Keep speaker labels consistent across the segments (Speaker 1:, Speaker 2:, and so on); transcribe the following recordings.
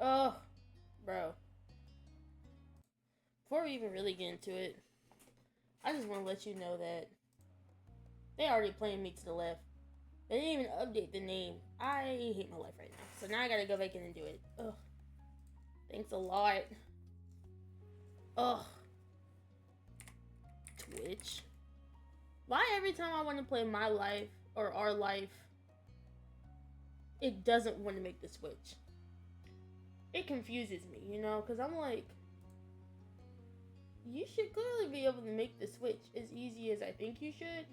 Speaker 1: Oh, bro. Before we even really get into it, I just want to let you know that they already playing me to the left. They didn't even update the name. I hate my life right now. So now I gotta go back in and do it. Ugh. Thanks a lot. Ugh. Twitch. Why every time I want to play my life or our life, it doesn't want to make the switch? It confuses me, you know, because I'm like, you should clearly be able to make the switch as easy as I think you should.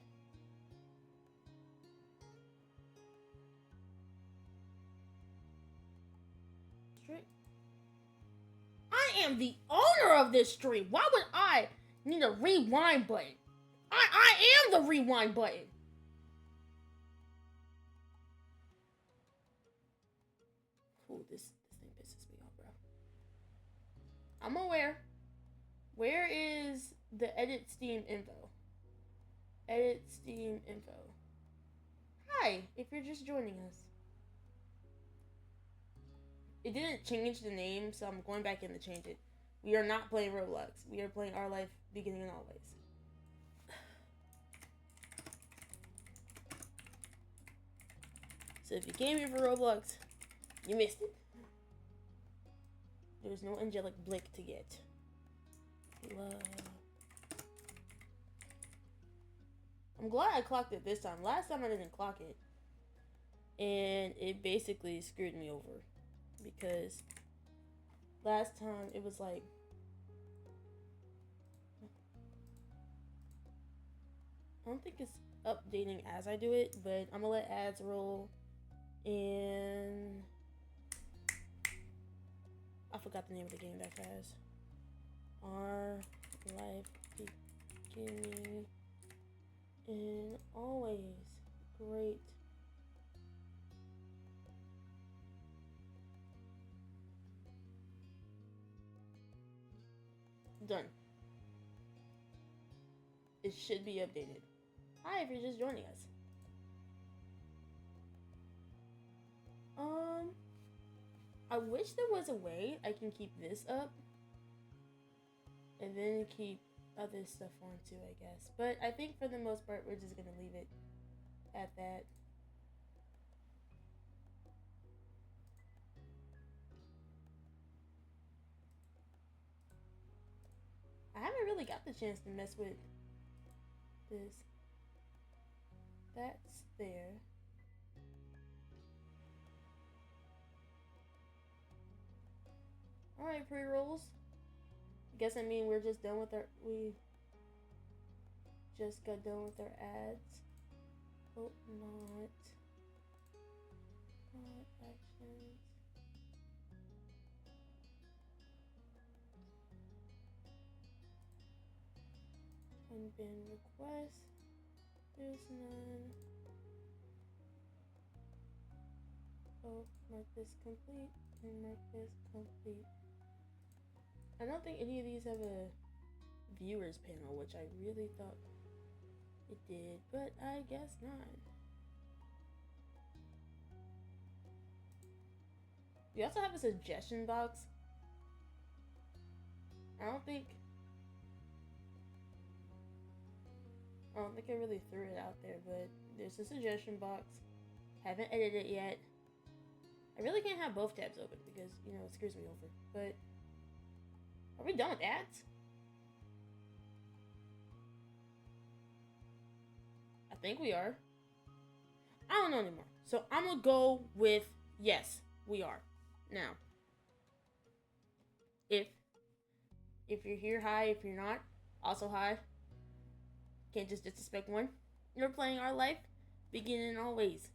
Speaker 1: I am the owner of this stream. Why would I need a rewind button? I am the rewind button. Ooh, this thing pisses me off, bro. I'm aware. Where is the edit Steam info? Edit Steam info. Hi, if you're just joining us. It didn't change the name, so I'm going back in to change it. We are not playing Roblox. We are playing Our Life Beginning and Always. So if you came here for Roblox, you missed it. There's no angelic blick to get. Love. I'm glad I clocked it this time. Last time I didn't clock it. And it basically screwed me over. Because last time it was like, I don't think it's updating as I do it, but I'm gonna let ads roll. And I forgot the name of the game that fast. Our Life Beginning and Always. Great. Done. It should be updated. Hi, if you're just joining us. I wish there was a way I can keep this up and then keep other stuff on too, I guess. But I think for the most part, we're just gonna leave it at that. I haven't really got the chance to mess with this. That's there. Alright, pre-rolls. I guess I mean we're just done with we just got done with our ads. Oh, not actions. Unban request. There's none. Oh, mark this complete and mark this complete. I don't think any of these have a viewers panel, which I really thought it did, but I guess not. We also have a suggestion box. I don't think I really threw it out there, but there's a suggestion box. Haven't edited it yet. I really can't have both tabs open because, you know, it screws me over. But are we done with ads? I think we are. I don't know anymore. So I'm gonna go with yes, we are. Now, if you're here, hi. If you're not, also hi. Can't just disrespect one. You're playing Our Life Beginning and Always.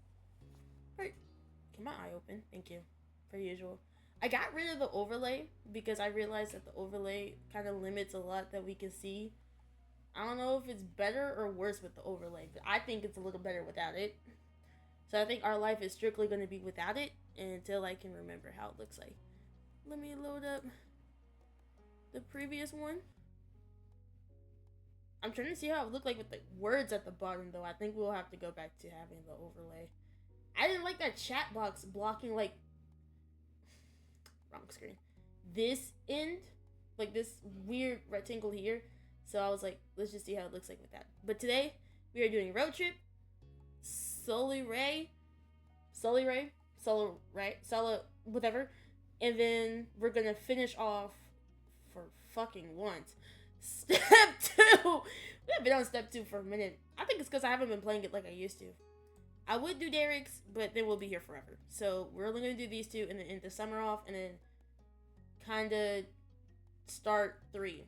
Speaker 1: Alright. Keep my eye open. Thank you. Per usual. I got rid of the overlay because I realized that the overlay kind of limits a lot that we can see. I don't know if it's better or worse with the overlay, but I think it's a little better without it. So I think Our Life is strictly going to be without it until I can remember how it looks like. Let me load up the previous one. I'm trying to see how it looked like with the words at the bottom, though. I think we'll have to go back to having the overlay. I didn't like that chat box blocking, like... wrong screen. This end, like this weird rectangle here. So I was like, let's just see how it looks like with that. But today we are doing road trip, solo whatever, and then we're gonna finish off for fucking once. Step 2. We have been on step 2 for a minute. I think it's because I haven't been playing it like I used to. I would do Derek's, but then we'll be here forever. So we're only gonna do these 2 and then end the summer off, and then kind of start 3.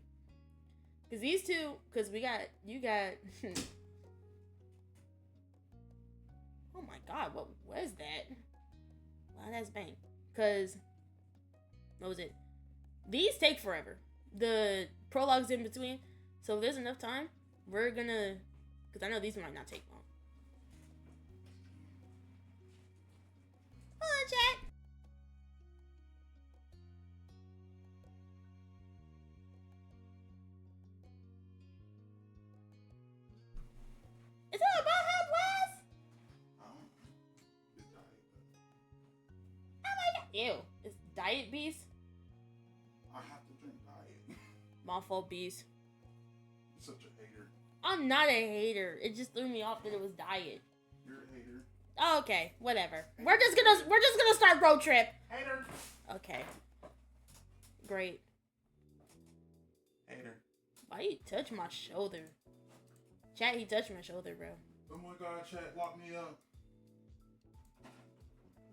Speaker 1: Because these 2, because you got. Oh my god, what was that? Wow, that's bang. Because, what was it? These take forever. The prologue's in between. So if there's enough time, we're gonna. Because I know these might not take long. Hold on, chat. Is that about how it was?
Speaker 2: It's diet.
Speaker 1: Oh my god. Ew. It's diet bees?
Speaker 2: I have to drink diet.
Speaker 1: My fault, bees.
Speaker 2: You're such a hater.
Speaker 1: I'm not a hater. It just threw me off that it was diet.
Speaker 2: You're a hater.
Speaker 1: Oh, okay, whatever. We're just gonna start road trip.
Speaker 2: Hater.
Speaker 1: Okay. Great.
Speaker 2: Hater.
Speaker 1: Why you touch my shoulder? Chat, he touched my shoulder, bro.
Speaker 2: Oh my god, chat, lock me up.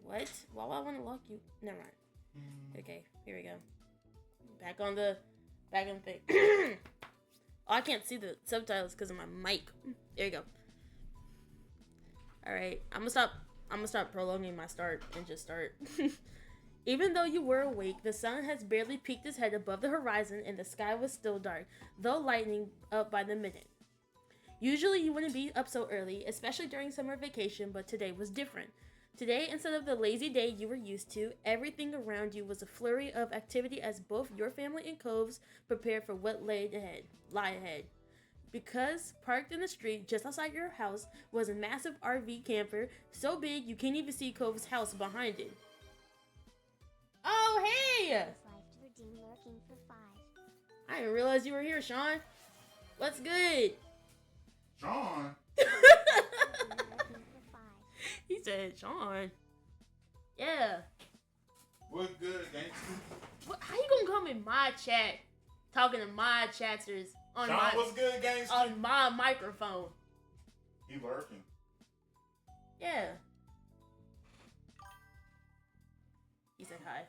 Speaker 1: What? Why would I want to lock you? Never mind. Okay, here we go. Back on the thing. Oh, I can't see the subtitles because of my mic. There you go. All right, I'm gonna stop prolonging my start and just start. Even though you were awake, the sun has barely peeked its head above the horizon and the sky was still dark, though lightening up by the minute. Usually you wouldn't be up so early, especially during summer vacation, but today was different. Today, instead of the lazy day you were used to, everything around you was a flurry of activity as both your family and Coves prepared for what lay ahead. Because parked in the street just outside your house was a massive RV camper, so big you can't even see Cove's house behind it. Oh, hey! I didn't realize you were here, Sean. What's good?
Speaker 2: Sean?
Speaker 1: He said, Sean. Yeah.
Speaker 2: What's good, gangster?
Speaker 1: How you gonna come in my chat, talking to my chatters on
Speaker 2: Sean, what's good, gangster?
Speaker 1: on my microphone?
Speaker 2: He lurking.
Speaker 1: Yeah. He said hi.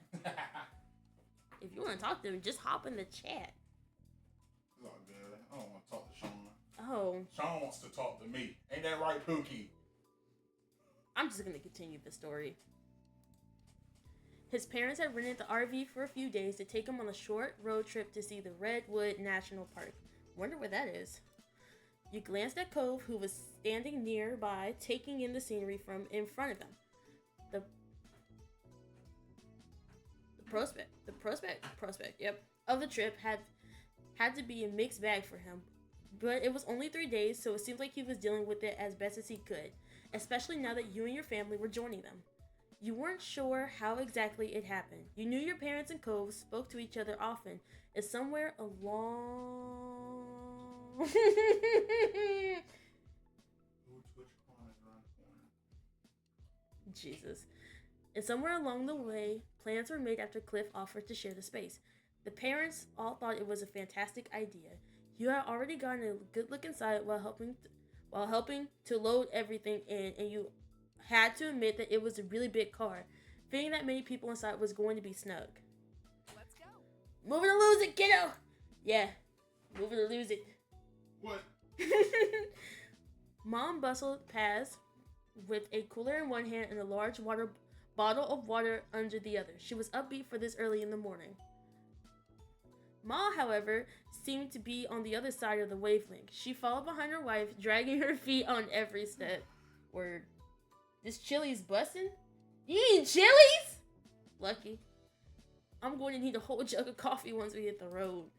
Speaker 1: If you want to talk to him, just hop in the chat.
Speaker 2: It's all good. I don't want to talk to Sean.
Speaker 1: Oh.
Speaker 2: Sean wants to talk to me. Ain't that right, Pookie?
Speaker 1: I'm just gonna continue the story. His parents had rented the RV for a few days to take him on a short road trip to see the Redwood National Park. Wonder where that is. You glanced at Cove, who was standing nearby, taking in the scenery from in front of them. The prospect, yep, of the trip had to be a mixed bag for him. But it was only 3 days, so it seemed like he was dealing with it as best as he could, especially now that you and your family were joining them. You weren't sure how exactly it happened. You knew your parents and Cove spoke to each other often, and somewhere along... Jesus. And somewhere along the way, plans were made after Cliff offered to share the space. The parents all thought it was a fantastic idea. You had already gotten a good look inside while helping to load everything in, and you had to admit that it was a really big car. Fitting that many people inside was going to be snug.
Speaker 3: Let's go.
Speaker 1: Moving to lose it, kiddo! Yeah, moving to lose it.
Speaker 2: What?
Speaker 1: Mom bustled past with a cooler in one hand and a large bottle of water under the other. She was upbeat for this early in the morning. Ma, however, seemed to be on the other side of the wavelength. She followed behind her wife, dragging her feet on every step. Word. This chili's busting? You eating chilies? Lucky. I'm going to need a whole jug of coffee once we hit the road.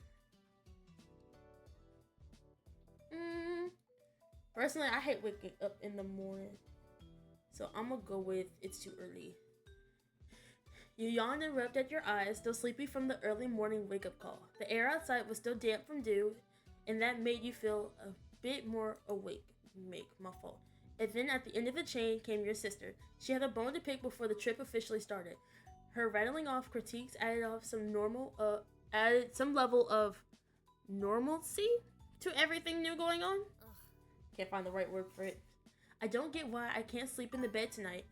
Speaker 1: Personally, I hate waking up in the morning. So I'm going to go with it's too early. You yawned and rubbed at your eyes, still sleepy from the early morning wake-up call. The air outside was still damp from dew, and that made you feel a bit more awake. My fault. And then at the end of the chain came your sister. She had a bone to pick before the trip officially started. Her rattling off critiques added some level of normalcy to everything new going on. Can't find the right word for it. I don't get why I can't sleep in the bed tonight.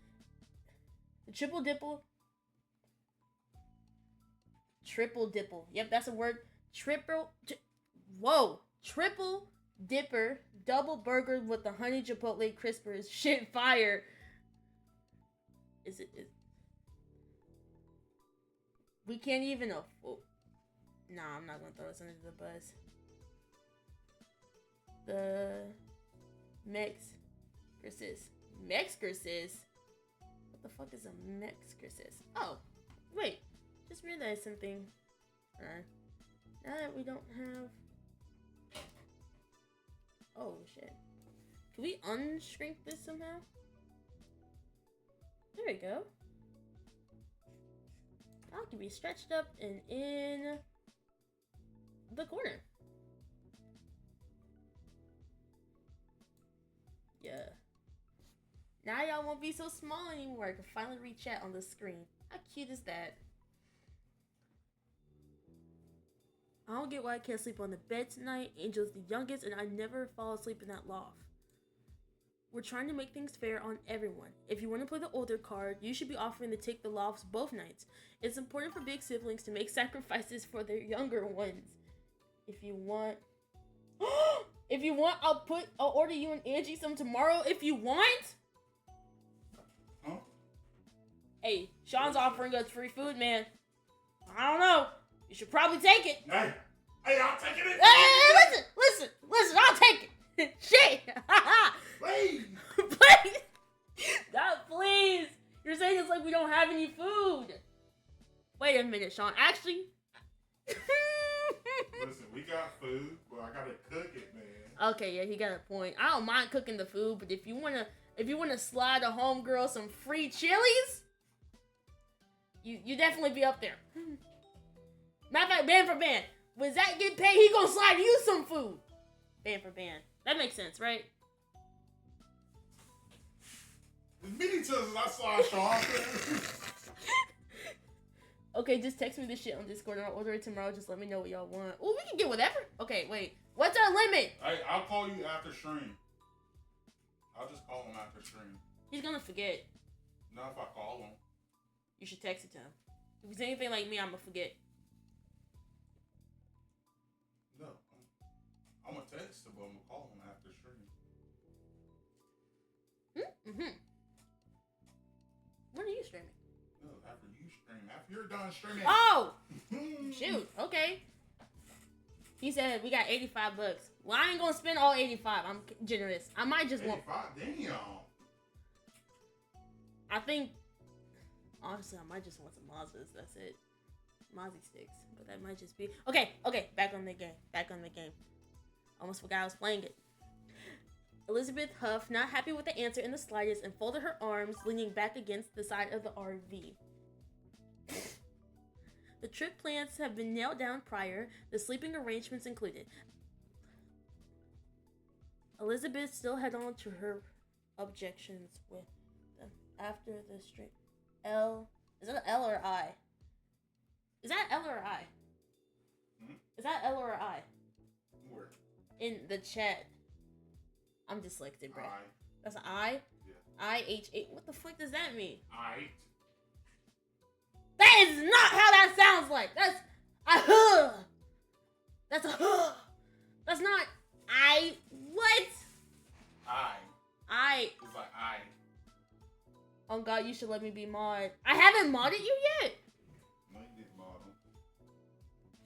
Speaker 1: The triple dipple. Yep, that's a word. Triple dipper, double burger with the honey chipotle crispers. Shit fire. We can't even afford. Nah, I'm not gonna throw this under the bus. The Mexcursis. What the fuck is a Mexcursis? Oh, wait. Just realized something. Now that we don't have. Oh shit. Can we unshrink this somehow? There we go. Now it can be stretched up and in the corner. Yeah. Now y'all won't be so small anymore. I can finally read chat on the screen. How cute is that? I don't get why I can't sleep on the bed tonight. Angel's the youngest and I never fall asleep in that loft. We're trying to make things fair on everyone. If you want to play the older card, you should be offering to take the lofts both nights. It's important for big siblings to make sacrifices for their younger ones. If you want... I'll order you and Angie some tomorrow if you want.
Speaker 2: Huh?
Speaker 1: Hey, Sean's offering us free food, man. I don't know. You should probably take it.
Speaker 2: Hey, I'm taking it.
Speaker 1: Hey, listen, I'll take it. Shit.
Speaker 2: Please.
Speaker 1: Please. God, please. You're saying it's like we don't have any food. Wait a minute, Sean. Actually.
Speaker 2: Listen, we got food, but I gotta cook it, man.
Speaker 1: Okay, yeah, he got a point. I don't mind cooking the food, but if you wanna slide a homegirl some free chilies, you definitely be up there. Matter of fact, band for band. When Zach get paid, he gonna slide you some food. Band for band. That makes sense, right?
Speaker 2: As many times as I saw Sean.
Speaker 1: Okay, just text me this shit on Discord and I'll order it tomorrow. Just let me know what y'all want. Oh, we can get whatever. Okay, wait. What's our limit?
Speaker 2: Hey, I'll call you after stream. I'll just call him after stream.
Speaker 1: He's gonna forget.
Speaker 2: Not if I call him.
Speaker 1: You should text it to him. If he's anything like me, I'm gonna forget.
Speaker 2: No, I'm gonna text him, but I'm gonna call him after stream.
Speaker 1: Mm-hmm. When are you streaming?
Speaker 2: No, after you stream. After you're done streaming.
Speaker 1: Oh! Shoot, okay. He said we got $85. Well, I ain't gonna spend all 85. I'm generous. I might just
Speaker 2: 85?
Speaker 1: want...
Speaker 2: Damn.
Speaker 1: I think... Honestly, I might just want some Mazdas. That's it. Mozzie sticks. But that might just be... Okay. Back on the game. Almost forgot I was playing it. Elizabeth huffed, not happy with the answer in the slightest, and folded her arms, leaning back against the side of the RV. The trip plans have been nailed down prior, the sleeping arrangements included. Elizabeth still had on to her objections with them after the stream. Is that an L or I? Is that L or I? Is that L or I?
Speaker 2: Where?
Speaker 1: In the chat. I'm dyslexic, bro.
Speaker 2: I.
Speaker 1: That's an I?
Speaker 2: Yeah.
Speaker 1: I-H-A. What the fuck does that mean?
Speaker 2: I.
Speaker 1: That is not how that sounds like. That's a That's a That's not I. What? I.
Speaker 2: It's like I.
Speaker 1: Oh god, you should let me be mod. I haven't modded you yet.
Speaker 2: No, you didn't mod him.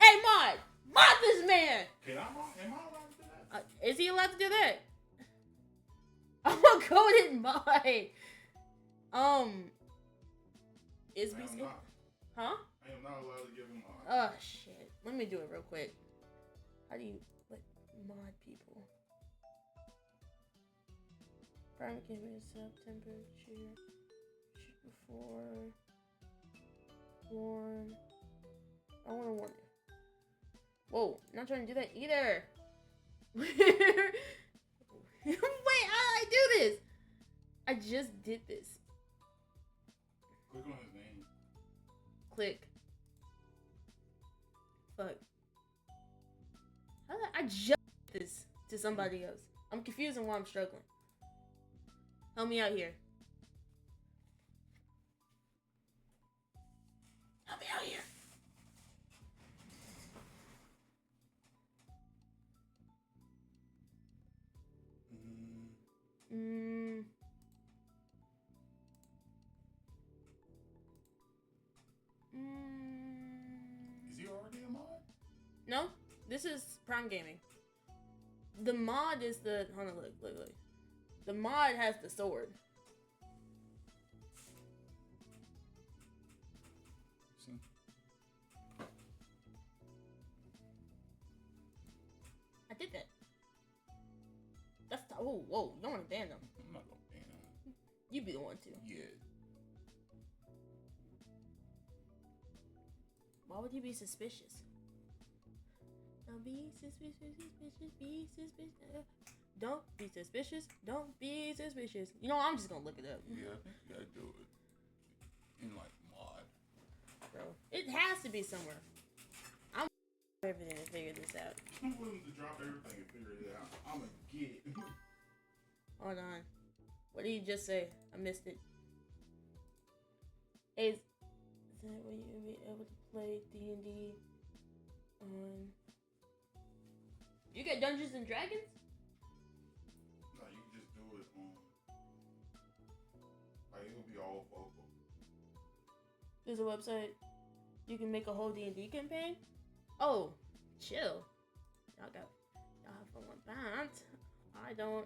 Speaker 1: Hey, mod! Mod this man!
Speaker 2: Can I mod? Am I allowed to do that?
Speaker 1: Is he allowed to do that? I'm gonna go and mod. Is
Speaker 2: I am
Speaker 1: BC?
Speaker 2: not.
Speaker 1: Huh?
Speaker 2: I am not allowed to give him mod.
Speaker 1: Oh shit. Let me do it real quick. How do you mod people? Prime came in September. Shoot before. I want to warn you. Whoa, not trying to do that either. Wait, how did I do this? I just did this.
Speaker 2: Click on his name.
Speaker 1: Click. Fuck. How did I just did this to somebody else? I'm confused on why I'm struggling. Help me out here. Help me out here.
Speaker 2: Is he already a mod?
Speaker 1: No, this is Prime Gaming. The mod is the. Hold on, look. The mod has the sword.
Speaker 2: See?
Speaker 1: I did that. That's whoa, you don't want to ban them.
Speaker 2: I'm not gonna ban him.
Speaker 1: You be the one to.
Speaker 2: Yeah.
Speaker 1: Why would he be suspicious? Don't be suspicious, be suspicious. Don't be suspicious, don't be suspicious. You know, I'm just gonna look it up.
Speaker 2: Yeah, I think you gotta do it in like mod.
Speaker 1: Bro, it has to be somewhere. I'm everything to figure this out.
Speaker 2: I'm willing to drop everything and figure it out. I'm gonna get it.
Speaker 1: Hold on. What did you just say? I missed it. Is that where you'll be able to play D&D on... You get Dungeons and Dragons?
Speaker 2: No, you can just do it on... Like, it'll be all vocal.
Speaker 1: There's a website. You can make a whole D&D campaign? Oh, chill. Y'all have fun with that. I don't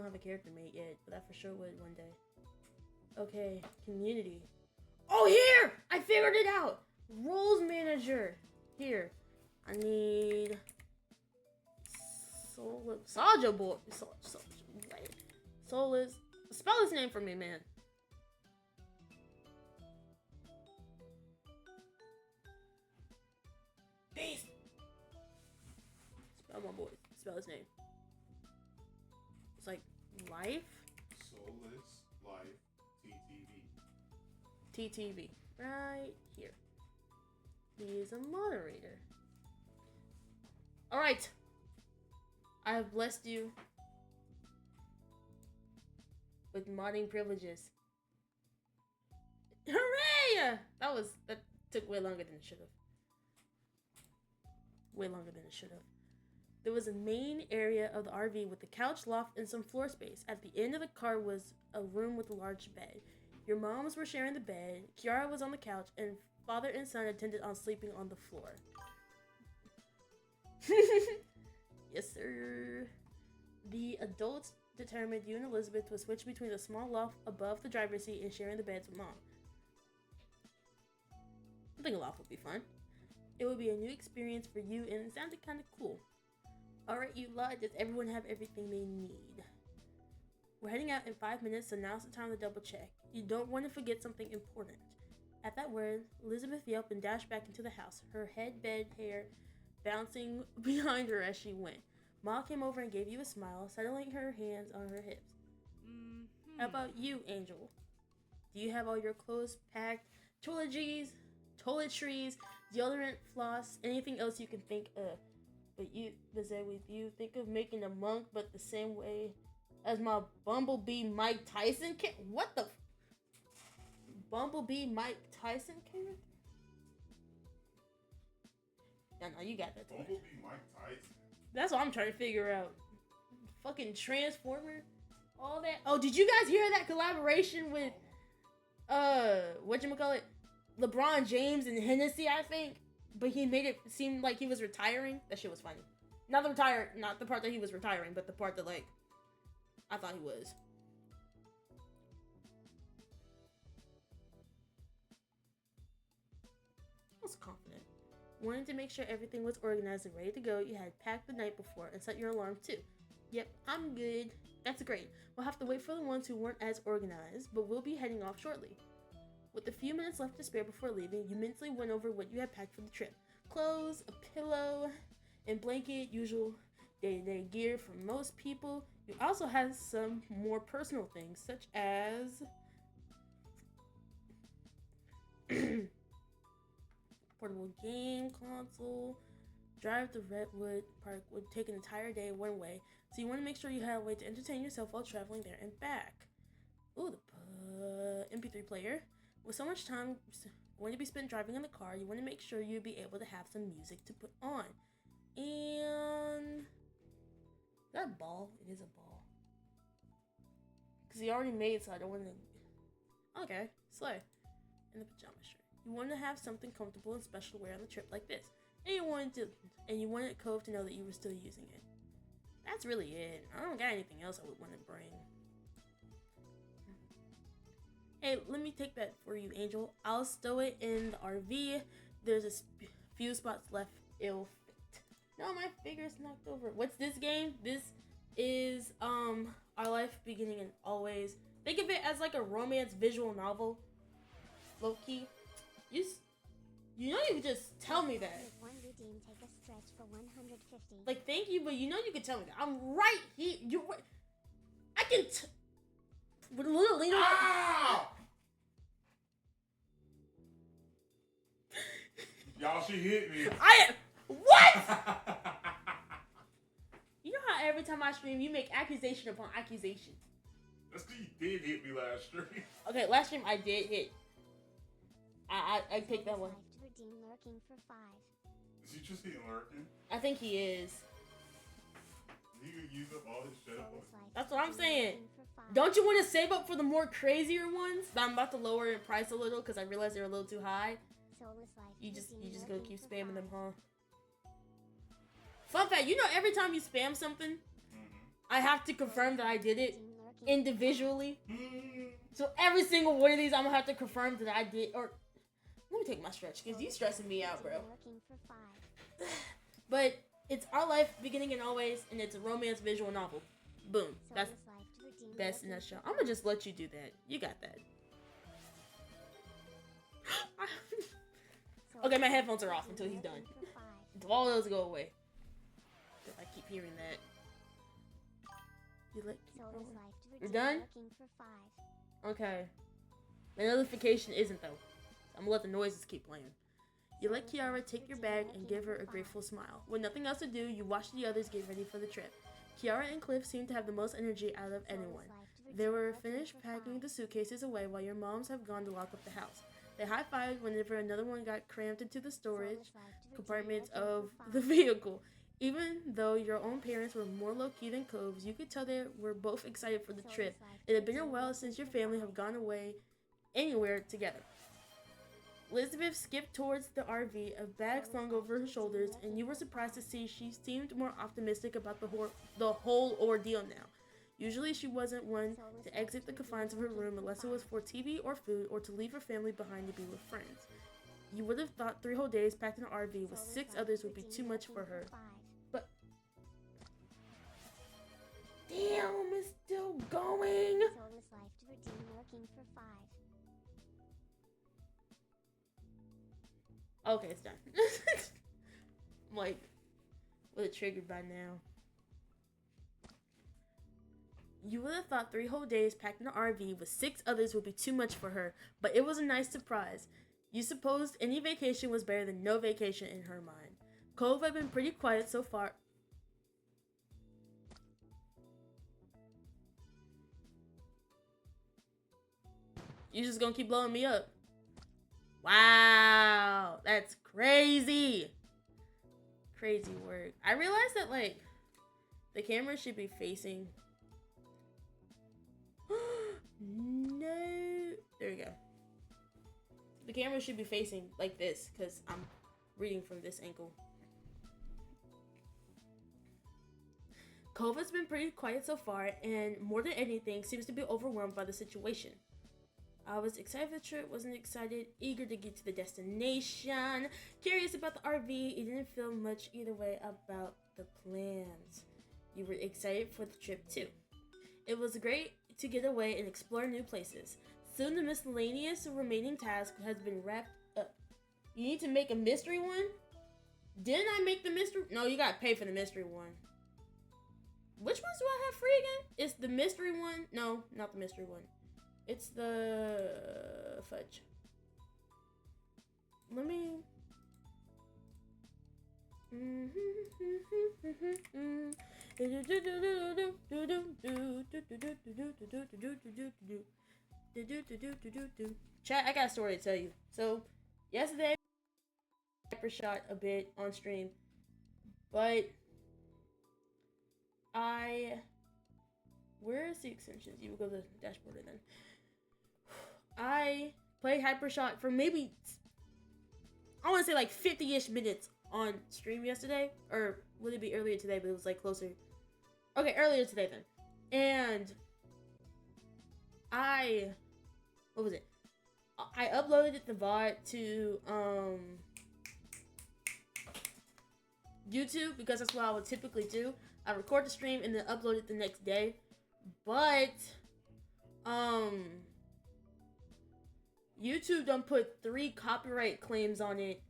Speaker 1: have a character mate yet, but I for sure would one day. Okay, community. Oh, here! I figured it out! Roles manager. Here. I need... Soldier boy. Solus. Spell his name for me, man. Beast. Spell my boy. Spell his name. It's like life.
Speaker 2: Soulless Life TTV.
Speaker 1: TTV. Right here. He is a moderator. Alright. I have blessed you with modding privileges. Hooray! That took way longer than it should have. Way longer than it should have. There was a main area of the RV with a couch, loft, and some floor space. At the end of the car was a room with a large bed. Your moms were sharing the bed, Kiara was on the couch, and father and son intended on sleeping on the floor. Yes, sir. The adults determined you and Elizabeth would switch between the small loft above the driver's seat and sharing the beds with mom. I think a loft would be fun. It would be a new experience for you, and it sounded kind of cool. Alright, you lot, does everyone have everything they need? We're heading out in 5 minutes, so now's the time to double check. You don't want to forget something important. At that word, Elizabeth yelped and dashed back into the house, her head, bed, hair bouncing behind her as she went. Ma came over and gave you a smile, settling her hands on her hips. How about you, Angel? Do you have all your clothes packed? Toiletries, deodorant, floss, anything else you can think of. But with you, think of making a monk, but the same way as my Bumblebee Mike Tyson what the Bumblebee Mike Tyson character? No, you got that.
Speaker 2: Bumblebee Mike Tyson.
Speaker 1: That's what I'm trying to figure out. Fucking Transformer, all that. Oh, did you guys hear that collaboration with whatchamacallit? LeBron James and Hennessy, I think. But he made it seem like he was retiring. That shit was funny. Not the part that he was retiring, but the part that like I thought he was. I was confident. Wanting to make sure everything was organized and ready to go, you had packed the night before and set your alarm too. Yep, I'm good. That's great. We'll have to wait for the ones who weren't as organized, but we'll be heading off shortly. With a few minutes left to spare before leaving, you mentally went over what you had packed for the trip. Clothes, a pillow, and blanket, usual day-to-day gear for most people. You also had some more personal things, such as portable game console. Drive to Redwood Park would take an entire day one way, so you want to make sure you had a way to entertain yourself while traveling there and back. Ooh, the MP3 player. With so much time going to be spent driving in the car, you want to make sure you'd be able to have some music to put on. And is that a ball? It is a ball. Because he already made it, so I don't want to. Okay, slay. And the pajama shirt. You want to have something comfortable and special to wear on the trip like this. And you wanted Cove to know that you were still using it. That's really it. I don't got anything else I would want to bring. Hey, let me take that for you, Angel. I'll stow it in the RV. There's a few spots left. It'll fit. No, my figure's knocked over. What's this game? This is Our Life Beginning and Always. Think of it as like a romance visual novel. Low key. You know you could just tell me that.
Speaker 3: Take a stretch for 150.
Speaker 1: Like, thank you, but you know you could tell me that. I'm right here. You're right. I can with a little lean on.
Speaker 2: Ow! Y'all, she hit me.
Speaker 1: What? You know how every time I stream, you make accusation upon accusation.
Speaker 2: That's because you did hit me last stream.
Speaker 1: Okay, last stream I did hit. I take that one.
Speaker 3: Lurking for 5.
Speaker 2: Is he just hitting lurking?
Speaker 1: I think he is.
Speaker 2: He could use up all his shit.
Speaker 1: That's what I'm saying. Don't you want to save up for the more crazier ones? But I'm about to lower in price a little because I realized they're a little too high. You just gonna keep spamming them, huh? Fun fact, you know every time you spam something, I have to confirm that I did it individually. So every single one of these, I'm gonna have to confirm that I did. Or let me take my stretch because you stressing me out, bro. But it's Our Life Beginning and Always, and it's a romance visual novel. Boom. That's best in that show. I'm gonna just let you do that. You got that. Okay, my headphones are off until he's done. Until all those go away. Because I keep hearing that. You like? You're done? Okay. The notification isn't though. I'm gonna let the noises keep playing. You let Kiara take your bag and give her a grateful smile. With nothing else to do, you watch the others get ready for the trip. Kiara and Cliff seem to have the most energy out of anyone. They were finished packing the suitcases away while your moms have gone to lock up the house. They high-fived whenever another one got crammed into the storage compartments of the vehicle. Even though your own parents were more low-key than Cove's, you could tell they were both excited for the trip. It had been a while since your family have gone away anywhere together. Elizabeth skipped towards the RV, a bag slung over her shoulders, and you were surprised to see she seemed more optimistic about the whole ordeal now. Usually she wasn't one to exit the confines of her room unless it was for TV or food or to leave her family behind to be with friends. You would have thought 3 whole days packed in an RV with 6 others would be too much for her. But damn, it's still going! Okay, it's done. I'm like, would have triggered by now. You would have thought 3 whole days packed in an RV with 6 others would be too much for her, but it was a nice surprise. You supposed any vacation was better than no vacation in her mind. Cove had been pretty quiet so far. You just gonna keep blowing me up? Wow, that's crazy. Crazy work. I realized that, like, the camera should be facing... No. There we go. The camera should be facing like this, because I'm reading from this angle. Cove has been pretty quiet so far, and more than anything, seems to be overwhelmed by the situation. I was excited for the trip, wasn't excited, eager to get to the destination, curious about the RV. You didn't feel much either way about the plans. You were excited for the trip too. It was great to get away and explore new places. Soon the miscellaneous remaining task has been wrapped up. You need to make a mystery one? Didn't I make the mystery? No, you gotta pay for the mystery one. Which ones do I have free again? It's the mystery one. No, not the mystery one. It's the fudge. Let me... Chat, I got a story to tell you. So, yesterday, I hypershot a bit on stream, but where's the extensions? You will go to the dashboard and then I played hypershot for maybe, I want to say like 50-ish minutes on stream yesterday, or would it be earlier today, but it was like closer. Okay, earlier today then. And what was it? I uploaded the VOD to YouTube because that's what I would typically do. I record the stream and then upload it the next day. But YouTube done put 3 copyright claims on it.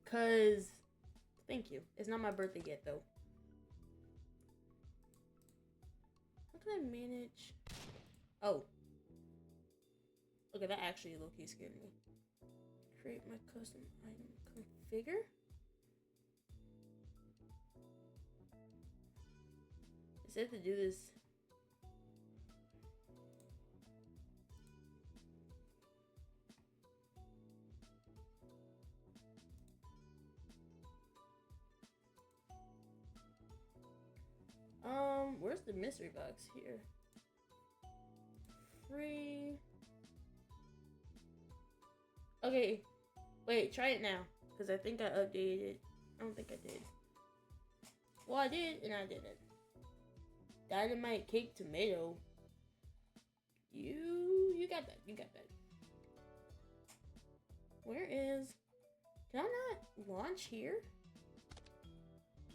Speaker 1: Cause thank you. It's not my birthday yet though. How can I manage? Oh. Okay, that actually low-key scared me. Create my custom item configure. It said to do this. Where's the mystery box here? Free. Okay, wait, try it now, because I think I updated it. I don't think I did. Well, I did, and I didn't. Dynamite cake tomato. You got that, you got that. Where is... Can I not launch here?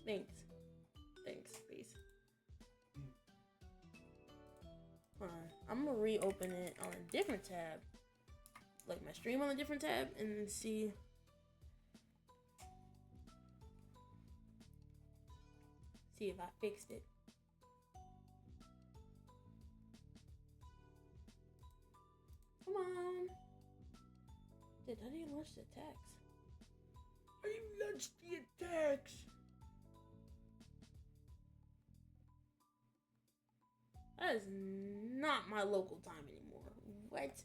Speaker 1: Thanks. Thanks, please. Hold on. I'm gonna reopen it on a different tab. Like my stream on a different tab and see. See if I fixed it. Come on. Dude, how do you launch the attacks? How do you launch the attacks? That is not my local time anymore. What?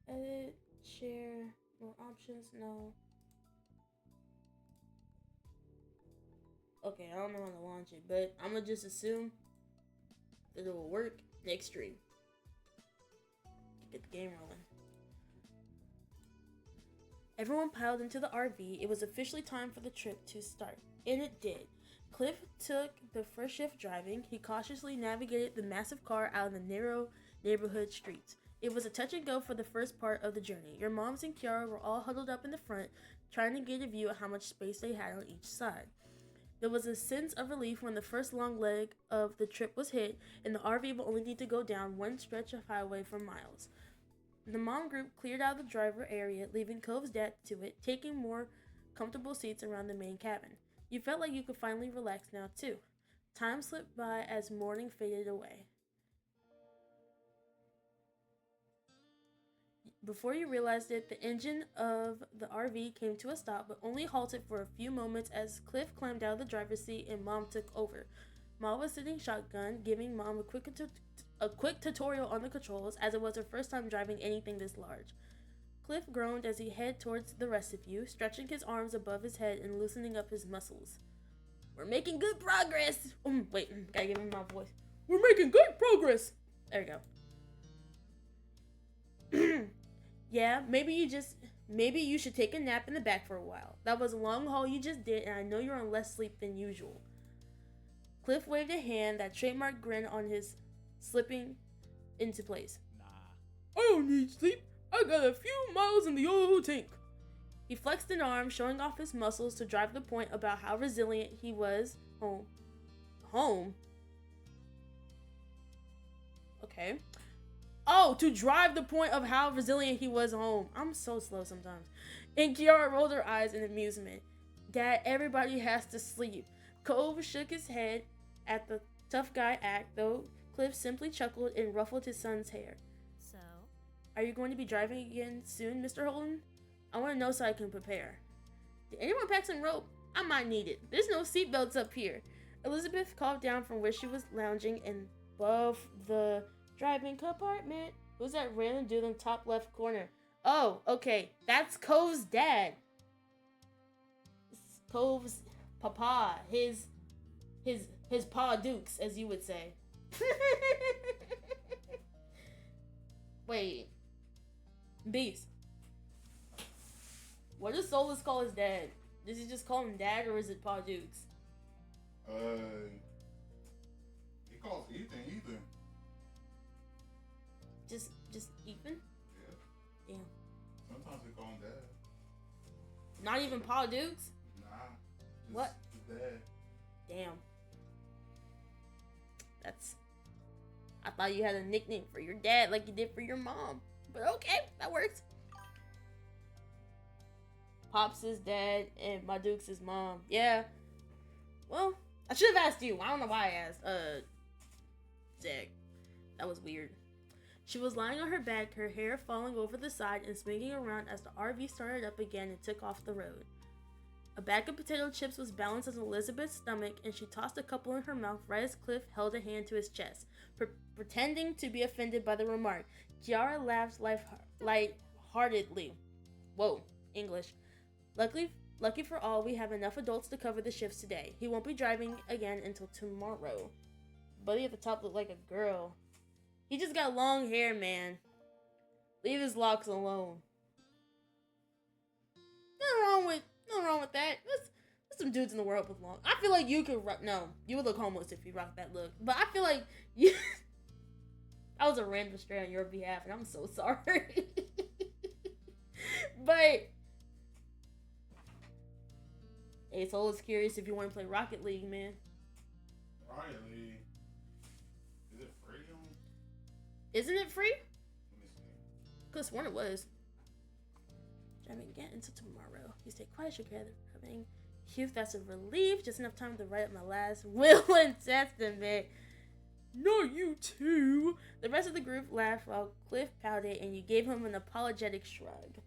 Speaker 1: Edit, share, more options, no. Okay, I don't know how to launch it, but I'm gonna just assume that it will work next stream. Get the game rolling. Everyone piled into the RV. It was officially time for the trip to start, and it did. Cliff took the first shift driving. He cautiously navigated the massive car out of the narrow neighborhood streets. It was a touch and go for the first part of the journey. Your moms and Kiara were all huddled up in the front, trying to get a view of how much space they had on each side. There was a sense of relief when the first long leg of the trip was hit, and the RV would only need to go down one stretch of highway for miles. The mom group cleared out the driver area, leaving Cove's dad to it, taking more comfortable seats around the main cabin. You felt like you could finally relax now, too. Time slipped by as morning faded away. Before you realized it, the engine of the RV came to a stop, but only halted for a few moments as Cliff climbed out of the driver's seat and Mom took over. Ma was sitting shotgun, giving Mom a quick tutorial on the controls, as it was her first time driving anything this large. Cliff groaned as he headed towards the rest of you, stretching his arms above his head and loosening up his muscles. We're making good progress! Wait, gotta give him my voice. We're making good progress! There we go. Yeah, maybe you should take a nap in the back for a while. That was a long haul you just did, and I know you're on less sleep than usual. Cliff waved a hand, that trademark grin on his slipping into place. Nah. I don't need sleep. I got a few miles in the oil tank. He flexed an arm, showing off his muscles to drive the point about how resilient he was. Home? Okay. Oh, to drive the point of how resilient he was home. I'm so slow sometimes. And Kiara rolled her eyes in amusement. Dad, everybody has to sleep. Cove shook his head at the tough guy act, though Cliff simply chuckled and ruffled his son's hair.
Speaker 4: So?
Speaker 1: Are you going to be driving again soon, Mr. Holden? I want to know so I can prepare. Did anyone pack some rope? I might need it. There's no seatbelts up here. Elizabeth coughed down from where she was lounging above the driving compartment. Who's that random dude in the top left corner? Oh, okay. That's Cove's dad. It's Cove's papa. His Pa Dukes, as you would say. Wait. Beast. What does Solus call his dad? Does he just call him dad or is it Pa Dukes?
Speaker 2: He calls Ethan Ethan.
Speaker 1: Just Ethan?
Speaker 2: Yeah.
Speaker 1: Damn.
Speaker 2: Sometimes they call him dad.
Speaker 1: Not even Pa Dukes?
Speaker 2: Nah. Just
Speaker 1: What?
Speaker 2: His dad.
Speaker 1: Damn. I thought you had a nickname for your dad like you did for your mom. But okay, that works. Pops is dad and my Duke's his mom. Yeah. Well, I should have asked you. I don't know why I asked. Zach. That was weird. She was lying on her back, her hair falling over the side and swinging around as the RV started up again and took off the road. A bag of potato chips was balanced on Elizabeth's stomach, and she tossed a couple in her mouth right as Cliff held a hand to his chest, pretending to be offended by the remark. Kiara laughed light-heartedly. Whoa, English. Lucky for all, we have enough adults to cover the shifts today. He won't be driving again until tomorrow. Buddy at the top looked like a girl. He just got long hair, man. Leave his locks alone. Nothing wrong with that. There's some dudes in the world with long. I feel like you could rock. No, you would look homeless if you rocked that look. But I feel like you. I was a random stray on your behalf, and I'm so sorry. But hey, so I was curious if you want to play Rocket League, man.
Speaker 2: Rocket League. Is it free?
Speaker 1: Isn't it free?
Speaker 2: Let me see.
Speaker 1: Could have sworn it was. Driving again until tomorrow. You stay quiet, shook your head, rubbing. Phew, that's a relief. Just enough time to write up my last will and testament. No, you too. The rest of the group laughed while Cliff pouted, and you gave him an apologetic shrug.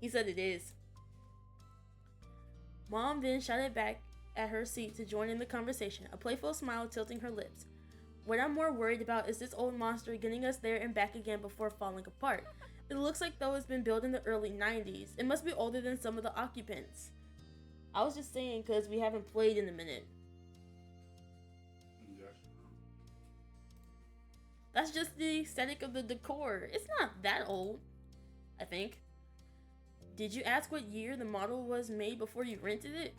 Speaker 1: He said it is. Mom then shouted back at her seat to join in the conversation, a playful smile tilting her lips. What I'm more worried about is this old monster getting us there and back again before falling apart. It looks like though it's been built in the early 90s. It must be older than some of the occupants. I was just saying because we haven't played in a minute.
Speaker 2: Yes.
Speaker 1: That's just the aesthetic of the decor. It's not that old, I think. Did you ask what year the model was made before you rented it?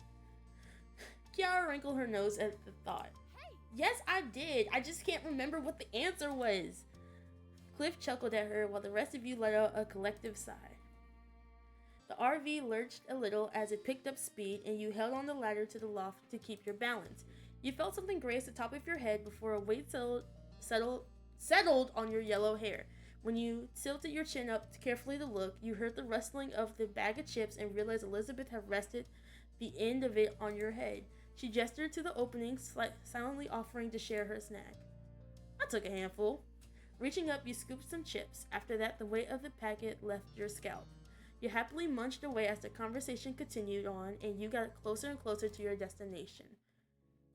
Speaker 1: Kiara wrinkled her nose at the thought. Yes, I did. I just can't remember what the answer was. Cliff chuckled at her while the rest of you let out a collective sigh. The RV lurched a little as it picked up speed, and you held on the ladder to the loft to keep your balance. You felt something graze the top of your head before a weight settled on your yellow hair. When you tilted your chin up carefully to look, you heard the rustling of the bag of chips and realized Elizabeth had rested the end of it on your head. She gestured to the opening, silently offering to share her snack. I took a handful. Reaching up, you scooped some chips. After that, the weight of the packet left your scalp. You happily munched away as the conversation continued on, and you got closer and closer to your destination.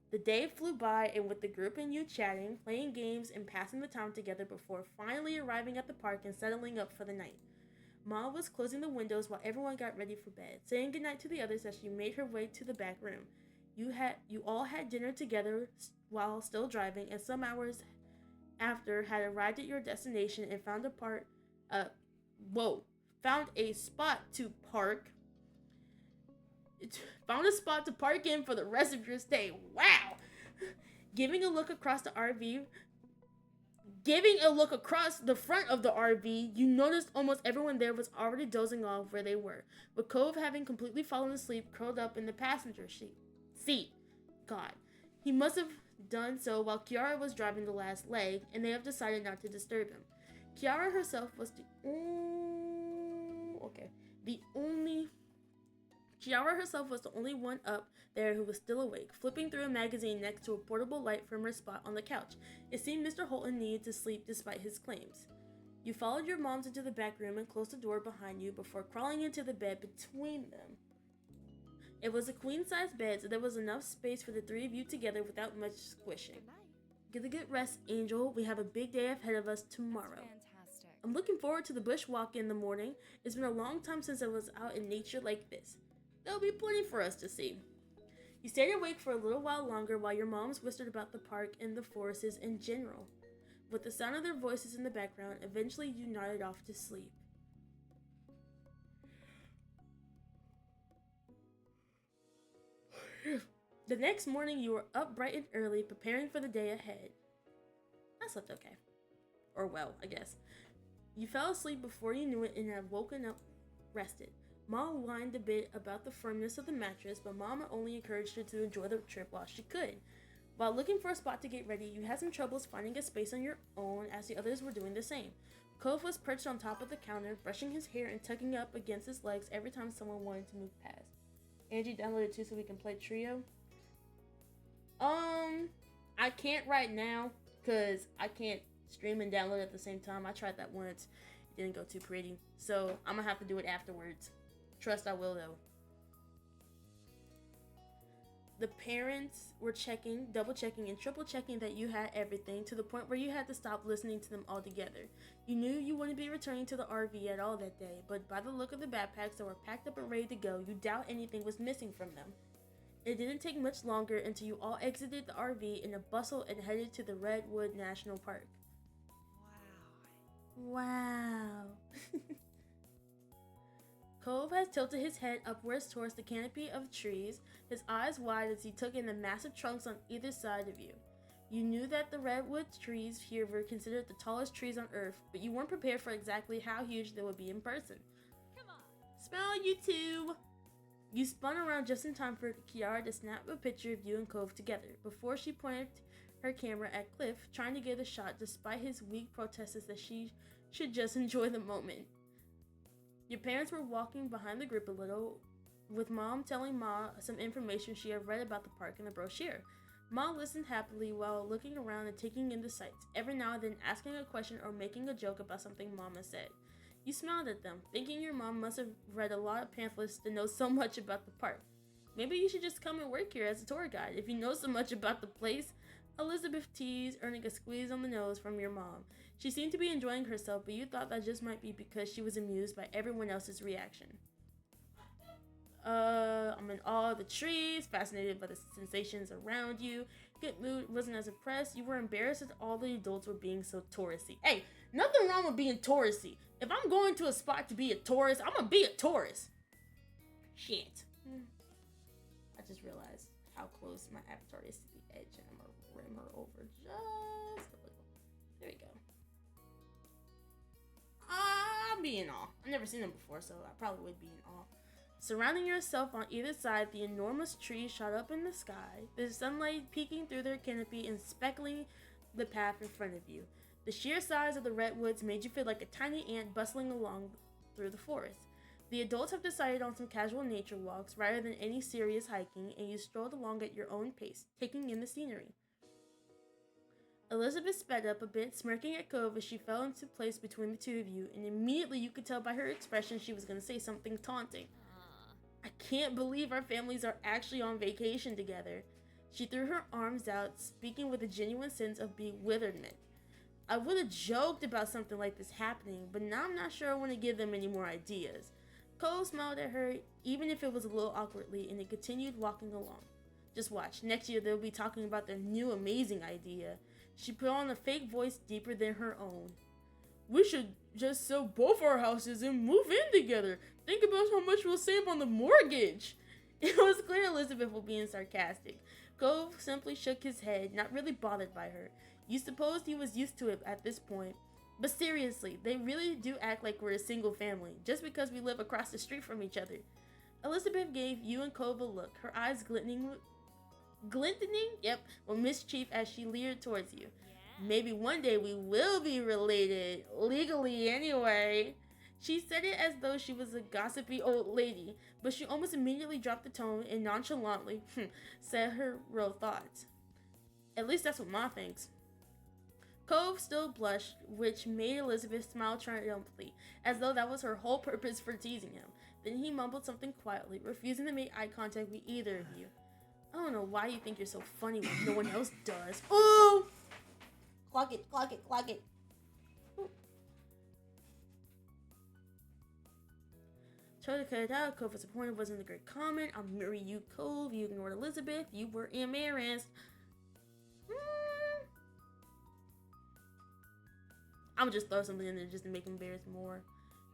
Speaker 1: The day flew by, and with the group and you chatting, playing games, and passing the time together before finally arriving at the park and settling up for the night. Mom was closing the windows while everyone got ready for bed, saying goodnight to the others as she made her way to the back room. You all had dinner together while still driving, and some hours after had arrived at your destination and found a spot to park in for the rest of your stay. Wow! Giving a look across the front of the RV, you noticed almost everyone there was already dozing off where they were, with Cove having completely fallen asleep curled up in the passenger seat. God, he must have done so while Kiara was driving the last leg, and they have decided not to disturb him. Kiara herself was the only one up there who was still awake, flipping through a magazine next to a portable light from her spot on the couch. It seemed Mr. Holton needed to sleep despite his claims. You followed your moms into the back room and closed the door behind you before crawling into the bed between them. It was a queen-size bed, so there was enough space for the three of you together without much squishing. Get a good rest, Angel. We have a big day ahead of us tomorrow.
Speaker 4: Fantastic.
Speaker 1: I'm looking forward to the bushwalk in the morning. It's been a long time since I was out in nature like this. There'll be plenty for us to see. You stayed awake for a little while longer while your moms whispered about the park and the forests in general. With the sound of their voices in the background, eventually you nodded off to sleep. The next morning, you were up bright and early, preparing for the day ahead. I slept okay. Or well, I guess. You fell asleep before you knew it and had woken up rested. Mom whined a bit about the firmness of the mattress, but Mama only encouraged her to enjoy the trip while she could. While looking for a spot to get ready, you had some troubles finding a space on your own as the others were doing the same. Cove was perched on top of the counter, brushing his hair and tucking up against his legs every time someone wanted to move past. Angie downloaded too so we can play Trio. I can't right now because I can't stream and download at the same time. I tried that once. It didn't go too pretty. So I'm going to have to do it afterwards. Trust I will though. The parents were checking, double checking, and triple checking that you had everything to the point where you had to stop listening to them altogether. You knew you wouldn't be returning to the RV at all that day, but by the look of the backpacks that were packed up and ready to go, you doubt anything was missing from them. It didn't take much longer until you all exited the RV in a bustle and headed to the Redwood National Park. Wow. Cove has tilted his head upwards towards the canopy of trees, his eyes wide as he took in the massive trunks on either side of you. You knew that the redwood trees here were considered the tallest trees on Earth, but you weren't prepared for exactly how huge they would be in person.
Speaker 4: Come on.
Speaker 1: Smell you two! You spun around just in time for Kiara to snap a picture of you and Cove together, before she pointed her camera at Cliff, trying to get a shot despite his weak protests that she should just enjoy the moment. Your parents were walking behind the group a little, with Mom telling Ma some information she had read about the park in the brochure. Ma listened happily while looking around and taking in the sights, every now and then asking a question or making a joke about something Mama said. You smiled at them, thinking your mom must have read a lot of pamphlets to know so much about the park. Maybe you should just come and work here as a tour guide if you know so much about the place. Elizabeth teased, earning a squeeze on the nose from your mom. She seemed to be enjoying herself, but you thought that just might be because she was amused by everyone else's reaction. I'm in awe of the trees, fascinated by the sensations around you. Good mood, wasn't as impressed. You were embarrassed that all the adults were being so touristy. Hey, nothing wrong with being touristy. If I'm going to a spot to be a tourist, I'm gonna be a tourist. Shit. I just realized how close my avatar is to the edge, and I'm gonna rim her over just a little. There we go. I'm being in awe. I've never seen them before, so I probably would be in awe. Surrounding yourself on either side, the enormous trees shot up in the sky, the sunlight peeking through their canopy and speckling the path in front of you. The sheer size of the redwoods made you feel like a tiny ant bustling along through the forest. The adults have decided on some casual nature walks rather than any serious hiking, and you strolled along at your own pace, taking in the scenery. Elizabeth sped up a bit, smirking at Cove as she fell into place between the two of you, and immediately you could tell by her expression she was going to say something taunting. I can't believe our families are actually on vacation together. She threw her arms out, speaking with a genuine sense of bewilderment. I would have joked about something like this happening, but now I'm not sure I want to give them any more ideas. Cole smiled at her, even if it was a little awkwardly, and they continued walking along. Just watch, next year they'll be talking about their new amazing idea. She put on a fake voice deeper than her own. We should just sell both our houses and move in together. Think about how much we'll save on the mortgage. It was clear Elizabeth was being sarcastic. Cove simply shook his head, not really bothered by her. You supposed he was used to it at this point. But seriously, they really do act like we're a single family, just because we live across the street from each other. Elizabeth gave you and Cove a look, her eyes glistening Glistening, yep, with mischief as she leered towards you. Maybe one day we will be related, legally anyway. She said it as though she was a gossipy old lady, but she almost immediately dropped the tone and nonchalantly said her real thoughts. At least that's what Ma thinks. Cove still blushed, which made Elizabeth smile triumphantly, as though that was her whole purpose for teasing him. Then he mumbled something quietly, refusing to make eye contact with either of you. I don't know why you think you're so funny when no one else does. Ooh! Clock it, clock it, clock it. Ooh. Tried to cut it out. Cove was disappointed. Wasn't a great comment. I'll marry you, Cove. You ignored Elizabeth. You were embarrassed. I'm gonna just throw something in there just to make him embarrassed more.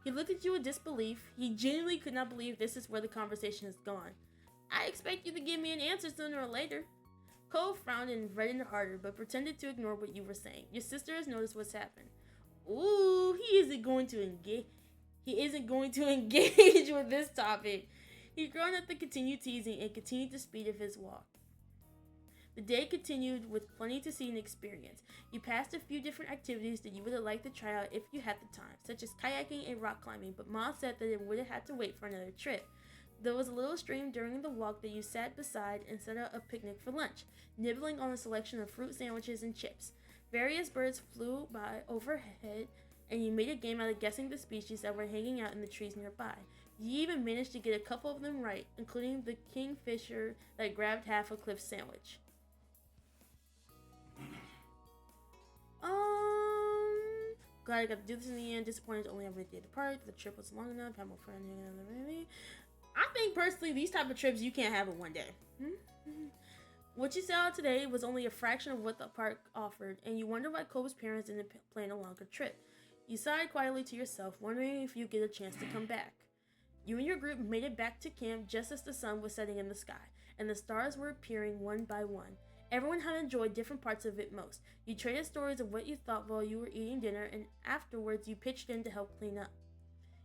Speaker 1: He looked at you with disbelief. He genuinely could not believe this is where the conversation has gone. I expect you to give me an answer sooner or later. Cole frowned and reddened harder, but pretended to ignore what you were saying. Your sister has noticed what's happened. Ooh, he isn't going to engage with this topic. He groaned at the continued teasing and continued the speed of his walk. The day continued with plenty to see and experience. You passed a few different activities that you would have liked to try out if you had the time, such as kayaking and rock climbing, but Mom said that it would have had to wait for another trip. There was a little stream during the walk that you sat beside and set out a picnic for lunch, nibbling on a selection of fruit sandwiches and chips. Various birds flew by overhead, and you made a game out of guessing the species that were hanging out in the trees nearby. You even managed to get a couple of them right, including the kingfisher that grabbed half a Cliff's sandwich. Glad I got to do this in the end. Disappointed to only have a day at the park. The trip was long enough. Have more fun hanging out in the movie. I think personally, these type of trips you can't have in one day. What you saw today was only a fraction of what the park offered, and you wonder why Cole's parents didn't plan a longer trip. You sighed quietly to yourself, wondering if you'd get a chance to come back. You and your group made it back to camp just as the sun was setting in the sky, and the stars were appearing one by one. Everyone had enjoyed different parts of it most. You traded stories of what you thought while you were eating dinner, and afterwards you pitched in to help clean up.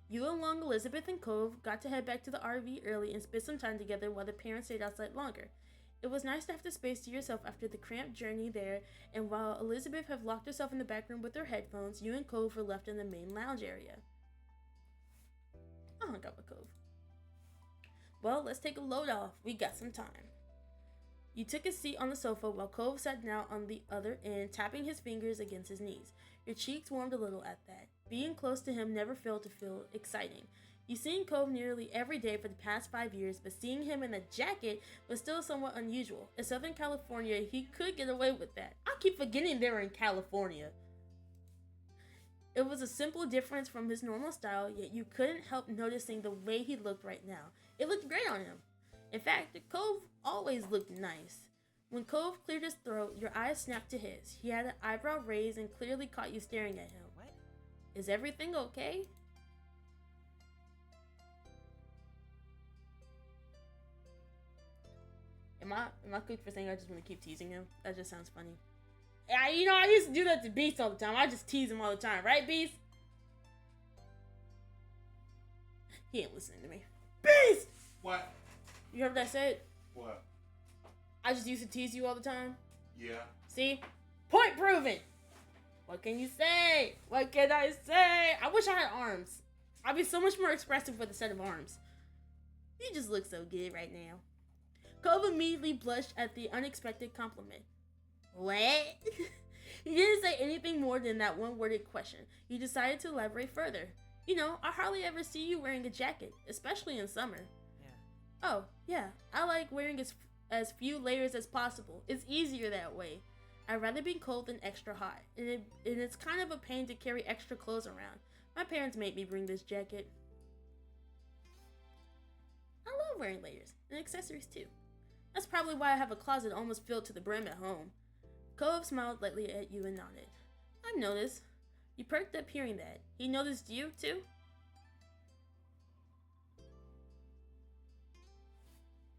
Speaker 1: You along Elizabeth and Cove got to head back to the RV early and spend some time together while the parents stayed outside longer. It was nice to have the space to yourself after the cramped journey there, and while Elizabeth had locked herself in the back room with her headphones, you and Cove were left in the main lounge area. I hung out with Cove. Well, let's take a load off. We got some time. You took a seat on the sofa while Cove sat down on the other end, tapping his fingers against his knees. Your cheeks warmed a little at that. Being close to him never failed to feel exciting. You've seen Cove nearly every day for the past 5 years, but seeing him in a jacket was still somewhat unusual. In Southern California, he could get away with that. I keep forgetting they were in California. It was a simple difference from his normal style, yet you couldn't help noticing the way he looked right now. It looked great on him. In fact, Cove always looked nice. When Cove cleared his throat, your eyes snapped to his. He had an eyebrow raised and clearly caught you staring at him. What? Is everything okay? Am I good for saying I just want to keep teasing him? That just sounds funny. Yeah, I used to do that to Beast all the time. I just tease him all the time, right, Beast? He ain't listening to me. Beast!
Speaker 2: What?
Speaker 1: You heard what I said?
Speaker 2: What?
Speaker 1: I just used to tease you all the time.
Speaker 2: Yeah.
Speaker 1: See? Point proven! What can you say? What can I say? I wish I had arms. I'd be so much more expressive with a set of arms. You just look so good right now. Cove immediately blushed at the unexpected compliment. What? You didn't say anything more than that one-worded question. You decided to elaborate further. I hardly ever see you wearing a jacket, especially in summer. Oh, yeah, I like wearing as few layers as possible. It's easier that way. I'd rather be cold than extra hot, and it's kind of a pain to carry extra clothes around. My parents made me bring this jacket. I love wearing layers, and accessories too. That's probably why I have a closet almost filled to the brim at home. Cove smiled lightly at you and nodded. I've noticed. You perked up hearing that. He noticed you too?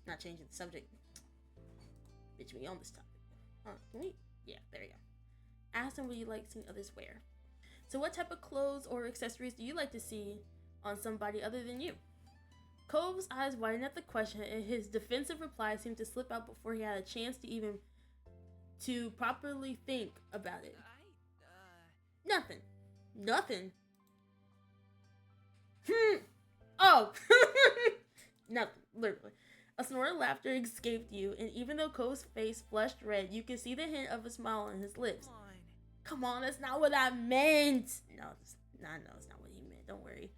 Speaker 1: Not changing the subject. Bitch me on this topic. Can we? Yeah, there you go. Ask him what you like seeing others wear. So what type of clothes or accessories do you like to see on somebody other than you? Cove's eyes widened at the question, and his defensive reply seemed to slip out before he had a chance to properly think about it. Nothing. Nothing. Oh! Nothing, literally. A snort of laughter escaped you, and even though Cove's face flushed red, you could see the hint of a smile on his lips. Come on, that's not what I meant! No, it's not what he meant, don't worry.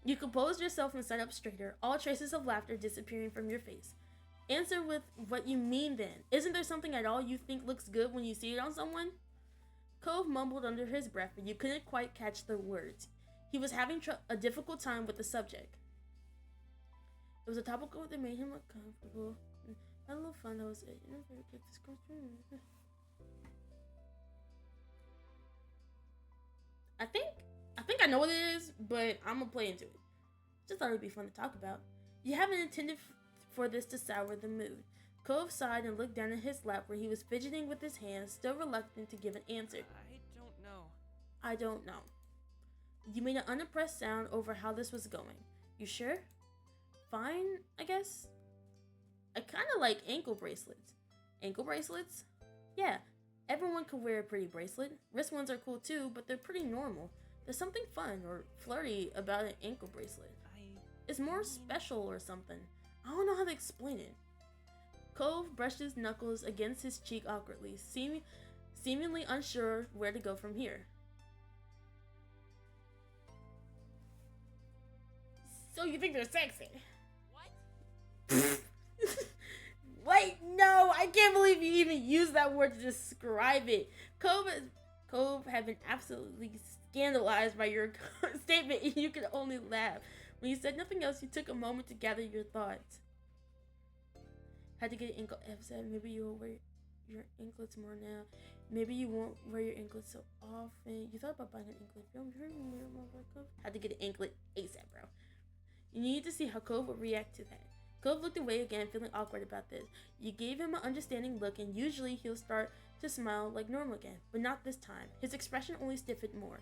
Speaker 1: You composed yourself and sat up straighter, all traces of laughter disappearing from your face. Answer with what you mean then. Isn't there something at all you think looks good when you see it on someone? Cove mumbled under his breath, but you couldn't quite catch the words. He was having a difficult time with the subject. It was a topical that made him look comfortable. Had a little fun, that was it. You know, very good discussion. I think I know what it is, but I'm gonna play into it. Just thought it'd be fun to talk about. You haven't intended for this to sour the mood. Cove sighed and looked down at his lap where he was fidgeting with his hands, still reluctant to give an answer. I don't know. You made an unimpressed sound over how this was going. You sure? Fine, I guess. I kind of like ankle bracelets. Ankle bracelets? Yeah, everyone can wear a pretty bracelet. Wrist ones are cool too, but they're pretty normal. There's something fun or flirty about an ankle bracelet. It's more special or something. I don't know how to explain it. Cove brushed his knuckles against his cheek awkwardly, seemingly unsure where to go from here. So you think they're sexy? What? Wait, no, I can't believe you even used that word to describe it. Cove had been absolutely scandalized by your statement, and you could only laugh. When you said nothing else, you took a moment to gather your thoughts. Had to get an ankle. F said, maybe you'll wear your anklets more now. Maybe you won't wear your anklets so often. You thought about buying an anklet. Had to get an anklet ASAP, bro. You need to see how Cove would react to that. Cove looked away again, feeling awkward about this. You gave him an understanding look, and usually he'll start to smile like normal again, but not this time. His expression only stiffened more.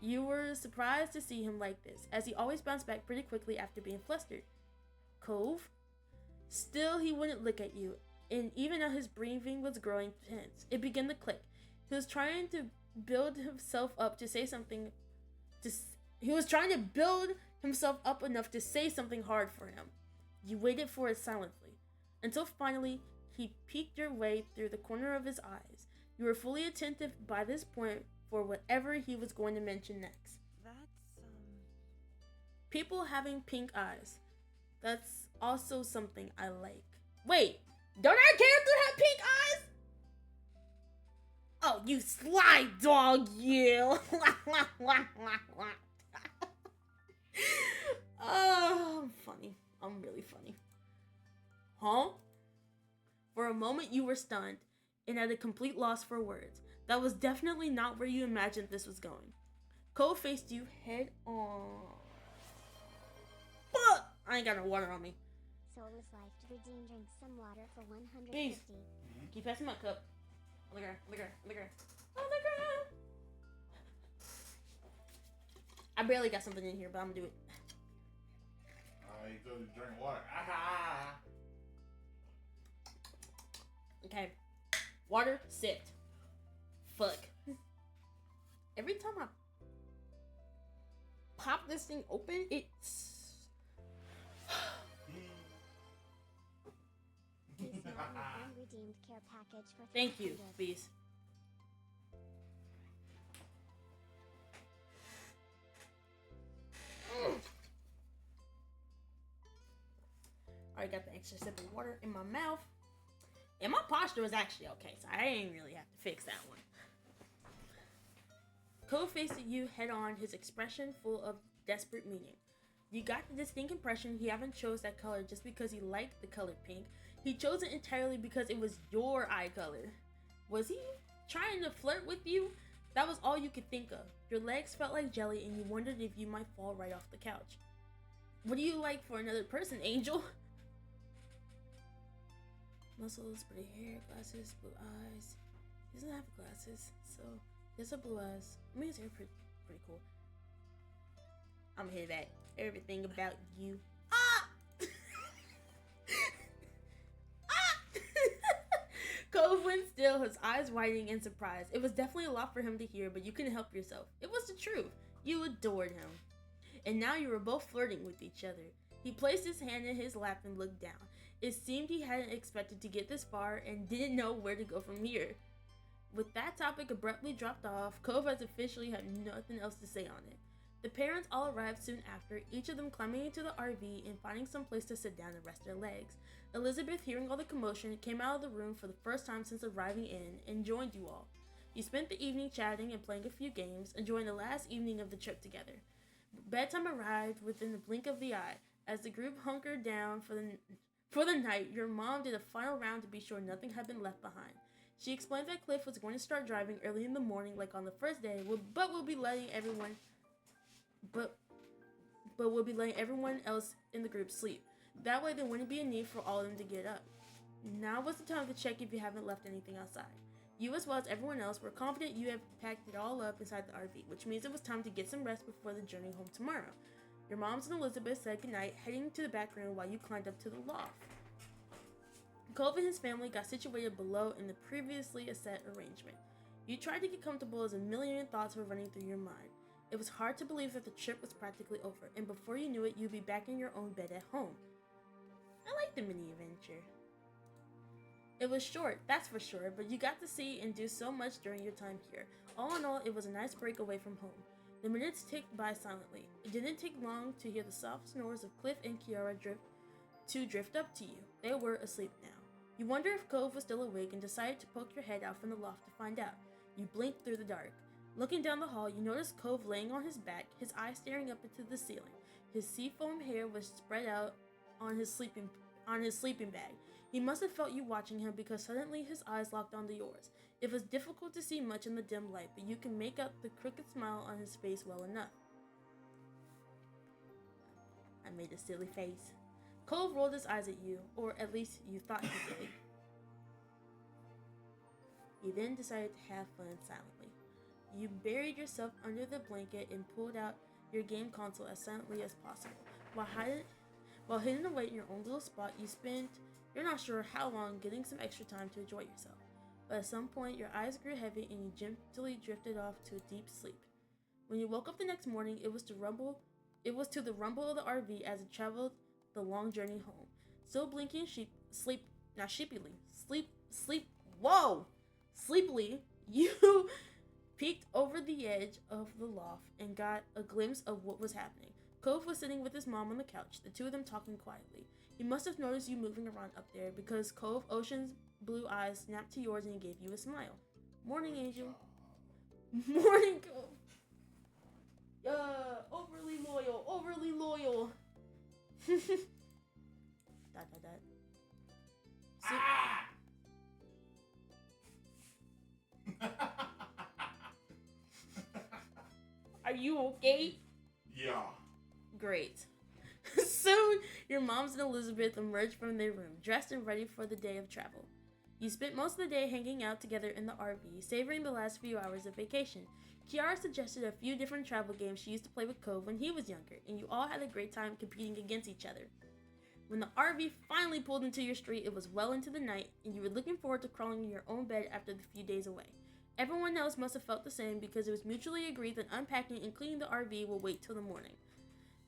Speaker 1: You were surprised to see him like this, as he always bounced back pretty quickly after being flustered. Cove? Still, he wouldn't look at you, and even though his breathing was growing tense, it began to click. He was trying to build himself up to say something. He was trying to build himself up enough to say something hard for him. You waited for it silently, until finally he peeked your way through the corner of his eyes. You were fully attentive by this point for whatever he was going to mention next. People having pink eyes. That's also something I like. Wait, don't our character have pink eyes? Oh, you sly dog, you. Oh, I'm funny. I'm really funny. Huh? For a moment you were stunned and at a complete loss for words. That was definitely not where you imagined this was going. Cole faced you head on. I ain't got no water on me.
Speaker 3: Soulless life to redeem. Drink some water for 150.
Speaker 1: Please. Keep passing my cup. On the ground. On the ground. On the ground. On the ground. I barely got something in here, but I'm gonna do it.
Speaker 2: You told you to drink water. Ah!
Speaker 1: Okay. Water sipped. Fuck. Every time I pop this thing open, it's...
Speaker 3: Please note an unredeemed care package for
Speaker 1: Thank you,
Speaker 3: 300.
Speaker 1: please. I got the extra sip of water in my mouth. And my posture was actually okay, so I didn't really have to fix that one. Cole faced you head on, his expression full of desperate meaning. You got the distinct impression he haven't chose that color just because he liked the color pink. He chose it entirely because it was your eye color. Was he trying to flirt with you? That was all you could think of. Your legs felt like jelly and you wondered if you might fall right off the couch. What do you like for another person, Angel? Muscles, pretty hair, glasses, blue eyes. He doesn't have glasses, so he has a blue eyes. I mean, his hair pretty cool. I'm gonna hit that. Everything about you. Ah! Cove went still, his eyes widening in surprise. It was definitely a lot for him to hear, but you couldn't help yourself. It was the truth. You adored him. And now you were both flirting with each other. He placed his hand in his lap and looked down. It seemed he hadn't expected to get this far and didn't know where to go from here. With that topic abruptly dropped off, Cove has officially had nothing else to say on it. The parents all arrived soon after, each of them climbing into the RV and finding some place to sit down and rest their legs. Elizabeth, hearing all the commotion, came out of the room for the first time since arriving in and joined you all. You spent the evening chatting and playing a few games, enjoying the last evening of the trip together. Bedtime arrived within the blink of the eye. As the group hunkered down for the night, your mom did a final round to be sure nothing had been left behind. She explained that Cliff was going to start driving early in the morning like on the first day, but we'll be letting everyone else in the group sleep. That way there wouldn't be a need for all of them to get up. Now was the time to check if you haven't left anything outside. You, as well as everyone else, were confident you had packed it all up inside the RV, which means it was time to get some rest before the journey home tomorrow. Your moms and Elizabeth said goodnight, heading to the back room while you climbed up to the loft. Cove and his family got situated below in the previously set arrangement. You tried to get comfortable as a million thoughts were running through your mind. It was hard to believe that the trip was practically over, and before you knew it, you'd be back in your own bed at home. I liked the mini adventure. It was short, that's for sure, but you got to see and do so much during your time here. All in all, it was a nice break away from home. The minutes ticked by silently. It didn't take long to hear the soft snores of Cliff and Kiara drift up to you. They were asleep now. You wonder if Cove was still awake and decided to poke your head out from the loft to find out. You blinked through the dark. Looking down the hall, you noticed Cove laying on his back, his eyes staring up into the ceiling. His seafoam hair was spread out on his sleeping bag. He must have felt you watching him because suddenly his eyes locked onto yours. It was difficult to see much in the dim light, but you can make out the crooked smile on his face well enough. I made a silly face. Cove rolled his eyes at you, or at least you thought he did. He then decided to have fun silently. You buried yourself under the blanket and pulled out your game console as silently as possible. While hidden away in your own little spot, you're not sure how long, getting some extra time to enjoy yourself. But at some point, your eyes grew heavy and you gently drifted off to a deep sleep. When you woke up the next morning, it was to the rumble of the RV as it traveled the long journey home. Still blinking sleepily, you peeked over the edge of the loft and got a glimpse of what was happening. Cove was sitting with his mom on the couch, the two of them talking quietly. He must have noticed you moving around up there because Cove Ocean's blue eyes snapped to yours and gave you a smile. Morning, Angel. Morning, Cove. Overly loyal. Are you okay?
Speaker 2: Yeah.
Speaker 1: Great. Soon, your moms and Elizabeth emerged from their room, dressed and ready for the day of travel. You spent most of the day hanging out together in the RV, savoring the last few hours of vacation. Kiara suggested a few different travel games she used to play with Cove when he was younger, and you all had a great time competing against each other. When the RV finally pulled into your street, it was well into the night, and you were looking forward to crawling in your own bed after the few days away. Everyone else must have felt the same because it was mutually agreed that unpacking and cleaning the RV will wait till the morning.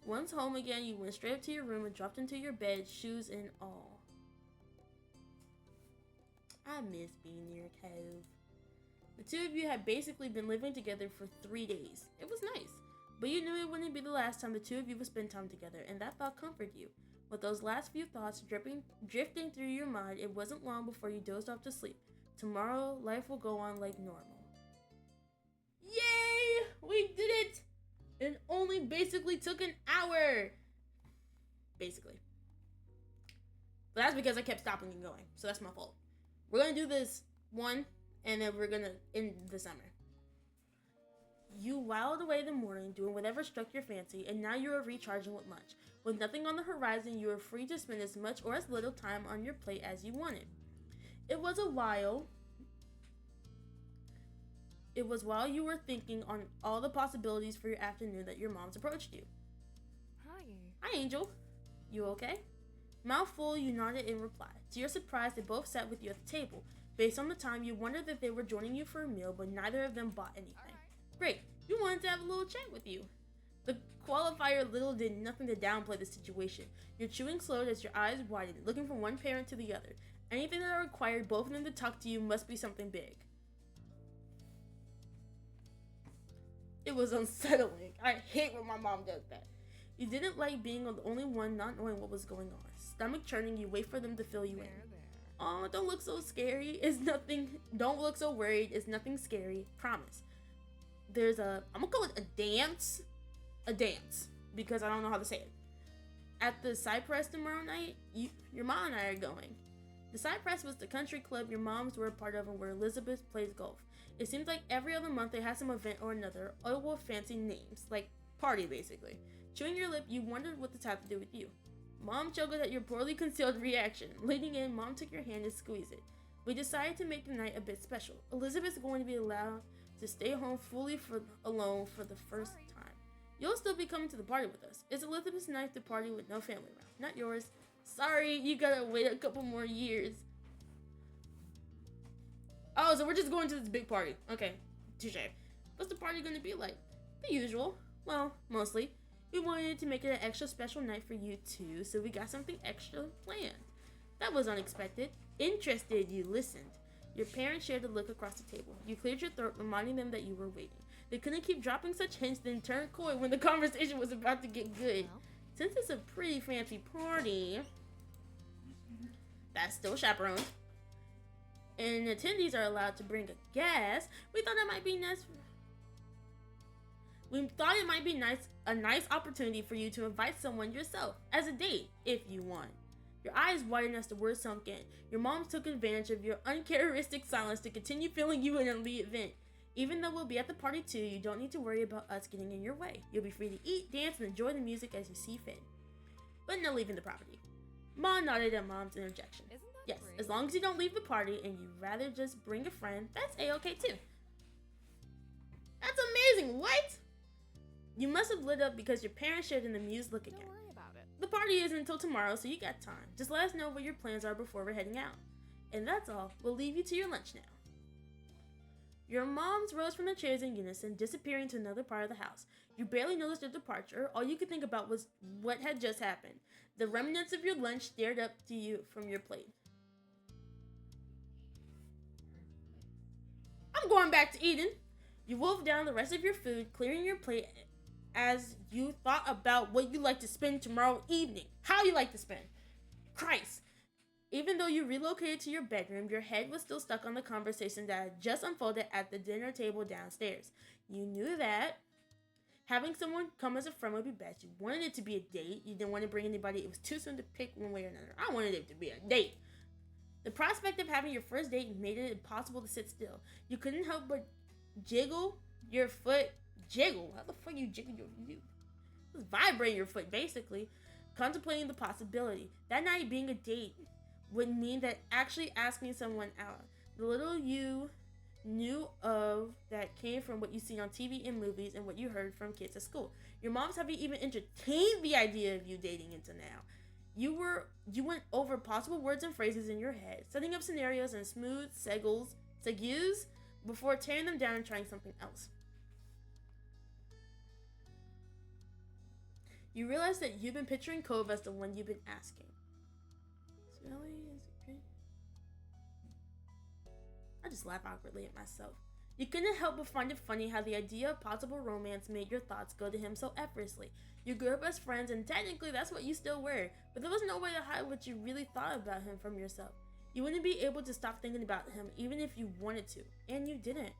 Speaker 1: Once home again, you went straight up to your room and dropped into your bed, shoes and all. I miss being near Cove. The two of you had basically been living together for 3 days. It was nice, but you knew it wouldn't be the last time the two of you would spend time together, and that thought comforted you. With those last few thoughts drifting through your mind, it wasn't long before you dozed off to sleep. Tomorrow, life will go on like normal. Yay! We did it! It only basically took an hour. Basically. But that's because I kept stopping and going, so that's my fault. We're gonna do this one, and then we're gonna end the summer. You whiled away the morning doing whatever struck your fancy, and now you are recharging with lunch. With nothing on the horizon, you are free to spend as much or as little time on your plate as you wanted. It was while you were thinking on all the possibilities for your afternoon that your moms approached you. Hi, Angel. You okay? Mouth full, you nodded in reply. To your surprise, they both sat with you at the table. Based on the time, you wondered that they were joining you for a meal, but neither of them bought anything. Great, you wanted to have a little chat with you. The qualifier little did nothing to downplay the situation. Your chewing slowed as your eyes widened, looking from one parent to the other. Anything that required both of them to talk to you must be something big. It was unsettling. I hate when my mom does that. You didn't like being the only one not knowing what was going on. Stomach churning, you wait for them to fill you in. Oh, don't look so scary. It's nothing. Don't look so worried. It's nothing scary. Promise. There's I'm gonna call it a dance. A dance. Because I don't know how to say it. At the Cypress tomorrow night, your mom and I are going. The Cypress was the country club your moms were a part of and where Elizabeth plays golf. It seems like every other month they had some event or another, all with fancy names. Like, party basically. Chewing your lip, you wondered what this had to do with you. Mom chuckled at your poorly concealed reaction. Leaning in, Mom took your hand and squeezed it. We decided to make the night a bit special. Elizabeth's going to be allowed to stay home fully alone for the first time. You'll still be coming to the party with us. It's Elizabeth's night to party with no family around. Not yours. Sorry, you gotta wait a couple more years. Oh, so we're just going to this big party. Okay, touche. What's the party gonna be like? The usual. Well, mostly. We wanted to make it an extra special night for you too, so we got something extra planned. That was unexpected. Interested, you listened. Your parents shared a look across the table. You cleared your throat, reminding them that you were waiting. They couldn't keep dropping such hints, then turned coy when the conversation was about to get good. Since it's a pretty fancy party that's still chaperoned, and attendees are allowed to bring a guest, we thought it might be a nice opportunity for you to invite someone yourself as a date, if you want. Your eyes widened as the words sunk in. Your mom took advantage of your uncharacteristic silence to continue filling you in on the event. Even though we'll be at the party too, you don't need to worry about us getting in your way. You'll be free to eat, dance, and enjoy the music as you see fit. But no leaving the property. Mom nodded at Mom's interjection. Yes, great? As long as you don't leave the party and you'd rather just bring a friend, that's a-okay too. That's amazing, what? You must have lit up because your parents shared an amused look again.
Speaker 4: Don't worry about it.
Speaker 1: The party isn't until tomorrow, so you got time. Just let us know what your plans are before we're heading out. And that's all. We'll leave you to your lunch now. Your moms rose from their chairs in unison, disappearing to another part of the house. You barely noticed their departure. All you could think about was what had just happened. The remnants of your lunch stared up to you from your plate. I'm going back to eating. You wolfed down the rest of your food, clearing your plate as you thought about what you like to spend tomorrow evening. How you like to spend. Christ. Even though you relocated to your bedroom, your head was still stuck on the conversation that had just unfolded at the dinner table downstairs. You knew that having someone come as a friend would be best. You wanted it to be a date. You didn't want to bring anybody. It was too soon to pick one way or another. I wanted it to be a date. The prospect of having your first date made it impossible to sit still. You couldn't help but jiggle your foot. Jiggle? How the fuck you jiggle your foot? Just vibrating your foot, basically. Contemplating the possibility. That night being a date would mean that actually asking someone out. The little you knew of that came from what you see on TV and movies and what you heard from kids at school. Your moms haven't even entertained the idea of you dating until now. You went over possible words and phrases in your head, setting up scenarios and smooth segues before tearing them down and trying something else. You realize that you've been picturing Cove as the one you've been asking. Really? Is it good? I just laugh awkwardly at myself. You couldn't help but find it funny how the idea of possible romance made your thoughts go to him so effortlessly. You grew up as friends, and technically that's what you still were, but there was no way to hide what you really thought about him from yourself. You wouldn't be able to stop thinking about him even if you wanted to, and you didn't.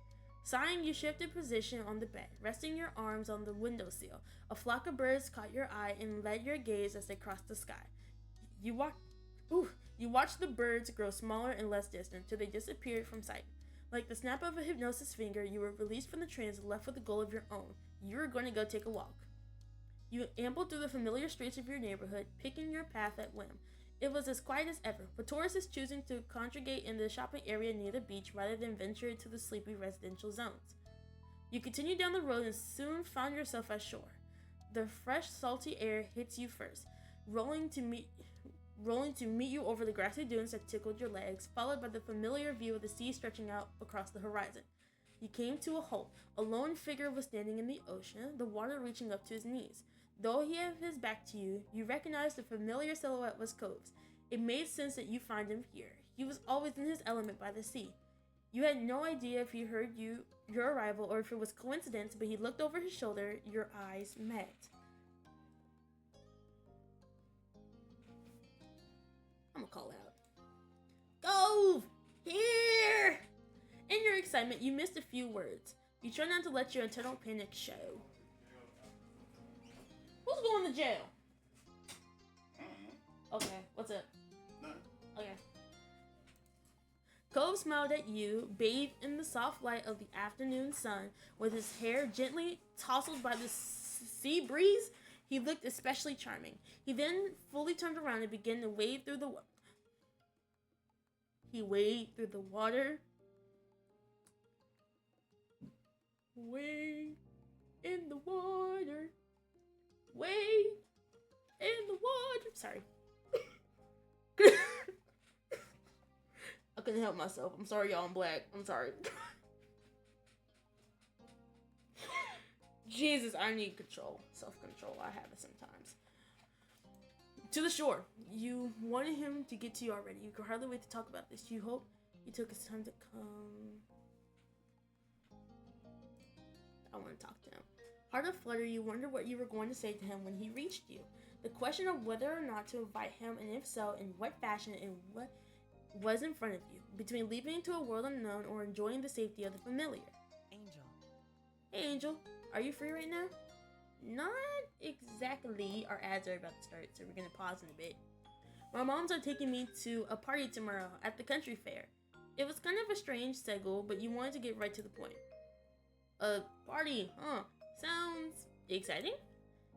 Speaker 1: Sighing, you shifted position on the bed, resting your arms on the windowsill. A flock of birds caught your eye and led your gaze as they crossed the sky. You watched the birds grow smaller and less distant till they disappeared from sight. Like the snap of a hypnosis finger, you were released from the trance and left with a goal of your own. You were going to go take a walk. You ambled through the familiar streets of your neighborhood, picking your path at whim. It was as quiet as ever, with tourists choosing to congregate in the shopping area near the beach rather than venture into the sleepy residential zones. You continued down the road and soon found yourself at shore. The fresh, salty air hits you first, rolling to meet rolling to meet you over the grassy dunes that tickled your legs, followed by the familiar view of the sea stretching out across the horizon. You came to a halt. A lone figure was standing in the ocean, the water reaching up to his knees. Though he had his back to you, you recognized the familiar silhouette was Cove's. It made sense that you find him here. He was always in his element by the sea. You had no idea if he heard your arrival or if it was coincidence, but he looked over his shoulder. Your eyes met. I'm gonna call out. Cove! Here! In your excitement, you missed a few words. You try not to let your internal panic show. Who's going to jail? Okay, what's up?
Speaker 2: No.
Speaker 1: Okay. Cove smiled at you, bathed in the soft light of the afternoon sun, with his hair gently tousled by the sea breeze. He looked especially charming. He then fully turned around and began to wade through the water. He waded through the water. Wade in the water. Wade in the water. Sorry. I couldn't help myself. I'm sorry, y'all. I'm black. I'm sorry. Jesus, I need control. Self-control. I have it sometimes. To the shore. You wanted him to get to you already. You could hardly wait to talk about this. You hope he took his time to come. I want to talk to him. Heart aflutter, you wonder what you were going to say to him when he reached you. The question of whether or not to invite him, and if so, in what fashion, and what was in front of you, between leaping into a world unknown or enjoying the safety of the familiar.
Speaker 4: Angel.
Speaker 1: Hey, Angel. Are you free right now? Not exactly. Our ads are about to start, so we're going to pause in a bit. My moms are taking me to a party tomorrow at the country fair. It was kind of a strange segue, but you wanted to get right to the point. A party, huh? Sounds exciting?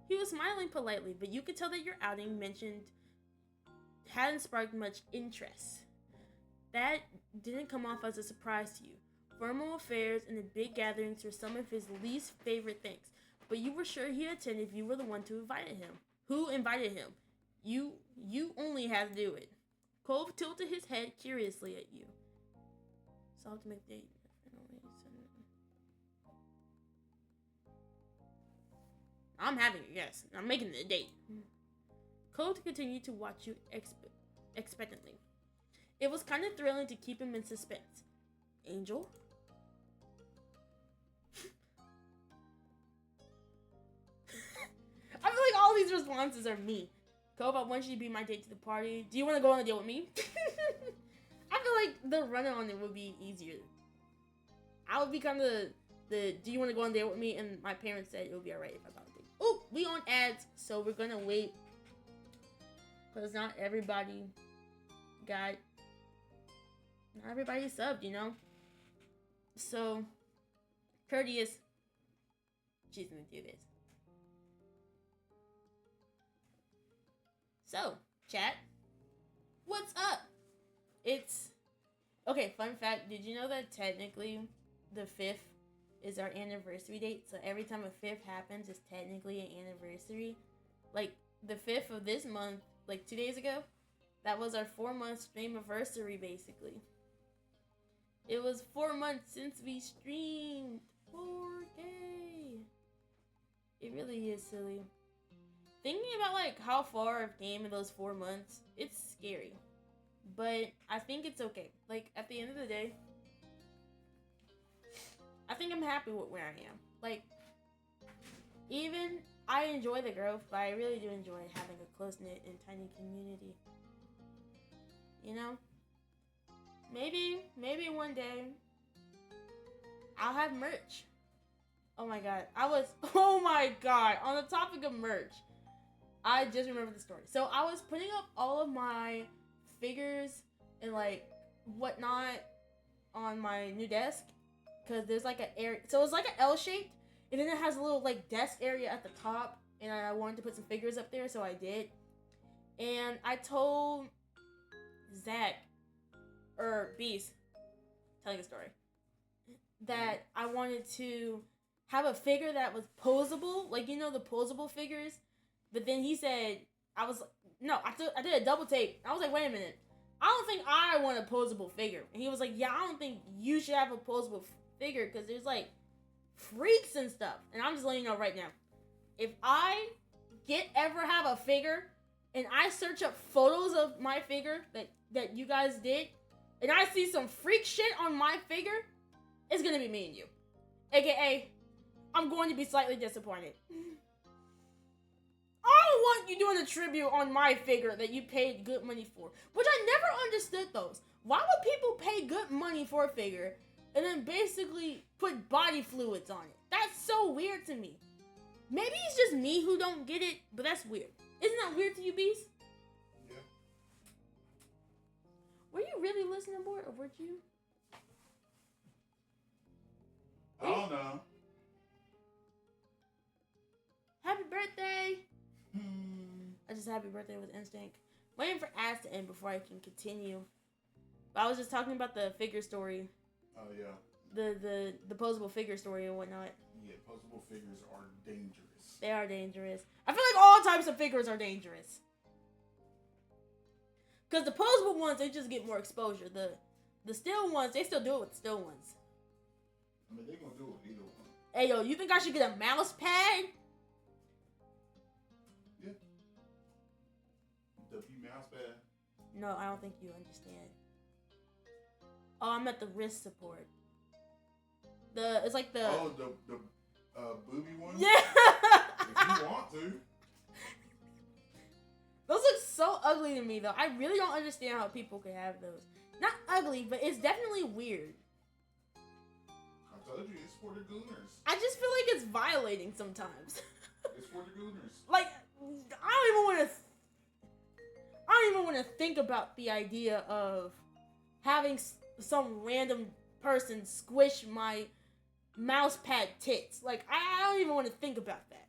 Speaker 1: He was smiling politely, but you could tell that your outing mentioned hadn't sparked much interest. That didn't come off as a surprise to you. Formal affairs and the big gatherings were some of his least favorite things, but you were sure he'd attend if you were the one to invite him. Who invited him? You only had to do it. Cove tilted his head curiously at you. Solved to make the date. I'm having it, yes. I'm making it a date. Cove continued to watch you expectantly. It was kind of thrilling to keep him in suspense. Angel? I feel like all these responses are me. Cove, I want you to be my date to the party. Do you want to go on a date with me? I feel like the run on it would be easier. I would be kind of the do you want to go on a date with me? And my parents said it would be alright if I got a date. Oh, we on ads, so we're gonna wait. Because not everybody subbed, you know? So, courteous. She's gonna do this. So, chat, what's up? It's, okay, fun fact, did you know that technically the 5th is our anniversary date? So every time a 5th happens, it's technically an anniversary. Like, the 5th of this month, like 2 days ago, that was our 4-month stream anniversary, basically. It was 4 months since we streamed. 4K. It really is silly. Thinking about like how far I've came in those 4 months, it's scary. But I think it's okay. Like at the end of the day, I think I'm happy with where I am. Like, even I enjoy the growth, but I really do enjoy having a close-knit and tiny community. You know? Maybe one day I'll have merch. Oh my god. On the topic of merch, I just remembered the story. So I was putting up all of my figures and like whatnot on my new desk, because there's like an area. So it's like an L shaped, and then it has a little like desk area at the top, and I wanted to put some figures up there, so I did. And I told Zach, or Beast, telling a story, that I wanted to have a figure that was posable, like, you know, the posable figures. But then he said, I was like, no, I did a double take. I was like, wait a minute. I don't think I want a posable figure. And he was like, yeah, I don't think you should have a posable figure because there's like freaks and stuff. And I'm just letting you know right now. If I ever have a figure and I search up photos of my figure that you guys did and I see some freak shit on my figure, it's gonna be me and you. AKA, I'm going to be slightly disappointed. I don't want you doing a tribute on my figure that you paid good money for. Which I never understood those. Why would people pay good money for a figure and then basically put body fluids on it? That's so weird to me. Maybe it's just me who don't get it, but that's weird. Isn't that weird to you, Beast?
Speaker 2: Yeah.
Speaker 1: Were you really listening, boy, or were you?
Speaker 2: I don't know.
Speaker 1: Happy birthday! I just happy birthday with instinct. Waiting for ads to end before I can continue. But I was just talking about the figure story.
Speaker 2: Oh yeah.
Speaker 1: The posable figure story and whatnot.
Speaker 2: Yeah, posable figures are dangerous.
Speaker 1: They are dangerous. I feel like all types of figures are dangerous. Because the posable ones, they just get more exposure. The still ones, they still do it with the still ones.
Speaker 2: I mean, they're going to do it with either one.
Speaker 1: Hey, yo, you think I should get a mouse pad?
Speaker 2: Yeah. W mouse pad.
Speaker 1: No, I don't think you understand. Oh, I'm at the wrist support. It's like the...
Speaker 2: Oh, the booby one?
Speaker 1: Yeah!
Speaker 2: If you want to.
Speaker 1: Those look so ugly to me, though. I really don't understand how people can have those. Not ugly, but it's definitely weird.
Speaker 2: I told you, it's for the gooners.
Speaker 1: I just feel like it's violating sometimes.
Speaker 2: It's for the gooners.
Speaker 1: Like, I don't even want to think about the idea of having some random person squish my mouse pad tits. Like, I don't even want to think about that.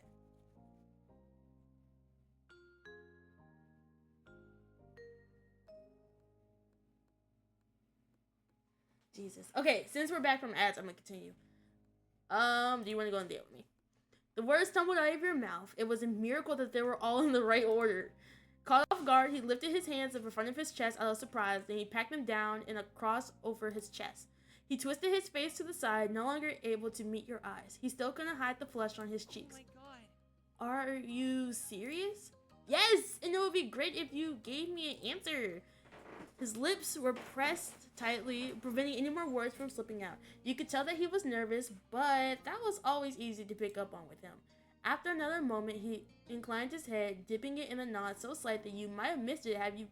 Speaker 1: Jesus. Okay, since we're back from ads, I'm gonna continue. Do you want to go on a date with me? The words tumbled out of your mouth. It was a miracle that they were all in the right order. Caught off guard, he lifted his hands in front of his chest out of surprise, then he packed them down in a cross over his chest. He twisted his face to the side, no longer able to meet your eyes. He still couldn't hide the flush on his cheeks.
Speaker 4: Oh my god.
Speaker 1: Are you serious? Yes, and it would be great if you gave me an answer. His lips were pressed tightly, preventing any more words from slipping out. You could tell that he was nervous, but that was always easy to pick up on with him. After another moment, he inclined his head, dipping it in a nod so slight that you might have missed it had you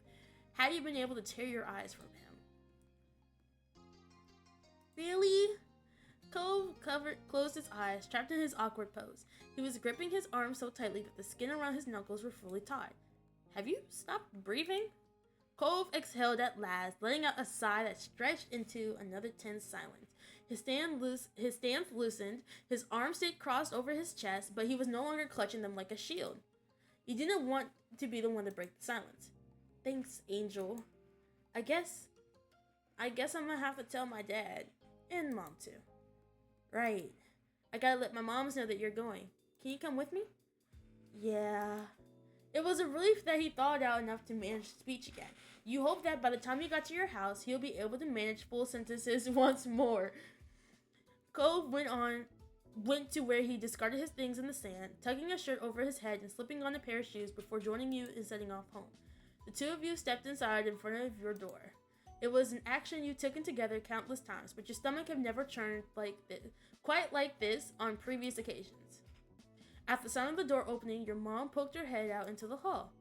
Speaker 1: been able to tear your eyes from him. Really? Cove closed his eyes, trapped in his awkward pose. He was gripping his arm so tightly that the skin around his knuckles were fully taut. Have you stopped breathing? Cove exhaled at last, letting out a sigh that stretched into another tense silence. His stance loosened, his arms stayed crossed over his chest, but he was no longer clutching them like a shield. He didn't want to be the one to break the silence. Thanks, Angel. I guess I'm gonna have to tell my dad. And Mom, too. Right. I gotta let my moms know that you're going. Can you come with me? Yeah. It was a relief that he thawed out enough to manage speech again. You hope that by the time you got to your house, he'll be able to manage full sentences once more. Cove went to where he discarded his things in the sand, tugging a shirt over his head and slipping on a pair of shoes before joining you and setting off home. The two of you stepped inside in front of your door. It was an action you took in together countless times, but your stomach had never churned quite like this on previous occasions. At the sound of the door opening, your mom poked her head out into the hall.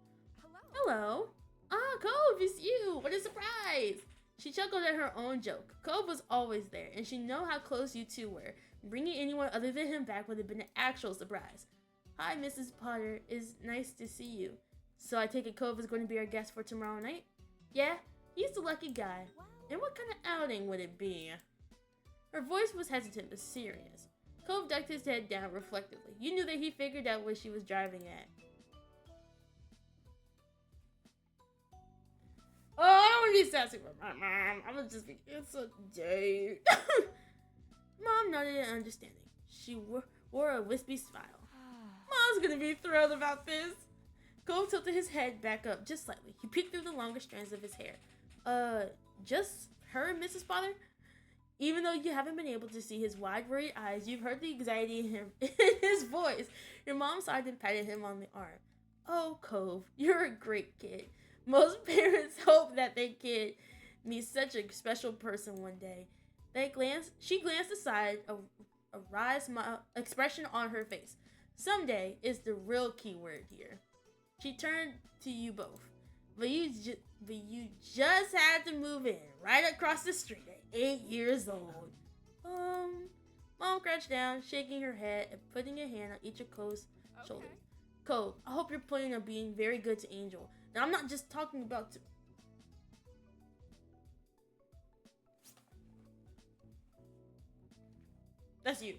Speaker 1: Hello. Ah, Cove, it's you. What a surprise. She chuckled at her own joke. Cove was always there, and she knew how close you two were. Bringing anyone other than him back would have been an actual surprise. Hi, Mrs. Potter. It's nice to see you. So I take it Cove is going to be our guest for tomorrow night? Yeah, he's the lucky guy. And what kind of outing would it be? Her voice was hesitant but serious. Cove ducked his head down reflectively. You knew that he figured out what she was driving at. Oh, I don't want to be sassy with my mom. I'm gonna just be, it's a date. Mom nodded in understanding. She wore a wispy smile. Mom's gonna be thrilled about this. Cove tilted his head back up just slightly. He peeked through the longer strands of his hair. Just her and Mrs. Potter? Even though you haven't been able to see his wide, worried eyes, you've heard the anxiety in his voice. Your mom sighed and patted him on the arm. Oh, Cove, you're a great kid. Most parents hope that their kid meets such a special person one day. She glanced aside, a wry smile expression on her face. Someday is the real key word here. She turned to you both. But you just had to move in right across the street at 8 years old. Mom crouched down, shaking her head and putting a hand on each of Cove's shoulders. Cove, I hope you're planning on being very good to Angel. Now, I'm not just talking about That's you.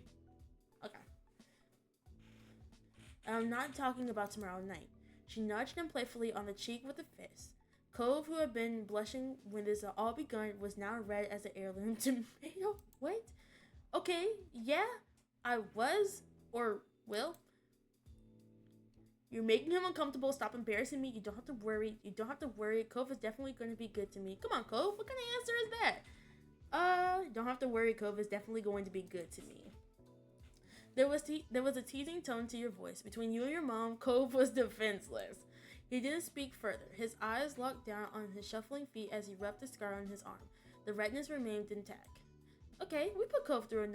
Speaker 1: Okay. I'm not talking about tomorrow night. She nudged him playfully on the cheek with a fist. Cove, who had been blushing when this had all begun, was now red as an heirloom tomato. What? Okay, yeah, I was, or will. You're making him uncomfortable. Stop embarrassing me. You don't have to worry. Cove is definitely going to be good to me. Come on, Cove. What kind of answer is that? Don't have to worry. Cove is definitely going to be good to me. There was a teasing tone to your voice. Between you and your mom, Cove was defenseless. He didn't speak further. His eyes locked down on his shuffling feet as he rubbed the scar on his arm. The redness remained intact. Okay, we put Cove through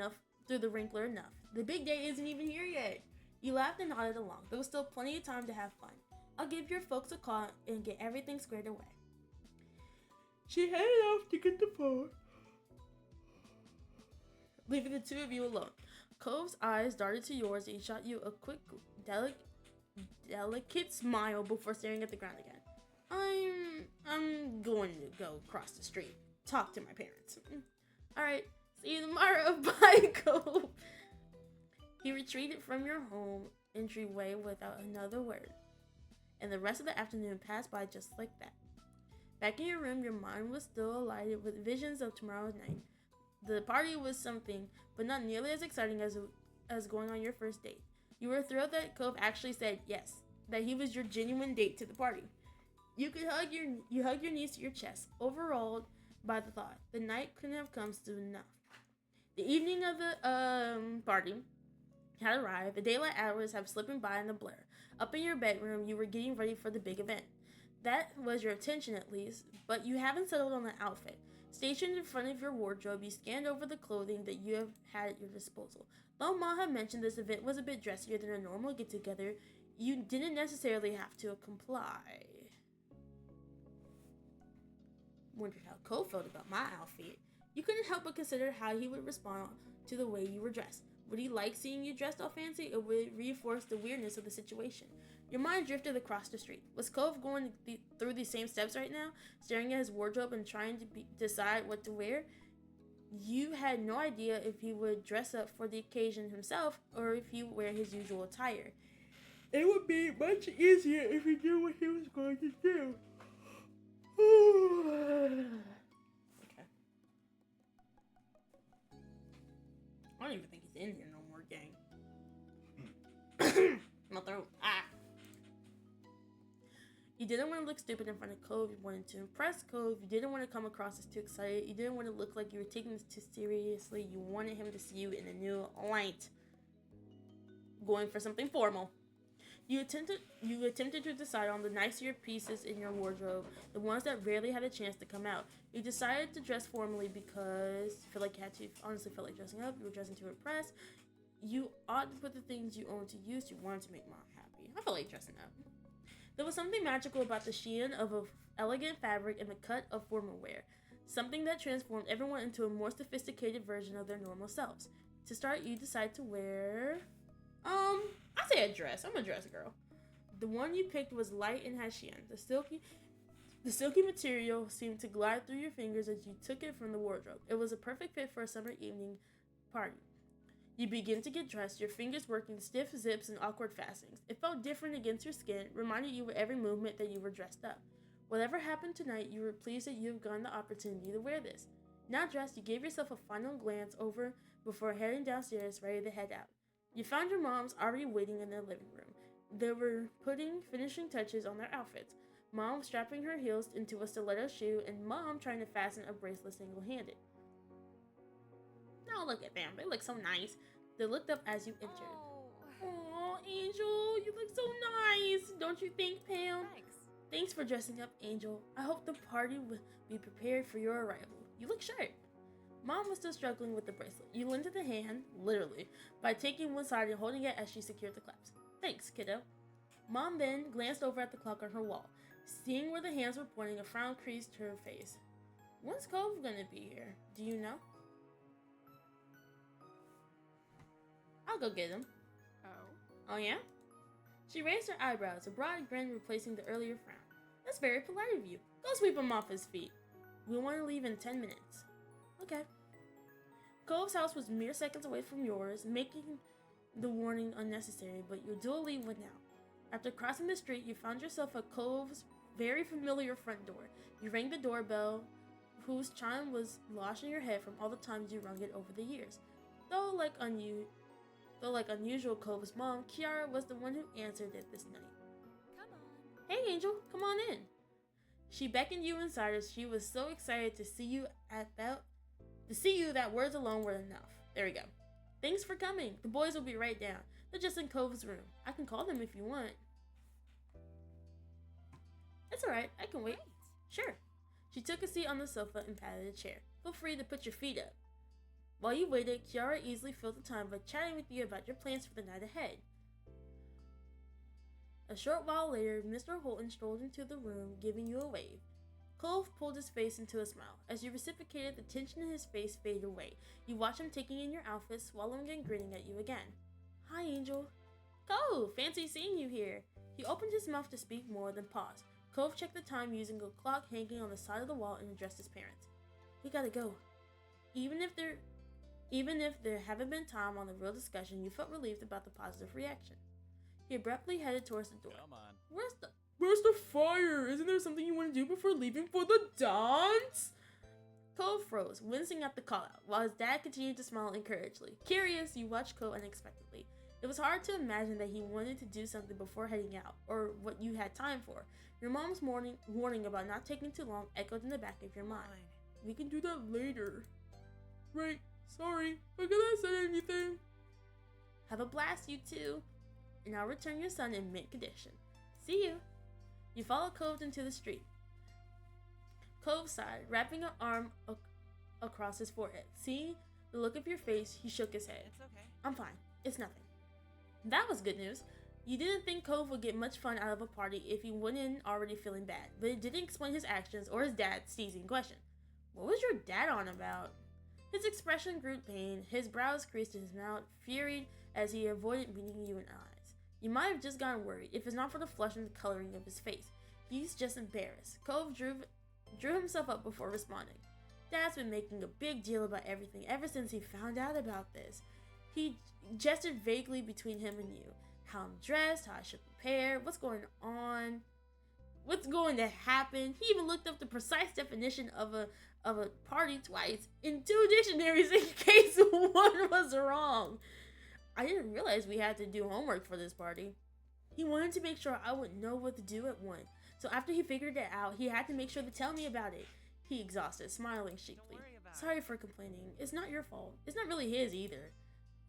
Speaker 1: the wrinkler enough. The big day isn't even here yet. You laughed and nodded along. There was still plenty of time to have fun. I'll give your folks a call and get everything squared away. She headed off to get the phone, leaving the two of you alone. Cove's eyes darted to yours and he shot you a quick, delicate smile before staring at the ground again. I'm going to go across the street. Talk to my parents. Alright, see you tomorrow. Bye, Cove. He retreated from your home entryway without another word. And the rest of the afternoon passed by just like that. Back in your room, your mind was still alighted with visions of tomorrow's night. The party was something, but not nearly as exciting as going on your first date. You were thrilled that Cove actually said yes, that he was your genuine date to the party. You hugged your knees to your chest, overawed by the thought. The night couldn't have come soon enough. The evening of the party had arrived. The daylight hours have slipping by in a blur. Up in your bedroom, you were getting ready for the big event. That was your intention at least, but you haven't settled on an outfit. Stationed in front of your wardrobe, you scanned over the clothing that you have had at your disposal. Though Ma had mentioned this event was a bit dressier than a normal get-together, you didn't necessarily have to comply. Wondered how Cole felt about my outfit. You couldn't help but consider how he would respond to the way you were dressed. Would he like seeing you dressed all fancy, or would it reinforce the weirdness of the situation? Your mind drifted across the street. Was Cove going through these same steps right now, staring at his wardrobe and trying to decide what to wear? You had no idea if he would dress up for the occasion himself, or if he would wear his usual attire. It would be much easier if he knew what he was going to do. Okay. I don't even think he's in here no more, gang. My throat. You didn't want to look stupid in front of Cove. You wanted to impress Cove. You didn't want to come across as too excited. You didn't want to look like you were taking this too seriously. You wanted him to see you in a new light. Going for something formal. You attempted to decide on the nicer pieces in your wardrobe, the ones that rarely had a chance to come out. You decided to dress formally because you feel like you had to. Honestly, felt like dressing up. You were dressing to impress. You ought to put the things you owned to use. You wanted to make Mom happy. I felt like dressing up. There was something magical about the sheen of an elegant fabric and the cut of formal wear. Something that transformed everyone into a more sophisticated version of their normal selves. To start, you decide to wear... I say a dress. I'm a dress girl. The one you picked was light and had sheen. The silky material seemed to glide through your fingers as you took it from the wardrobe. It was a perfect fit for a summer evening party. You begin to get dressed, your fingers working stiff zips and awkward fastenings. It felt different against your skin, reminded you with every movement that you were dressed up. Whatever happened tonight, you were pleased that you have gotten the opportunity to wear this. Now dressed, you gave yourself a final glance over before heading downstairs, ready to head out. You found your mom's already waiting in their living room. They were putting finishing touches on their outfits. Mom strapping her heels into a stiletto shoe, and Mom trying to fasten a bracelet single-handed. Oh, look at them. They look so nice. They looked up as you entered. Oh, Angel, you look so nice. Don't you think, Pam?
Speaker 4: Thanks.
Speaker 1: Thanks for dressing up, Angel. I hope the party will be prepared for your arrival. You look sharp. Mom was still struggling with the bracelet. You lended the hand, literally, by taking one side and holding it as she secured the clasp. Thanks, kiddo. Mom then glanced over at the clock on her wall. Seeing where the hands were pointing, a frown creased her face. When's Cove gonna be here? Do you know? I'll go get him. Oh yeah? She raised her eyebrows, a broad grin replacing the earlier frown. That's very polite of you. Go sweep him off his feet. We want to leave in 10 minutes. Okay. Cove's house was mere seconds away from yours, making the warning unnecessary, but your dual leave went out. After crossing the street, you found yourself at Cove's very familiar front door. You rang the doorbell, whose chime was lodged in your head from all the times you rung it over the years. Though like unusual Cove's mom, Kiara was the one who answered it this night.
Speaker 4: Come on.
Speaker 1: Hey Angel, come on in. She beckoned you inside as she was so excited to see you that words alone were enough. There we go. Thanks for coming. The boys will be right down. They're just in Cove's room. I can call them if you want. It's alright, I can wait.
Speaker 4: Great.
Speaker 1: Sure. She took a seat on the sofa and patted a chair. Feel free to put your feet up. While you waited, Kiara easily filled the time by chatting with you about your plans for the night ahead. A short while later, Mr. Holton strolled into the room, giving you a wave. Cove pulled his face into a smile. As you reciprocated, the tension in his face faded away. You watched him taking in your outfit, swallowing and grinning at you again. Hi, Angel. Cove, fancy seeing you here. He opened his mouth to speak more, then paused. Cove checked the time using a clock hanging on the side of the wall and addressed his parents. We gotta go. Even if there haven't been time on the real discussion, you felt relieved about the positive reaction. He abruptly headed towards the door.
Speaker 5: Come on.
Speaker 1: Where's the fire? Isn't there something you want to do before leaving for the dance? Cove froze, wincing at the call-out, while his dad continued to smile encouragingly. Curious, you watched Cove unexpectedly. It was hard to imagine that he wanted to do something before heading out, or what you had time for. Your mom's warning about not taking too long echoed in the back of your mind. We can do that later. Right, sorry, I could have said anything. Have a blast, you two. And I'll return your son in mint condition. See you. You follow Cove into the street. Cove sighed, wrapping an arm across his forehead. Seeing the look of your face, he shook his head.
Speaker 4: It's okay.
Speaker 1: I'm fine. It's nothing. That was good news. You didn't think Cove would get much fun out of a party if he went in already feeling bad, but it didn't explain his actions or his dad's teasing question. What was your dad on about? His expression grew pain, his brows creased in his mouth, furied as he avoided meeting you in eyes. You might have just gotten worried, if it's not for the flush and the coloring of his face. He's just embarrassed. Cove drew himself up before responding. Dad's been making a big deal about everything ever since he found out about this. He gestured vaguely between him and you. How I'm dressed, how I should prepare, what's going on, what's going to happen. He even looked up the precise definition of a party twice in 2 dictionaries in case one was wrong. I didn't realize we had to do homework for this party. He wanted to make sure I would know what to do at 1. So after he figured it out, he had to make sure to tell me about it. He exhausted, smiling cheaply.
Speaker 4: Don't worry about
Speaker 1: Sorry for complaining. It's not your fault. It's not really his either.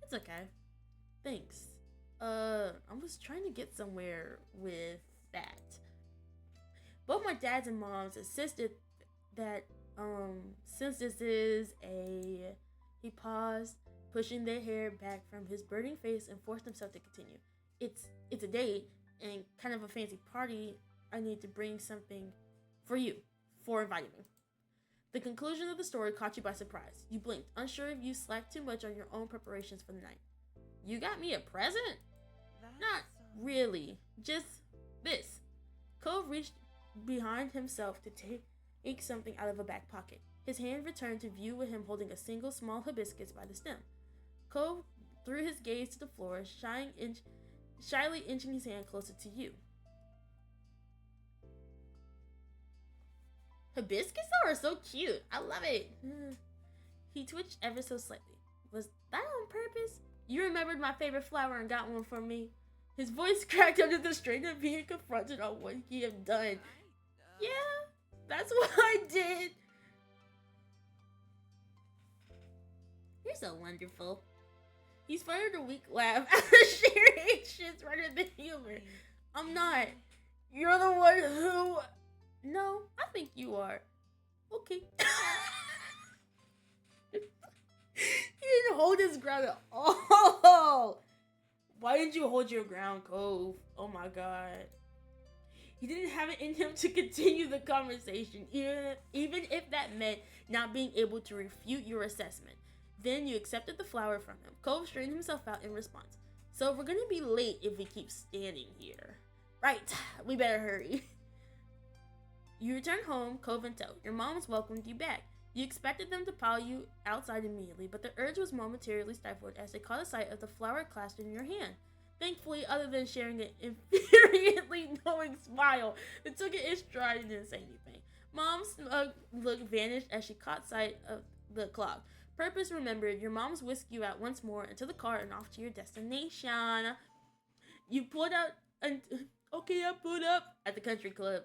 Speaker 1: It's okay. Thanks. I was trying to get somewhere with that. Both my dads and moms insisted that, since this is a... He paused, pushing their hair back from his burning face and forced himself to continue. It's a date and kind of a fancy party. I need to bring something for you, for inviting me. The conclusion of the story caught you by surprise. You blinked, unsure if you slacked too much on your own preparations for the night. You got me a present? Not really. Just this. Cove reached behind himself to take something out of a back pocket. His hand returned to view with him holding a single small hibiscus by the stem. Cove threw his gaze to the floor, shyly inching his hand closer to you. Hibiscus are so cute. I love it. He twitched ever so slightly. Was that on purpose? You remembered my favorite flower and got one for me? His voice cracked under the strain of being confronted on what he had done. Yeah, that's what I did. You're so wonderful. He's fired a weak laugh after sharing shits rather than humor. I'm not. You're the one who... No, I think you are. Okay. He didn't hold his ground at all. Why didn't you hold your ground, Cove? Oh my god. He didn't have it in him to continue the conversation, even if that meant not being able to refute your assessment. Then you accepted the flower from him. Cove straightened himself out in response. So we're gonna be late if we keep standing here. Right, we better hurry. You return home, Cove and tow. Your moms welcomed you back. You expected them to pile you outside immediately, but the urge was momentarily stifled as they caught a sight of the flower clasped in your hand. Thankfully, other than sharing an infuriatingly knowing smile that took it in stride and didn't say anything. Mom's smug look vanished as she caught sight of the clock. Purpose remembered. Your moms whisked you out once more into the car and off to your destination. You pulled out and okay, I pulled up at the country club.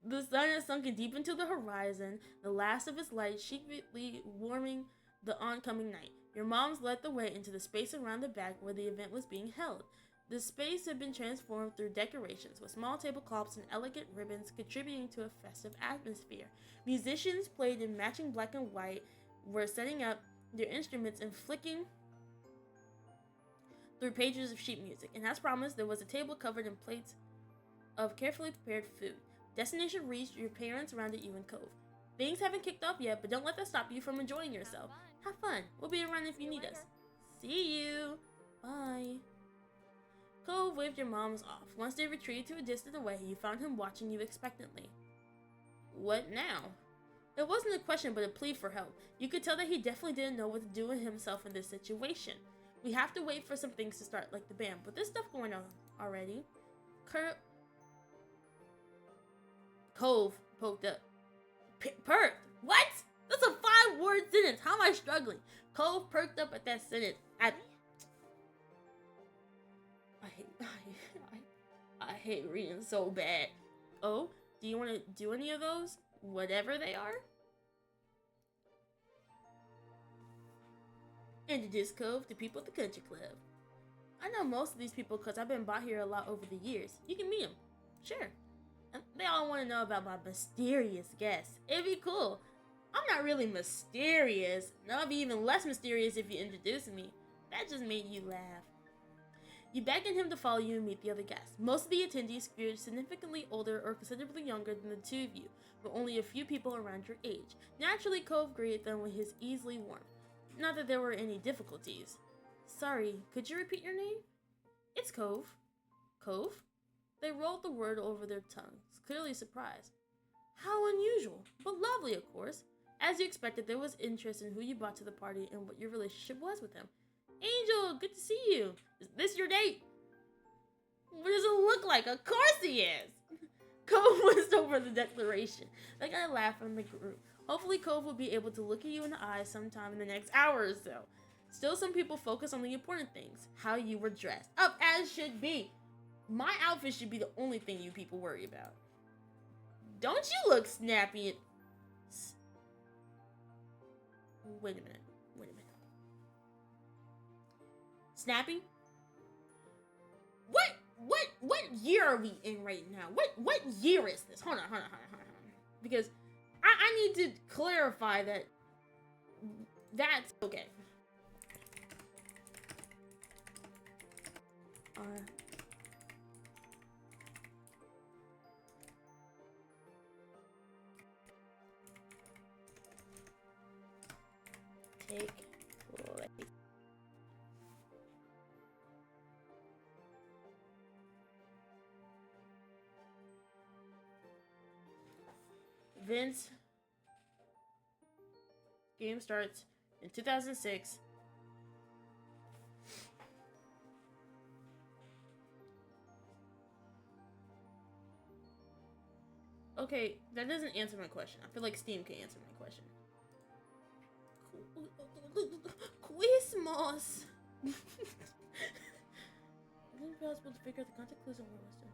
Speaker 1: The sun had sunken deep into the horizon, the last of its light secretly warming the oncoming night. Your moms led the way into the space around the back where the event was being held. The space had been transformed through decorations, with small tablecloths and elegant ribbons contributing to a festive atmosphere. Musicians played in matching black and white, were setting up their instruments and flicking through pages of sheet music. And as promised, there was a table covered in plates of carefully prepared food. Destination reached, your parents rounded you in Cove. Things haven't kicked off yet, but don't let that stop you from enjoying yourself. Have fun. We'll be around if you need us. See you. Bye. Cove waved your moms off. Once they retreated to a distance away, you found him watching you expectantly. What now? It wasn't a question, but a plea for help. You could tell that he definitely didn't know what to do with himself in this situation. We have to wait for some things to start, like the band, but there's stuff going on already. Cove poked up. Perked? What? That's a 5-word sentence. How am I struggling? Cove perked up at that sentence. I hate reading so bad. Oh, do you want to do any of those? Whatever they are? Introduce Cove to people at the country club. I know most of these people because I've been by here a lot over the years. You can meet them. Sure. And they all want to know about my mysterious guest. It'd be cool. I'm not really mysterious. And I'll be even less mysterious if you introduce me. That just made you laugh. You beckoned him to follow you and meet the other guests. Most of the attendees skewed significantly older or considerably younger than the two of you, but only a few people around your age. Naturally, Cove greeted them with his easily warmth. Not that there were any difficulties. Sorry, could you repeat your name? It's Cove. Cove? They rolled the word over their tongues, clearly surprised. How unusual, but lovely, of course. As you expected, there was interest in who you brought to the party and what your relationship was with him. Angel, good to see you. Is this your date? What does it look like? Of course he is. Cove whizzed over the declaration. They got a laugh from the group. Hopefully Cove will be able to look at you in the eyes sometime in the next hour or so. Still, some people focus on the important things. How you were dressed. Up as should be. My outfit should be the only thing you people worry about. Don't you look snappy and... Wait a minute. Snappy? What year are we in right now? What year is this? Hold on. Because I need to clarify that that's okay. Take place. Vince. Game starts in 2006. Okay, that doesn't answer my question. I feel like Steam can answer my question. Christmas. impossible to figure out the contact clues on what was done.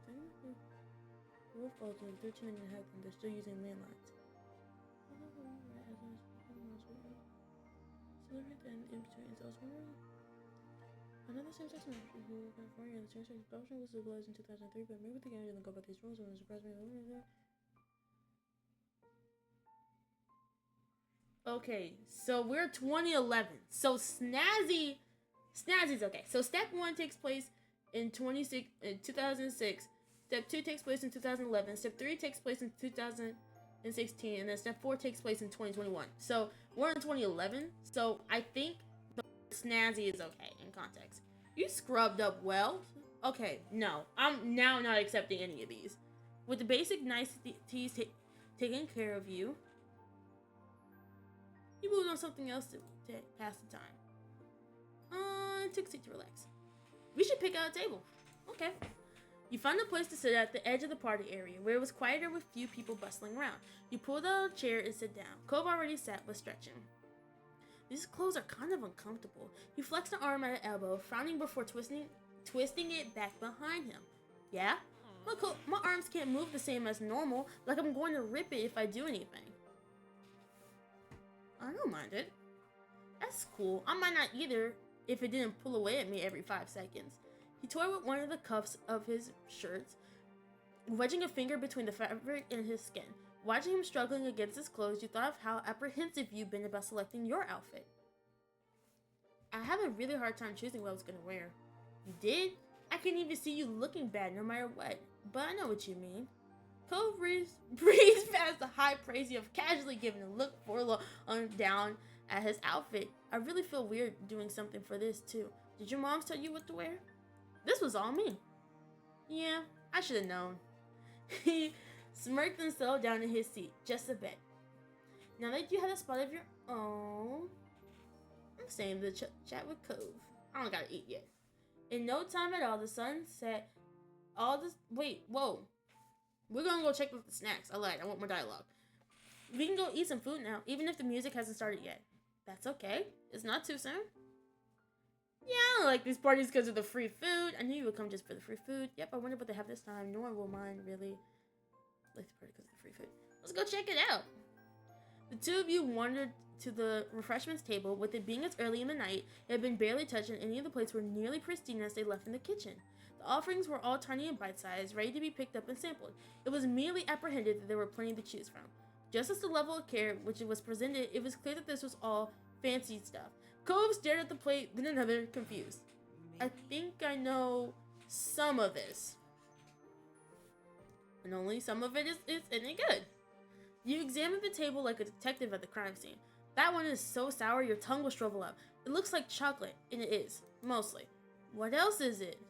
Speaker 1: The world falls in 13 minutes ahead and they're still using landlines. And in between elsewhere. Another same sex member who California, the same sex adoption was legalized in 2003, but maybe the game didn't go by these rules and it surprised me. Okay, so we're 2011. So Snazzy's okay. So step 1 takes place in 2006. Step 2 takes place in 2011. Step 3 takes place in 2016, and then step 4 takes place in 2021. So we're in 2011. So I think the Snazzy is okay in context. You scrubbed up well. Okay, no, I'm now not accepting any of these. With the basic niceties taken care of you, you moved on something else to pass the time. Took a seat to relax. We should pick out a table. Okay. You found a place to sit at the edge of the party area, where it was quieter with few people bustling around. You pulled out a chair and sat down. Cove already sat, was stretching. These clothes are kind of uncomfortable. He flexed an arm at an elbow, frowning before twisting it back behind him. Yeah? My arms can't move the same as normal, like I'm going to rip it if I do anything. I don't mind it. That's cool. I might not either if it didn't pull away at me every 5 seconds. He toyed with one of the cuffs of his shirts, wedging a finger between the fabric and his skin. Watching him struggling against his clothes, you thought of how apprehensive you've been about selecting your outfit. I had a really hard time choosing what I was going to wear. You did? I can't even see you looking bad no matter what, but I know what you mean. Cove breezed past the high praise you have casually given a look down at his outfit. I really feel weird doing something for this too. Did your mom tell you what to wear? This was all me. Yeah, I should have known. He smirked and settled down in his seat, just a bit. Now that you have a spot of your own, I'm saying the chat with Cove. I don't gotta eat yet. In no time at all, the sun set. Whoa. We're gonna go check with the snacks. I lied. I want more dialogue. We can go eat some food now, even if the music hasn't started yet. That's okay. It's not too soon. Yeah, I don't like these parties because of the free food. I knew you would come just for the free food. Yep, I wonder what they have this time. No one will mind, really. I like the party because of the free food. Let's go check it out. The two of you wandered to the refreshments table. With it being as early in the night, it had been barely touched, and any of the plates were nearly pristine as they left in the kitchen. The offerings were all tiny and bite-sized, ready to be picked up and sampled. It was immediately apprehended that there were plenty to choose from. Just as the level of care which it was presented, it was clear that this was all fancy stuff. Cove stared at the plate, then another, confused. I think I know some of this. And only some of it is any good. You examined the table like a detective at the crime scene. That one is so sour your tongue will shrivel up. It looks like chocolate, and it is, mostly. What else is it?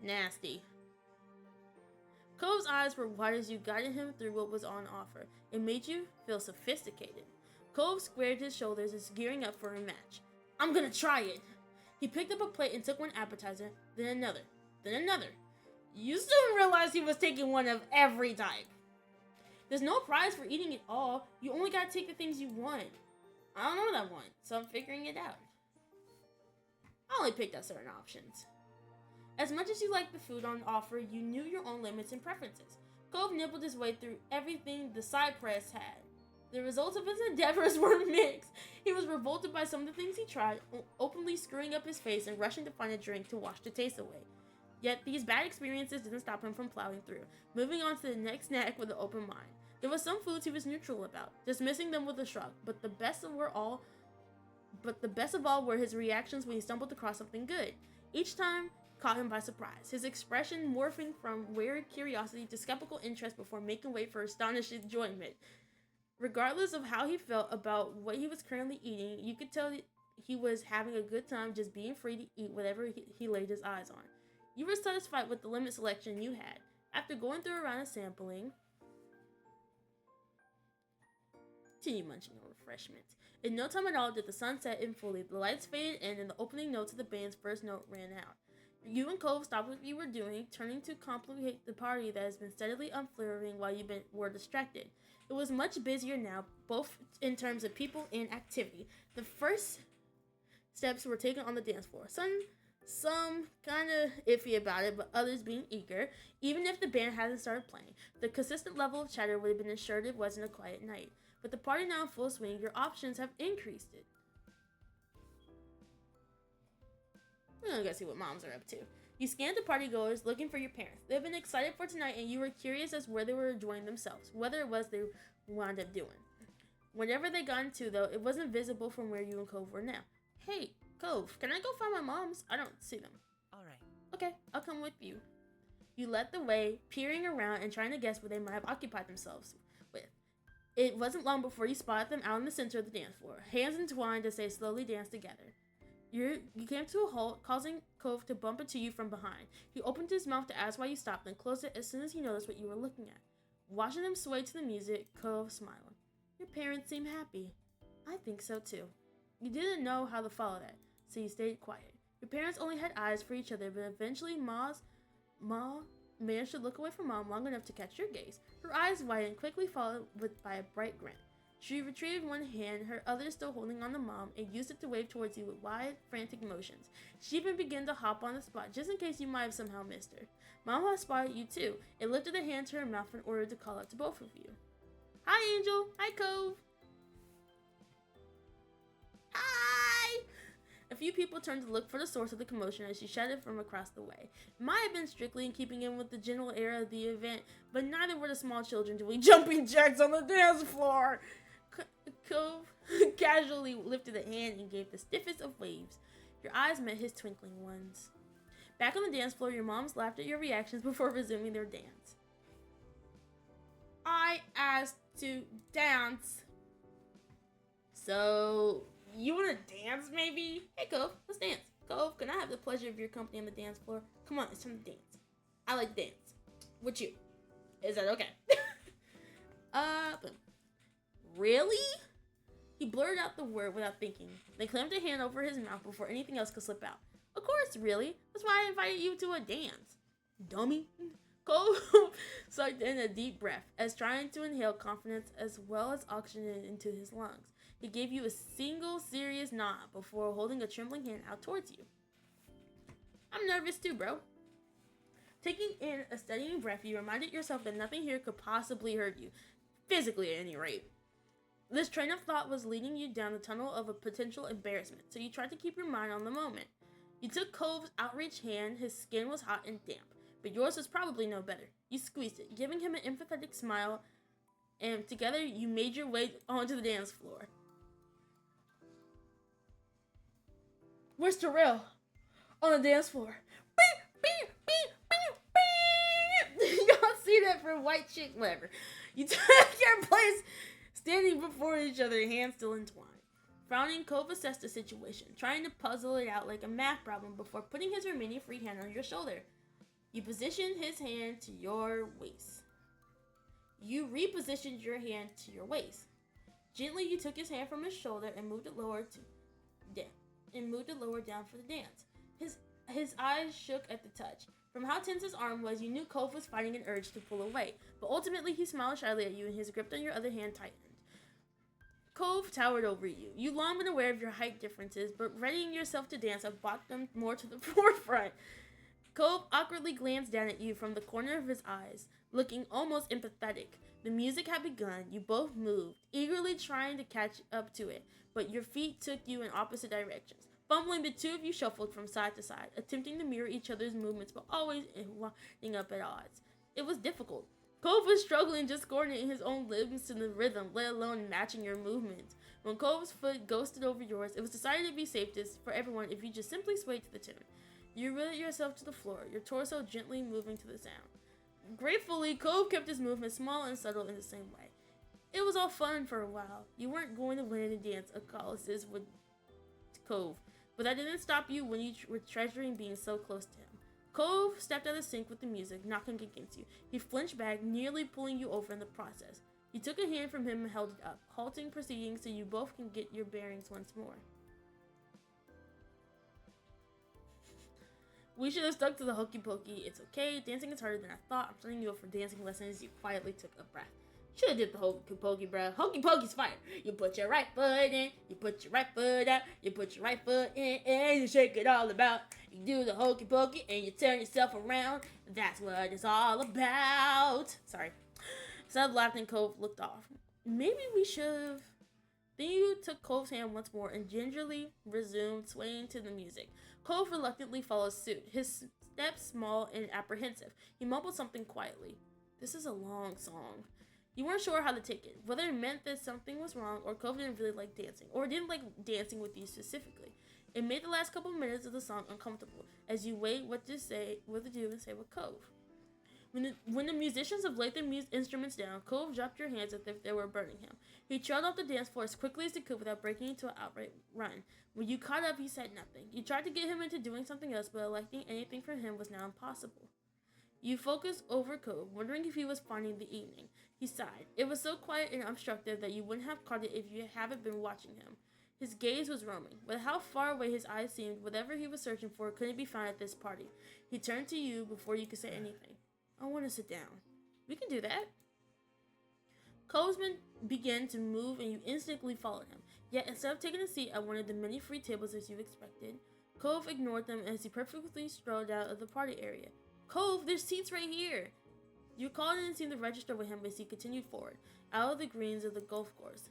Speaker 1: Nasty. Cove's eyes were wide as you guided him through what was on offer. It made you feel sophisticated. Cove squared his shoulders as gearing up for a match. I'm gonna try it. He picked up a plate and took one appetizer, then another, then another. You soon realized he was taking one of every type. There's no prize for eating it all. You only gotta take the things you want. I don't know what I want, so I'm figuring it out. I only picked out certain options. As much as you liked the food on offer, you knew your own limits and preferences. Cove nibbled his way through everything the side press had. The results of his endeavors were mixed. He was revolted by some of the things he tried, openly screwing up his face and rushing to find a drink to wash the taste away. Yet these bad experiences didn't stop him from plowing through, moving on to the next snack with an open mind. There were some foods he was neutral about, dismissing them with a shrug, but the best of all were his reactions when he stumbled across something good. Each time caught him by surprise, his expression morphing from weary curiosity to skeptical interest before making way for astonished enjoyment. Regardless of how he felt about what he was currently eating, you could tell he was having a good time just being free to eat whatever he laid his eyes on. You were satisfied with the limited selection you had. After going through a round of sampling, continue munching on refreshments. In no time at all did the sun set in fully. The lights faded in, and the opening notes of the band's first note ran out. You and Cove stopped what you were doing, turning to contemplate the party that has been steadily unflaring while were distracted. It was much busier now, both in terms of people and activity. The first steps were taken on the dance floor. Some kind of iffy about it, but others being eager, even if the band hadn't started playing. The consistent level of chatter would have been assured it wasn't a quiet night. With the party now in full swing, your options have increased it. We're gonna go see what moms are up to. You scanned the partygoers looking for your parents. They've been excited for tonight, and you were curious as where they were enjoying themselves, whether it was they wound up doing. Whatever they got into, though, it wasn't visible from where you and Cove were now. Hey, Cove, can I go find my moms? I don't see them.
Speaker 4: All right.
Speaker 1: Okay, I'll come with you. You led the way, peering around and trying to guess where they might have occupied themselves with. It wasn't long before you spotted them out in the center of the dance floor, hands entwined as they slowly danced together. You came to a halt, causing Cove to bump into you from behind. He opened his mouth to ask why you stopped, then closed it as soon as he noticed what you were looking at. Watching them sway to the music, Cove smiled. Your parents seem happy. I think so too. You didn't know how to follow that, so you stayed quiet. Your parents only had eyes for each other, but eventually Ma managed to look away from Mom long enough to catch your gaze. Her eyes widened, quickly followed by a bright grin. She retrieved one hand, her other still holding on to Mom, and used it to wave towards you with wide, frantic motions. She even began to hop on the spot, just in case you might have somehow missed her. Mom had spotted you too, and lifted a hand to her mouth in order to call out to both of you. Hi, Angel. Hi, Cove. Hi! A few people turned to look for the source of the commotion as she shouted from across the way. It might have been strictly in keeping in with the general air of the event, but neither were the small children doing jumping jacks on the dance floor. Cove casually lifted a hand and gave the stiffest of waves. Your eyes met his twinkling ones. Back on the dance floor, your moms laughed at your reactions before resuming their dance. I asked to dance. So, you wanna dance maybe? Hey Cove, let's dance. Cove, can I have the pleasure of your company on the dance floor? Come on, it's time to dance. I like to dance. With you. Is that okay? Really? He blurted out the word without thinking, then clamped a hand over his mouth before anything else could slip out. Of course, really. That's why I invited you to a dance. Dummy. Cole sucked in a deep breath as trying to inhale confidence as well as oxygen into his lungs. He gave you a single serious nod before holding a trembling hand out towards you. I'm nervous too, bro. Taking in a steadying breath, you reminded yourself that nothing here could possibly hurt you, physically at any rate. This train of thought was leading you down the tunnel of a potential embarrassment, so you tried to keep your mind on the moment. You took Cove's outreached hand. His skin was hot and damp, but yours was probably no better. You squeezed it, giving him an empathetic smile, and together you made your way onto the dance floor. Where's Terrell? On the dance floor. Beep, beep, beep, beep, beep. Y'all see that for white chick, whatever. You took your place standing before each other, hands still entwined. Frowning, Cove assessed the situation, trying to puzzle it out like a math problem before putting his remaining free hand on your shoulder. You positioned his hand to your waist. You repositioned your hand to your waist. Gently, you took his hand from his shoulder and moved it lower down for the dance. His eyes shook at the touch. From how tense his arm was, you knew Cove was fighting an urge to pull away, but ultimately he smiled shyly at you and his grip on your other hand tightened. Cove towered over you. You'd long been aware of your height differences, but readying yourself to dance have brought them more to the forefront. Cove awkwardly glanced down at you from the corner of his eyes, looking almost empathetic. The music had begun. You both moved, eagerly trying to catch up to it, but your feet took you in opposite directions. Fumbling, the two of you shuffled from side to side, attempting to mirror each other's movements, but always winding up at odds. It was difficult. Cove was struggling just coordinating his own limbs to the rhythm, let alone matching your movements. When Cove's foot ghosted over yours, it was decided to be safest for everyone if you just simply swayed to the tune. You rooted yourself to the floor, your torso gently moving to the sound. Gratefully, Cove kept his movement small and subtle in the same way. It was all fun for a while. You weren't going to win any dance of colossus with Cove, but that didn't stop you when you were treasuring being so close to him. Cove stepped out of sync with the music, knocking against you. He flinched back, nearly pulling you over in the process. You took a hand from him and held it up, halting proceedings so you both can get your bearings once more. We should have stuck to the hokey pokey. It's okay. Dancing is harder than I thought. I'm setting you up for dancing lessons. You quietly took a breath. Should've did the hokey pokey, bro. Hokey pokey's fire. You put your right foot in, you put your right foot out, you put your right foot in, and you shake it all about. You do the hokey pokey and you turn yourself around. That's what it's all about. Sorry. Seb laughed and Cove looked off. Maybe we should've. Then you took Cove's hand once more and gingerly resumed swaying to the music. Cove reluctantly followed suit, his steps small and apprehensive. He mumbled something quietly. This is a long song. You weren't sure how to take it, whether it meant that something was wrong or Cove didn't really like dancing, or didn't like dancing with you specifically. It made the last couple minutes of the song uncomfortable, as you weighed what to do and say with Cove. When the musicians have laid their instruments down, Cove dropped your hands as if they were burning him. He trailed off the dance floor as quickly as he could without breaking into an outright run. When you caught up, he said nothing. You tried to get him into doing something else, but electing anything from him was now impossible. You focused over Cove, wondering if he was finding the evening. He sighed. It was so quiet and obstructive that you wouldn't have caught it if you haven't been watching him. His gaze was roaming. With how far away his eyes seemed, whatever he was searching for couldn't be found at this party. He turned to you before you could say anything. I want to sit down. We can do that. Coveman began to move and you instantly followed him. Yet instead of taking a seat at one of the many free tables as you expected, Cove ignored them as he perfectly strolled out of the party area. Cove, there's seats right here. You called in and seemed to register with him as he continued forward, out of the greens of the golf course.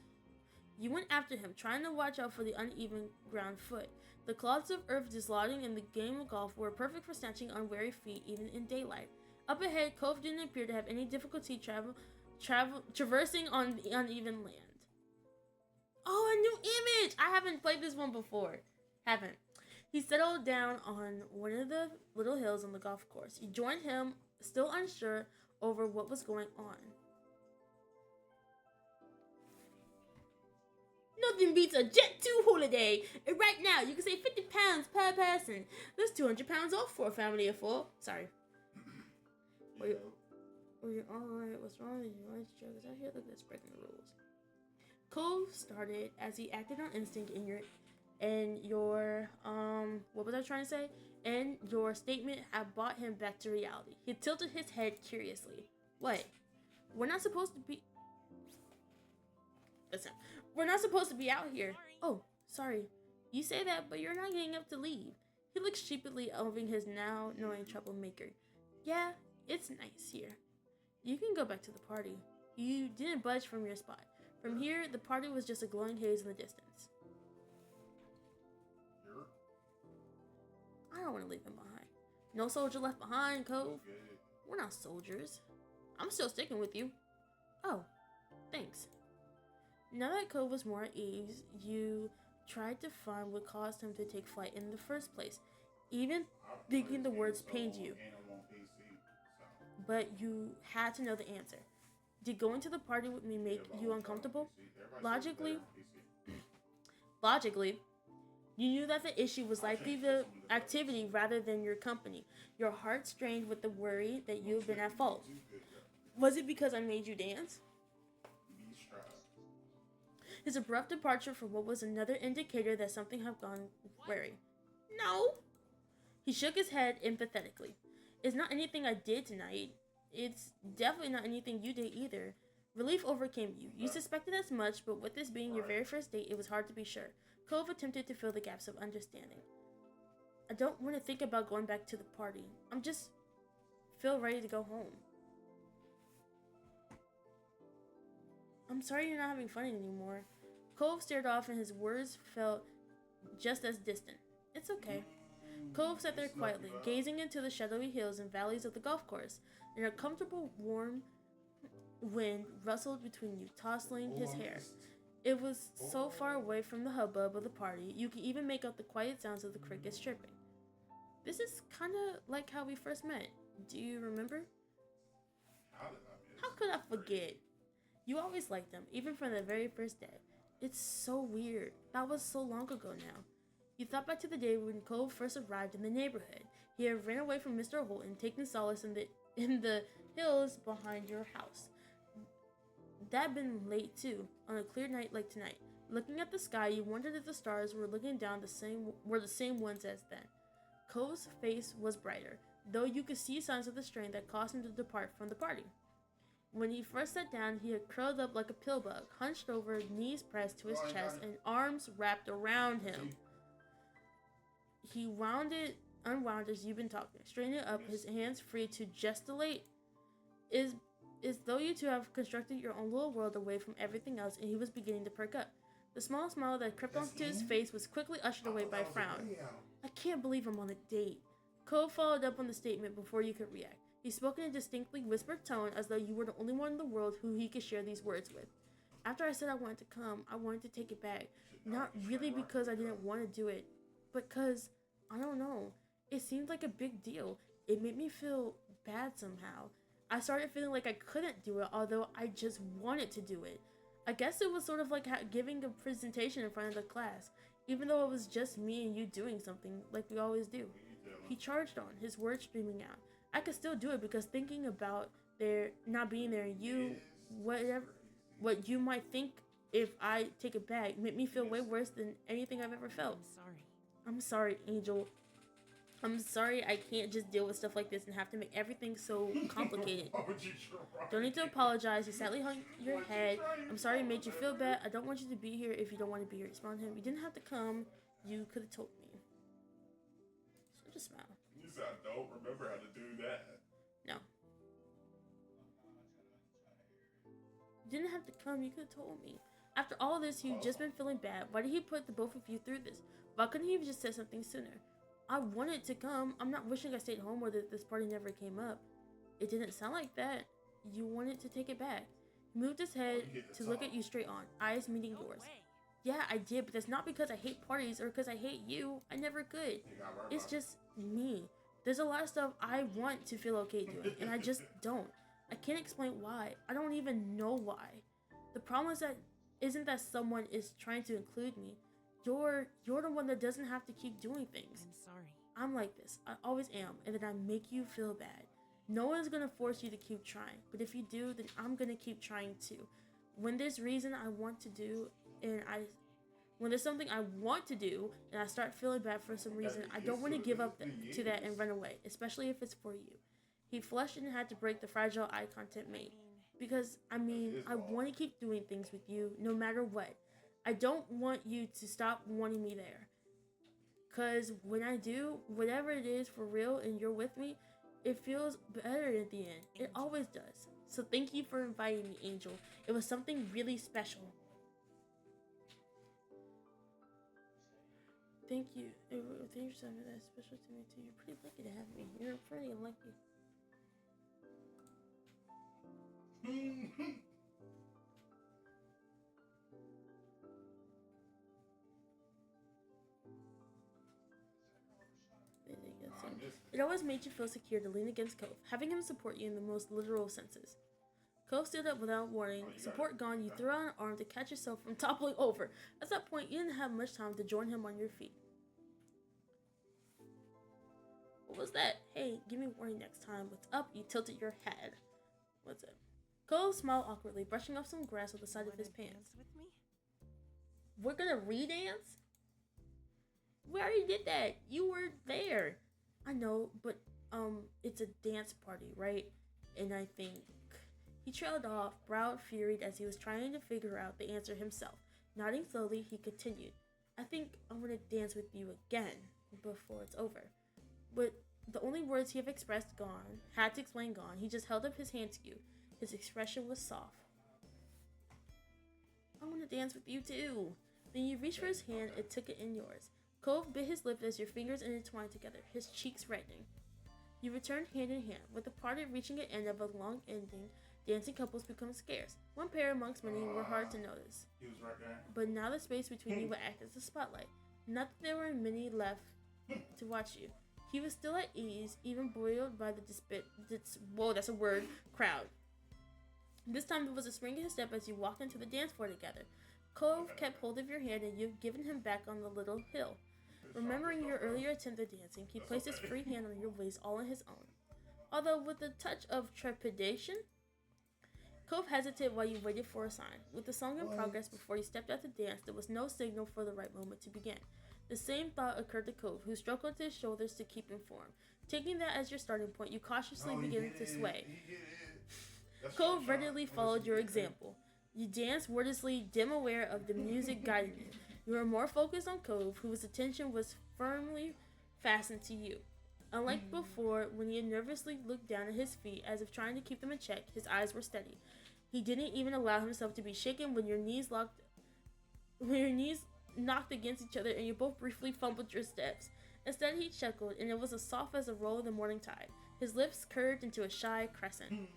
Speaker 1: You went after him, trying to watch out for the uneven ground foot. The clods of earth dislodging in the game of golf were perfect for snatching unwary feet even in daylight. Up ahead, Cove didn't appear to have any difficulty traversing on the uneven land. Oh, a new image! I haven't played this one before. Haven't. He settled down on one of the little hills on the golf course. You joined him, still unsure over what was going on. Nothing beats a Jet 2 holiday. And right now, you can save 50 pounds per person. That's 200 pounds off for a family of 4. Sorry. Were you alright? What's wrong with you? Why did you joke? I hear that that's breaking the rules. Cove started as he acted on instinct and your what was I trying to say? And your statement had brought him back to reality. He tilted his head curiously. What? We're not supposed to be. Listen, we're not supposed to be out here. Oh, sorry. You say that, but you're not getting up to leave. He looked sheepishly over his now knowing troublemaker. Yeah, it's nice here. You can go back to the party. You didn't budge from your spot. From here, the party was just a glowing haze in the distance. I don't want to leave him behind. No soldier left behind, Cove. We're not soldiers. I'm still sticking with you. Oh, thanks. Now that Cove was more at ease, you tried to find what caused him to take flight in the first place. Even thinking the words pained you. But you had to know the answer. Did going to the party with me make you uncomfortable? Logically, you knew that the issue was likely the activity rather than your company. Your heart strained with the worry that you had been at fault. Was it because I made you dance? His abrupt departure from what was another indicator that something had gone wary. No. He shook his head empathetically. It's not anything I did tonight. It's definitely not anything you did either. Relief overcame you. You suspected as much, but with this being your very first date, it was hard to be sure. Cove attempted to fill the gaps of understanding. I don't want to think about going back to the party. I'm just feel ready to go home. I'm sorry you're not having fun anymore. Cove stared off and his words felt just as distant. It's okay. Cove sat there quietly, gazing into the shadowy hills and valleys of the golf course, and a comfortable, warm wind rustled between you, tossing his hair. It was so far away from the hubbub of the party, you could even make out the quiet sounds of the crickets chirping. This is kind of like how we first met. Do you remember? How could I forget? You always liked them, even from the very first day. It's so weird. That was so long ago now. You thought back to the day when Cove first arrived in the neighborhood. He had ran away from Mr. Holton, taking solace in the hills behind your house. That had been late too, on a clear night like tonight. Looking at the sky, you wondered if the stars were looking down the same ones as then. Cove's face was brighter, though you could see signs of the strain that caused him to depart from the party. When he first sat down, he had curled up like a pill bug, hunched over, knees pressed to his chest, and arms wrapped around him. He unwound as you've been talking, straightening up, his hands free to gesticulate. Is though you two have constructed your own little world away from everything else, and he was beginning to perk up. The small smile that crept onto his face was quickly ushered away by a frown. I can't believe I'm on a date. Cove followed up on the statement before you could react. He spoke in a distinctly whispered tone, as though you were the only one in the world who he could share these words with. After I said I wanted to come, I wanted to take it back. Not really because I didn't want to do it, but because, I don't know, it seemed like a big deal. It made me feel bad somehow. I started feeling like I couldn't do it, although I just wanted to do it. I guess it was sort of like giving a presentation in front of the class, even though it was just me and you doing something, like we always do. He charged on, his words streaming out. I could still do it because thinking about there not being there, you, what you might think if I take it back, made me feel way worse than anything I've ever felt. I'm sorry, Angel. I'm sorry I can't just deal with stuff like this and have to make everything so complicated. Don't need to apologize. He sadly hung your head. I'm sorry it made you feel bad. I don't want you to be here if you don't want to be here. Respond to him. You didn't have to come. You could have told me. So just smile.
Speaker 2: You said I don't remember how to do that.
Speaker 1: No. You didn't have to come. You could have told me. After all this, you've just been feeling bad. Why did he put the both of you through this? Why couldn't he have just said something sooner? I wanted to come. I'm not wishing I stayed home or that this party never came up. It didn't sound like that. You wanted to take it back. He moved his head to look at you straight on, eyes meeting yours. Yeah, I did, but that's not because I hate parties or because I hate you. I never could. It's just me. There's a lot of stuff I want to feel okay doing, and I just don't. I can't explain why. I don't even know why. The problem is that isn't that someone is trying to include me. You're the one that doesn't have to keep doing things.
Speaker 4: I'm sorry.
Speaker 1: I'm like this. I always am, and then I make you feel bad. No one's gonna force you to keep trying, but if you do, then I'm gonna keep trying too. When there's reason I want to do, when there's something I want to do, and I start feeling bad for some reason, I don't want to give up to that and run away, especially if it's for you. He flushed and had to break the fragile eye contact made. Because, I want to keep doing things with you, no matter what. I don't want you to stop wanting me there. Because when I do, whatever it is for real and you're with me, it feels better at the end. It always does. So thank you for inviting me, Angel. It was something really special. Thank you. Thank you for something that's special to me too. You're pretty lucky to have me. You're pretty lucky. It always made you feel secure to lean against Cove, having him support you in the most literal senses. Cove stood up without warning. Support gone, you threw out an arm to catch yourself from toppling over. At that point, you didn't have much time to join him on your feet. What was that? Hey, give me warning next time. What's up? You tilted your head. What's it? Cole smiled awkwardly, brushing off some grass with the side of his pants.
Speaker 4: With me?
Speaker 1: We're gonna re-dance? We already did that. You were there. I know, but it's a dance party, right? And I think he trailed off, brow furied as he was trying to figure out the answer himself. Nodding slowly, he continued, I think I'm gonna dance with you again before it's over. But the only words he had expressed had to explain gone. He just held up his hand to you. His expression was soft. I want to dance with you too. Then you reached for his hand and took it in yours. Cove bit his lip as your fingers intertwined together, his cheeks reddening. You returned hand in hand, with the party reaching an end of a long ending. Dancing couples become scarce. One pair amongst many were hard to notice.
Speaker 2: He was right there.
Speaker 1: But now the space between you would act as a spotlight. Not that there were many left to watch you. He was still at ease, even buoyed by the crowd. This time it was a spring in his step as you walked into the dance floor together. Cove kept hold of your hand and you've given him back on the little hill. Remembering your earlier attempt at dancing, he placed his free hand on your waist all on his own. Although with a touch of trepidation, Cove hesitated while you waited for a sign. With the song in progress before you stepped out to dance, there was no signal for the right moment to begin. The same thought occurred to Cove, who struggled to his shoulders to keep informed. Taking that as your starting point, you cautiously began to sway. Cove readily followed your example. You danced wordlessly, dim aware of the music guiding you. You were more focused on Cove, whose attention was firmly fastened to you. Unlike before, when he had nervously looked down at his feet as if trying to keep them in check, his eyes were steady. He didn't even allow himself to be shaken when your knees knocked against each other and you both briefly fumbled your steps. Instead, he chuckled, and it was as soft as the roll of the morning tide. His lips curved into a shy crescent.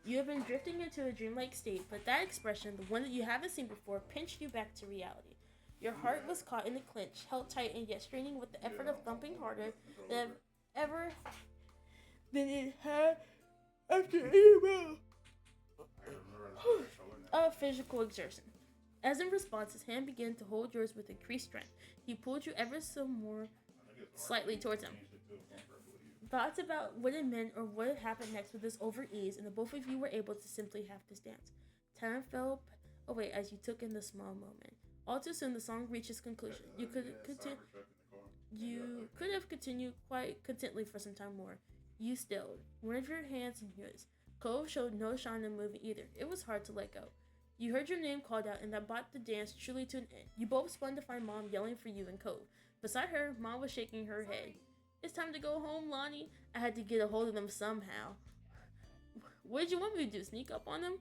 Speaker 1: You have been drifting into a dreamlike state, but that expression, the one that you haven't seen before, pinched you back to reality. Your heart was caught in a clinch, held tight and yet straining with the effort of thumping harder than ever than it had after any amount of physical exertion. As in response, his hand began to hold yours with increased strength. He pulled you ever so more slightly towards him. Thoughts about what it meant or what had happened next with this over ease, and the both of you were able to simply have this dance. Time fell away as you took in the small moment. All too soon, the song reached its conclusion. You could have continued quite contently for some time more. You stilled, one of your hands in his. Cove showed no sign of moving either. It was hard to let go. You heard your name called out, and that brought the dance truly to an end. You both spun to find Mom yelling for you and Cove. Beside her, Mom was shaking her head. It's time to go home, Lonnie. I had to get a hold of them somehow. What did you want me to do, sneak up on them?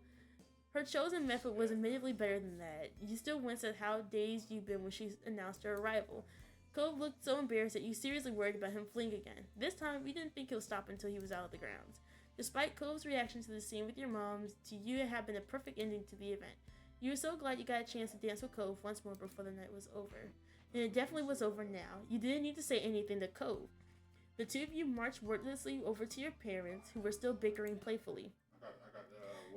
Speaker 1: Her chosen method was admittedly better than that. You still winced at how dazed you'd been when she announced her arrival. Cove looked so embarrassed that you seriously worried about him fleeing again. This time, you didn't think he'll stop until he was out of the grounds. Despite Cove's reaction to the scene with your moms, to you it had been a perfect ending to the event. You were so glad you got a chance to dance with Cove once more before the night was over. And it definitely was over now. You didn't need to say anything to Cove. The two of you marched wordlessly over to your parents, who were still bickering playfully.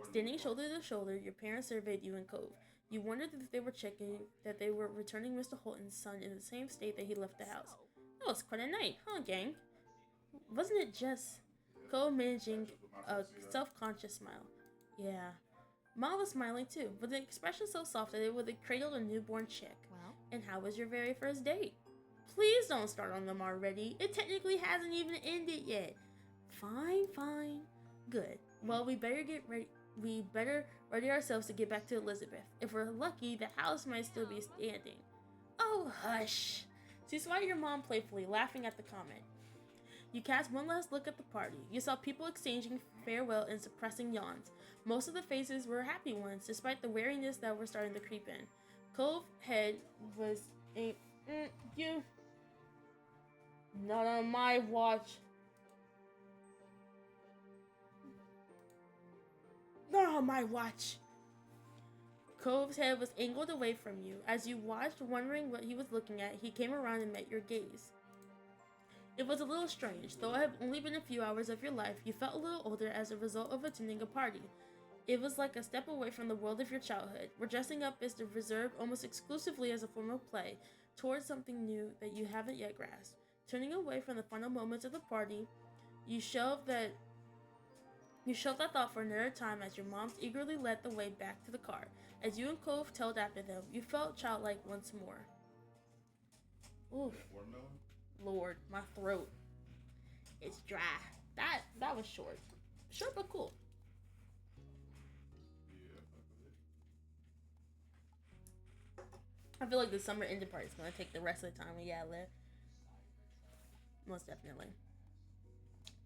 Speaker 1: Standing shoulder to shoulder, your parents surveyed you and Cove. You wondered if they were checking that they were returning Mr. Holton's son in the same state that he left the house. That was quite a night, huh, gang? Wasn't it just... Cove managing a self-conscious smile. Yeah. Ma was smiling too, with an expression so soft that it would have cradled a newborn chick.
Speaker 4: Well,
Speaker 1: And how was your very first date? Please don't start on them already. It technically hasn't even ended yet. Fine. Good. Well, we better get ready. We better ready ourselves to get back to Elizabeth. If we're lucky, the house might still be standing. Oh, hush. She swatted your mom playfully, laughing at the comment. You cast one last look at the party. You saw people exchanging farewell and suppressing yawns. Most of the faces were happy ones, despite the wariness that were starting to creep in. Cove's head was you. Not on my watch. Not on my watch. Cove's head was angled away from you. As you watched, wondering what he was looking at, he came around and met your gaze. It was a little strange. Though it had only been a few hours of your life, you felt a little older as a result of attending a party. It was like a step away from the world of your childhood, where dressing up is reserved almost exclusively as a form of play, towards something new that you haven't yet grasped. Turning away from the final moments of the party, you shelved that thought for another time as your moms eagerly led the way back to the car. As you and Cove tailed after them, you felt childlike once more. Oof. Lord, my throat. It's dry. That was short. Short but cool. I feel like the summer ending part is going to take the rest of the time we got left. Most definitely.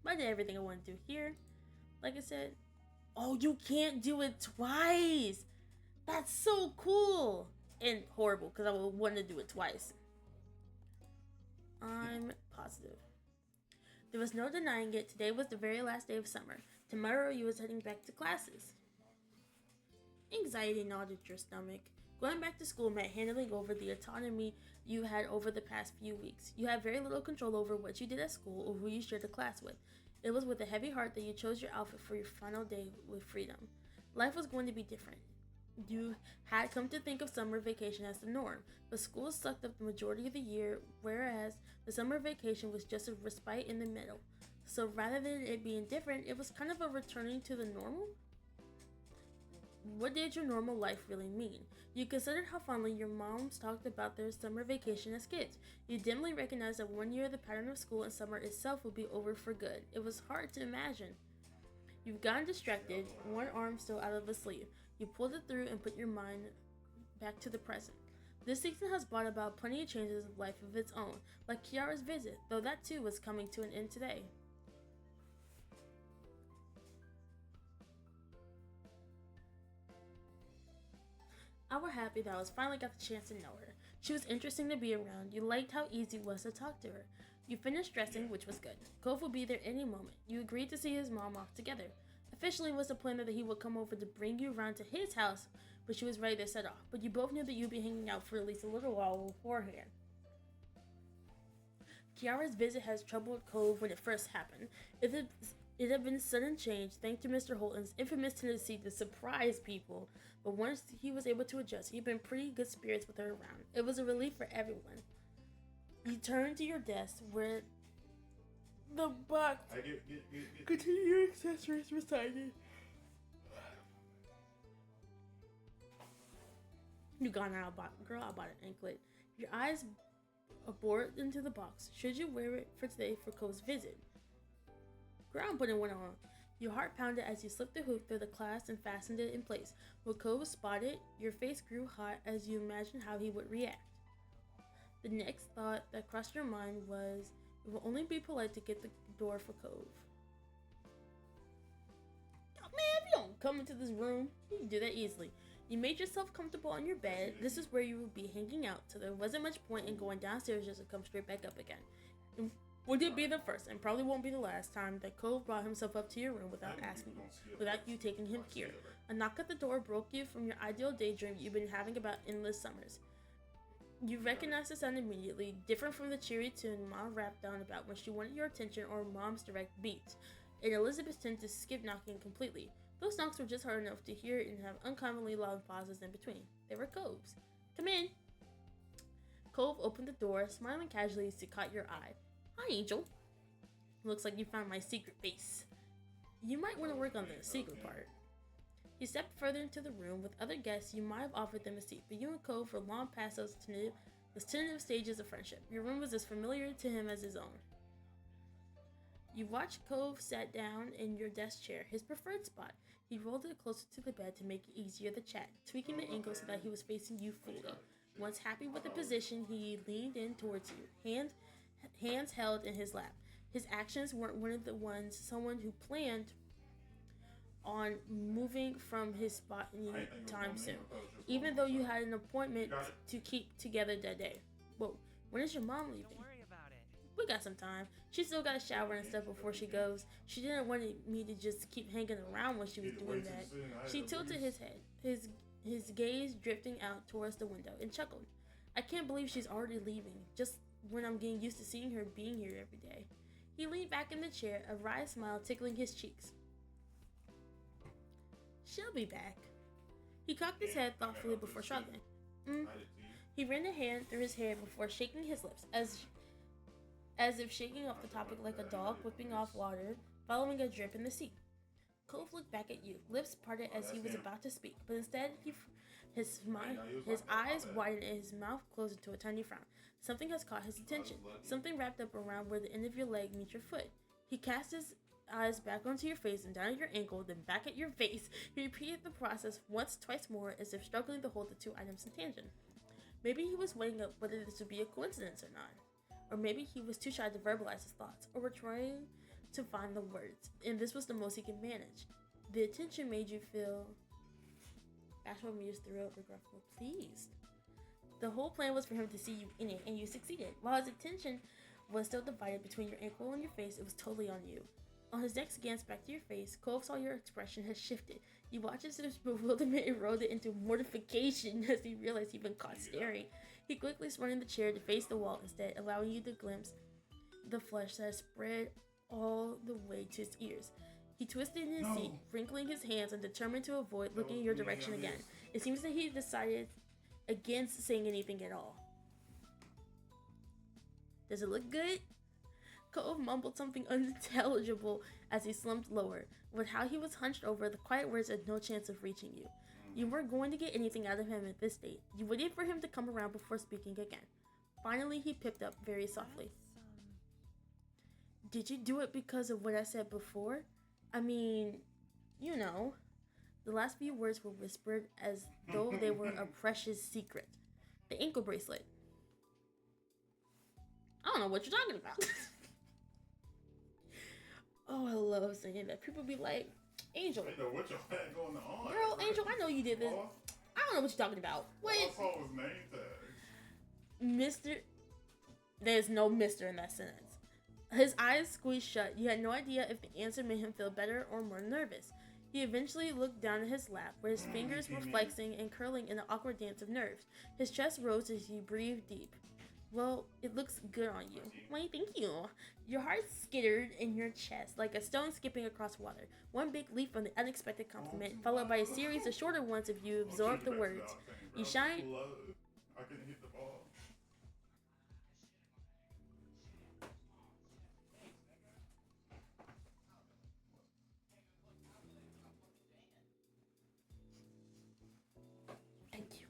Speaker 1: But I did everything I wanted to do here. Like I said. Oh, you can't do it twice. That's so cool. And horrible, because I would want to do it twice. I'm positive. There was no denying it. Today was the very last day of summer. Tomorrow you was heading back to classes. Anxiety gnawed at your stomach. Going back to school meant handling over the autonomy you had over the past few weeks. You had very little control over what you did at school or who you shared a class with. It was with a heavy heart that you chose your outfit for your final day with freedom. Life was going to be different. You had come to think of summer vacation as the norm, but school sucked up the majority of the year, whereas the summer vacation was just a respite in the middle. So rather than it being different, it was kind of a returning to the normal. What did your normal life really mean? You considered how fondly your moms talked about their summer vacation as kids. You dimly recognized that 1 year the pattern of school and summer itself would be over for good. It was hard to imagine. You've gotten distracted, one arm still out of the sleeve. You pulled it through and put your mind back to the present. This season has brought about plenty of changes of life of its own, like Kiara's visit, though that too was coming to an end today. I was happy that I was finally got the chance to know her. She was interesting to be around. You liked how easy it was to talk to her. You finished dressing, which was good. Cove would be there any moment. You agreed to see his mom off together. Officially, it was the plan that he would come over to bring you around to his house, but she was ready to set off. But you both knew that you'd be hanging out for at least a little while beforehand. Kiara's visit has troubled Cove when it first happened. It had been a sudden change thanks to Mr. Holton's infamous tendency to surprise people, but once he was able to adjust, he'd been pretty good spirits with her around. It was a relief for everyone. You turned to your desk where the box. Continue your accessories beside you. You got out, girl. I bought an anklet. Your eyes bored into the box. Should you wear it for today for Cove's visit? Girl, I'm putting one on. Your heart pounded as you slipped the hook through the clasp and fastened it in place. When Cove spotted, your face grew hot as you imagined how he would react. The next thought that crossed your mind was, it will only be polite to get the door for Cove. Oh, man, if you don't come into this room, you can do that easily. You made yourself comfortable on your bed. This is where you would be hanging out, so there wasn't much point in going downstairs just to come straight back up again. And would it be the first, and probably won't be the last time, that Cove brought himself up to your room without you taking him here. A knock at the door broke you from your ideal daydream you've been having about endless summers. You recognized the sound immediately, different from the cheery tune Mom rapped down about when she wanted your attention or Mom's direct beats, and Elizabeth tended to skip knocking completely. Those knocks were just hard enough to hear and have uncommonly loud pauses in between. They were Cove's. Come in. Cove opened the door, smiling casually as he caught your eye. Hi, Angel. Looks like you found my secret base. You might want to work on the secret part. He stepped further into the room. With other guests, you might have offered them a seat, but you and Cove were long past those tentative stages of friendship. Your room was as familiar to him as his own. You watched Cove sat down in your desk chair, his preferred spot. He rolled it closer to the bed to make it easier to chat, tweaking the angle so that he was facing you fully. Once happy with the position, he leaned in towards you, hands held in his lap. His actions weren't one of the ones someone who planned on moving from his spot anytime soon, even though you had an appointment to keep together that day. Whoa, when is your mom leaving?
Speaker 4: Don't worry about it.
Speaker 1: We got some time. She still got a shower and stuff before she goes. She didn't want me to just keep hanging around when she was doing that. She tilted his head, his gaze drifting out towards the window, and chuckled. I can't believe she's already leaving, just when I'm getting used to seeing her being here every day. He leaned back in the chair, a wry smile tickling his cheeks. She'll be back. He cocked his head thoughtfully before shrugging. He ran a hand through his hair before shaking his lips, as if shaking off the topic like a dog whipping off water, following a drip in the sea. Cove looked back at you, lips parted as he was about to speak, but instead his eyes widened and his mouth closed into a tiny frown. Something has caught his attention, something wrapped up around where the end of your leg meets your foot. He cast his eyes back onto your face and down at your ankle, then back at your face. He repeated the process once, twice more, as if struggling to hold the two items in tangent. Maybe he was weighing up whether this would be a coincidence or not. Or maybe he was too shy to verbalize his thoughts, or were trying to find the words, and this was the most he could manage. The attention made you feel bashful, amused, thrilled, regretful, pleased. The whole plan was for him to see you in it, and you succeeded. While his attention was still divided between your ankle and your face, it was totally on you. On his next glance back to your face, Cove saw your expression had shifted. You watched as his bewilderment eroded into mortification as he realized he'd been caught staring. He quickly spun in the chair to face the wall instead, allowing you to glimpse the flesh that spread all the way to his ears. He twisted in his seat, wrinkling his hands and determined to avoid looking in your direction again. It seems that he decided against saying anything at all. Does it look good? Cove mumbled something unintelligible as he slumped lower. With how he was hunched over, the quiet words had no chance of reaching you. You weren't going to get anything out of him at this state. You waited for him to come around before speaking again. Finally, he pipped up very softly. Did you do it because of what I said before? I mean, you know, the last few words were whispered as though they were a precious secret. The ankle bracelet. I don't know what you're talking about. Oh, I love saying that. People be like, Angel.
Speaker 2: I know what y'all had going on.
Speaker 1: Girl, Angel, I know you did this.
Speaker 2: All
Speaker 1: I don't know what you're talking about. What?
Speaker 2: I saw was name tags.
Speaker 1: Mr. There's no Mr. in that sentence. His eyes squeezed shut. You had no idea if the answer made him feel better or more nervous. He eventually looked down at his lap, where his fingers were flexing and curling in an awkward dance of nerves. His chest rose as he breathed deep. Well, it looks good on you. Why, thank you. Your heart skittered in your chest like a stone skipping across water. One big leap from the unexpected compliment, followed by a series of shorter ones if you absorbed the words. You shine.
Speaker 2: I couldn't hit the ball.
Speaker 1: Thank you.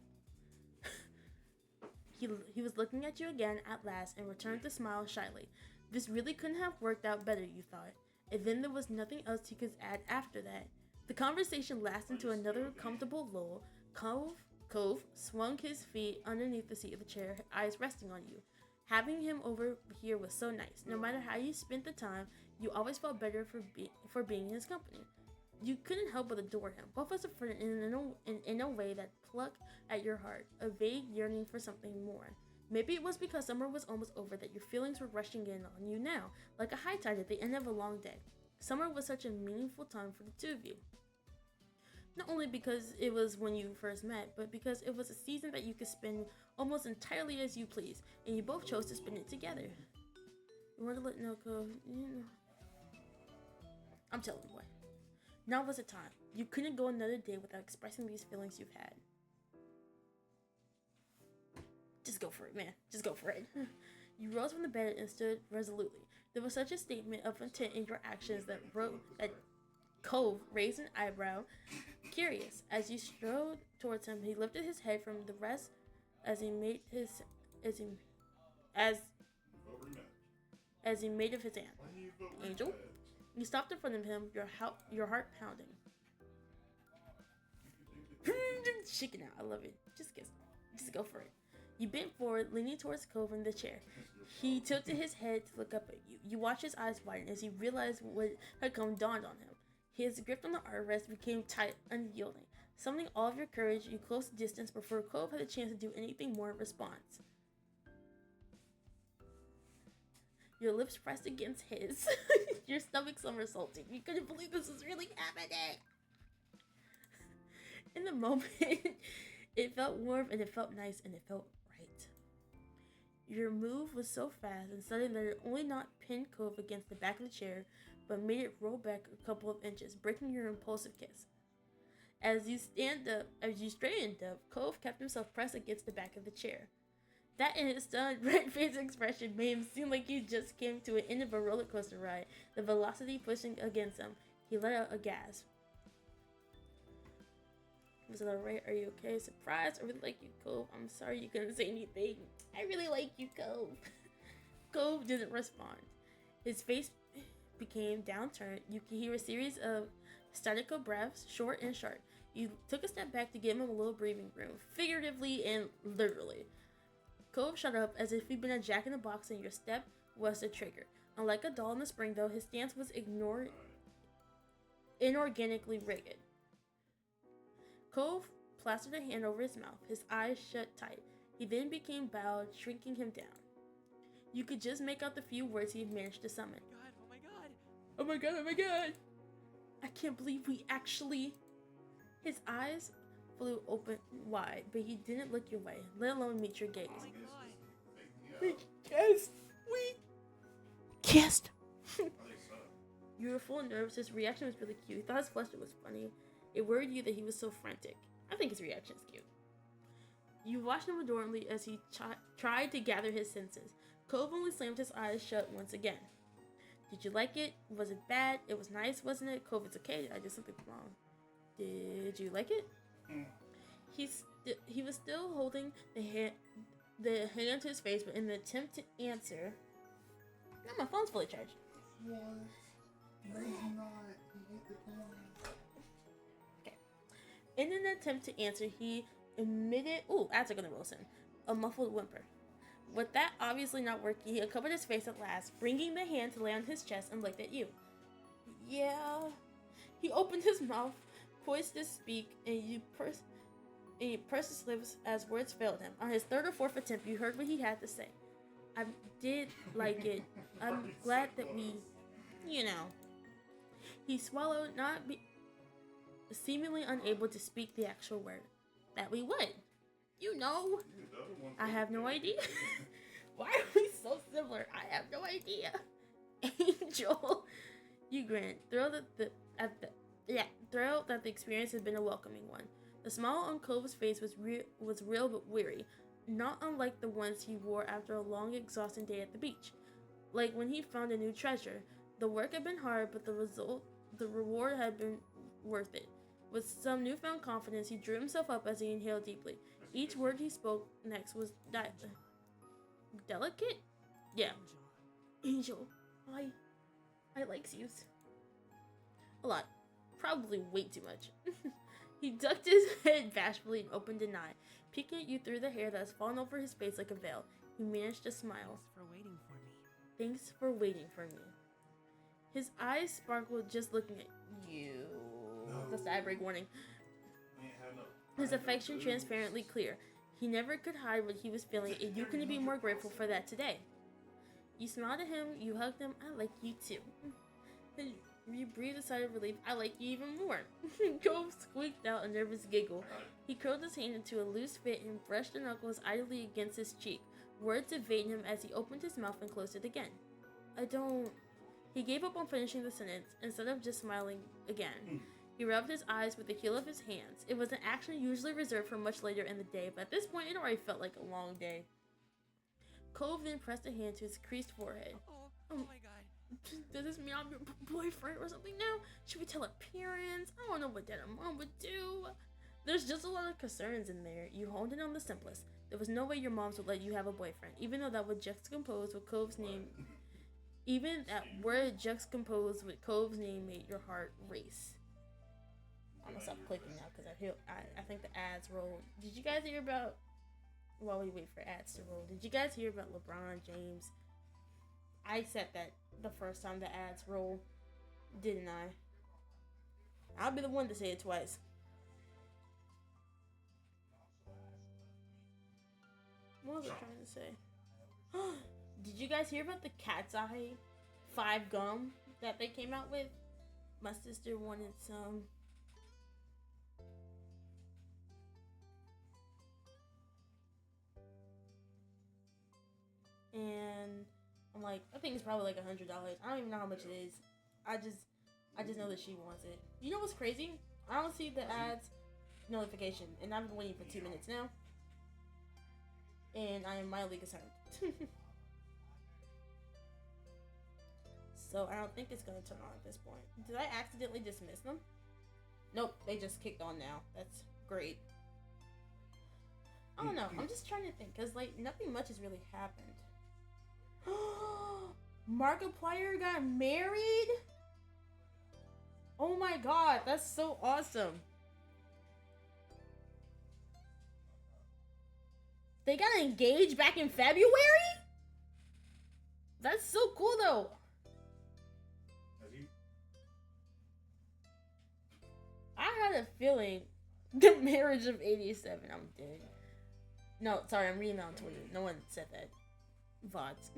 Speaker 1: He was looking at you again at last and returned to smile shyly. This really couldn't have worked out better, you thought. And then there was nothing else he could add after that. The conversation lasted into another comfortable lull. Cove swung his feet underneath the seat of the chair, eyes resting on you. Having him over here was so nice. No matter how you spent the time, you always felt better for being in his company. You couldn't help but adore him, both as a friend and in a way that plucked at your heart, a vague yearning for something more. Maybe it was because summer was almost over that your feelings were rushing in on you now, like a high tide at the end of a long day. Summer was such a meaningful time for the two of you. Not only because it was when you first met, but because it was a season that you could spend almost entirely as you please, and you both chose to spend it together. You want to let Noko, I'm telling you what. Now was the time. You couldn't go another day without expressing these feelings you've had. Just go for it, man. Just go for it. You rose from the bed and stood resolutely. There was such a statement of intent in your actions that Cove raised an eyebrow, curious. As you strode towards him, he lifted his head from the rest as he made of his aunt. Angel? You stopped in front of him, your heart pounding. Shaking out, I love it. Just go for it. You bent forward, leaning towards Cove in the chair. He tilted his head to look up at you. You watched his eyes widen as he realized what had come dawned on him. His grip on the armrest became tight, unyielding. Summoning all of your courage, you closed the distance before Cove had a chance to do anything more in response. Your lips pressed against his. Your stomach somersaulting. You couldn't believe this was really happening. In the moment, it felt warm and it felt nice and it felt right. Your move was so fast and sudden that it only not pinned Cove against the back of the chair, but made it roll back a couple of inches, breaking your impulsive kiss. As you straightened up, Cove kept himself pressed against the back of the chair. That and his stunned, red-faced expression made him seem like he just came to an end of a roller coaster ride, the velocity pushing against him. He let out a gasp. Was it alright? Are you okay? Surprised? I really like you, Cove. I'm sorry you couldn't say anything. I really like you, Cove. Cove didn't respond. His face became downturned. You could hear a series of statical breaths, short and sharp. You took a step back to give him a little breathing room, figuratively and literally. Cove shut up as if he'd been a jack-in-the-box and your step was the trigger. Unlike a doll in the spring, though, his stance was inorganically rigid. Cove plastered a hand over his mouth, his eyes shut tight. He then became bowed, shrinking him down. You could just make out the few words he managed to summon.
Speaker 4: Oh my god!
Speaker 1: Oh my god, oh my god! I can't believe we actually... His eyes flew open wide, but he didn't look your way, let alone meet your gaze.
Speaker 4: Oh my god!
Speaker 1: We kissed! We kissed! You were full of nerves. His reaction was really cute. He thought his fluster was funny. It worried you that he was so frantic. I think his reaction is cute. You watched him adorably as he tried to gather his senses. Cove only slammed his eyes shut once again. Did you like it? Was it bad? It was nice, wasn't it? Cove, it's okay. I did something wrong. Did you like it? He was still holding the hand to his face, but in the attempt to answer... No, my phone's fully charged.
Speaker 2: What? No, he's not. He
Speaker 1: Okay. In an attempt to answer, he emitted, ooh, that's a good Wilson, a muffled whimper. With that obviously not working, he uncovered his face at last, bringing the hand to lay on his chest and looked at you. Yeah. He opened his mouth, poised to speak, and he pursed his lips as words failed him. On his third or fourth attempt, you heard what he had to say. I did like it. I'm glad that we, you know. He swallowed, seemingly unable to speak the actual word. That we would. You know. I have no idea. Why are we so similar? I have no idea. Angel. You grinned, thrilled that the experience had been a welcoming one. The smile on Cove's face was real but weary, not unlike the ones he wore after a long, exhausting day at the beach. Like when he found a new treasure. The work had been hard, but the reward had been worth it. With some newfound confidence, he drew himself up as he inhaled deeply. Each word he spoke next was delicate? Yeah. Angel. I like yous. A lot. Probably way too much. He ducked his head bashfully and opened an eye, peeking at you through the hair that has fallen over his face like a veil. He managed to smile.
Speaker 4: Thanks for waiting for me.
Speaker 1: Thanks for waiting for me. His eyes sparkled just looking at you. No. The side break warning. His affection transparently clear. He never could hide what he was feeling, and you couldn't be more grateful for that today. You smiled at him, you hugged him. I like you too. You breathed a sigh of relief. I like you even more. Cove squeaked out a nervous giggle. He curled his hand into a loose fit and brushed the knuckles idly against his cheek. Words evaded him as he opened his mouth and closed it again. I don't... He gave up on finishing the sentence, instead of just smiling again. He rubbed his eyes with the heel of his hands. It was an action usually reserved for much later in the day, but at this point it already felt like a long day. Cove then pressed a hand to his creased forehead.
Speaker 4: Oh my god.
Speaker 1: Does this mean I'm your boyfriend or something now? Should we tell our parents? I don't know what Dad or Mom would do. There's just a lot of concerns in there. You honed in on the simplest. There was no way your moms would let you have a boyfriend, even though that would juxtapose with Cove's name. Even that word juxtaposed with Cove's name made your heart race. I'm gonna stop clicking now because I think the ads rolled. Did you guys hear about? While we wait for ads to roll, did you guys hear about LeBron James? I said that the first time the ads roll, didn't I? I'll be the one to say it twice. What was I trying to say? Did you guys hear about the Cat's Eye 5 gum that they came out with? My sister wanted some. And I'm like, I think it's probably like $100. I don't even know how much it is. I just know that she wants it. You know what's crazy? I don't see the ads notification, and I've been waiting for 2 minutes now. And I am mildly concerned. So I don't think it's gonna turn on at this point. Did I accidentally dismiss them? Nope, they just kicked on now. That's great. I don't know. I'm just trying to think, cause like nothing much has really happened. Markiplier got married? Oh my god, that's so awesome. They got engaged back in February? That's so cool though. I had a feeling the marriage of 87. I'm dead. No, sorry, I'm reading on Twitter. No one said that. VODs.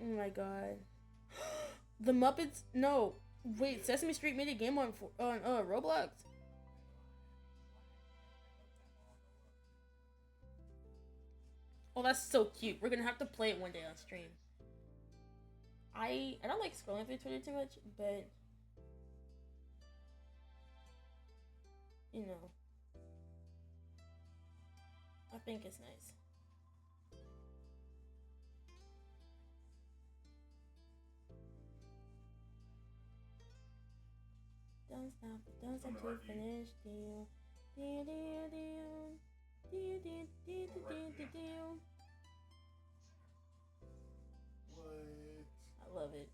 Speaker 1: Oh my god. The Muppets? No. Wait, Sesame Street made a game on Roblox? Oh, that's so cute. We're gonna have to play it one day on stream. I don't like scrolling through Twitter too much, but you know, I think it's nice. Don't stop till finish. Deal. Deal, deal, deal. Deal, deal, deal, deal, deal, deal.
Speaker 2: What?
Speaker 1: I love it.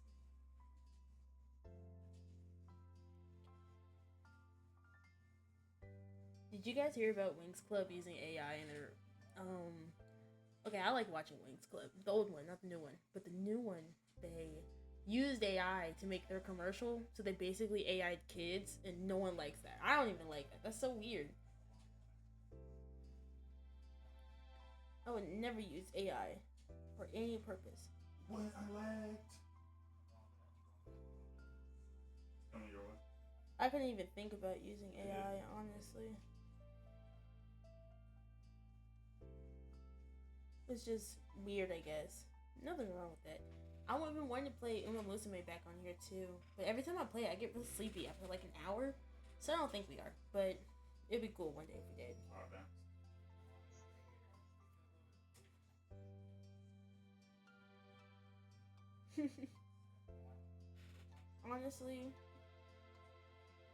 Speaker 1: Did you guys hear about Wings Club using AI in their okay, I like watching Wings Club. The old one, not the new one. But the new one, they used AI to make their commercial, so they basically AI'd kids, and no one likes that. I don't even like that. That's so weird. I would never use AI for any purpose.
Speaker 2: What I lagged. Coming your way.
Speaker 1: I couldn't even think about using AI, honestly. It's just weird, I guess. Nothing wrong with that. I would have been wanting to play Uma Musume back on here too, but every time I play it, I get really sleepy after like an hour. So I don't think we are, but it'd be cool one day if we did.
Speaker 2: Alright, man.
Speaker 1: Honestly,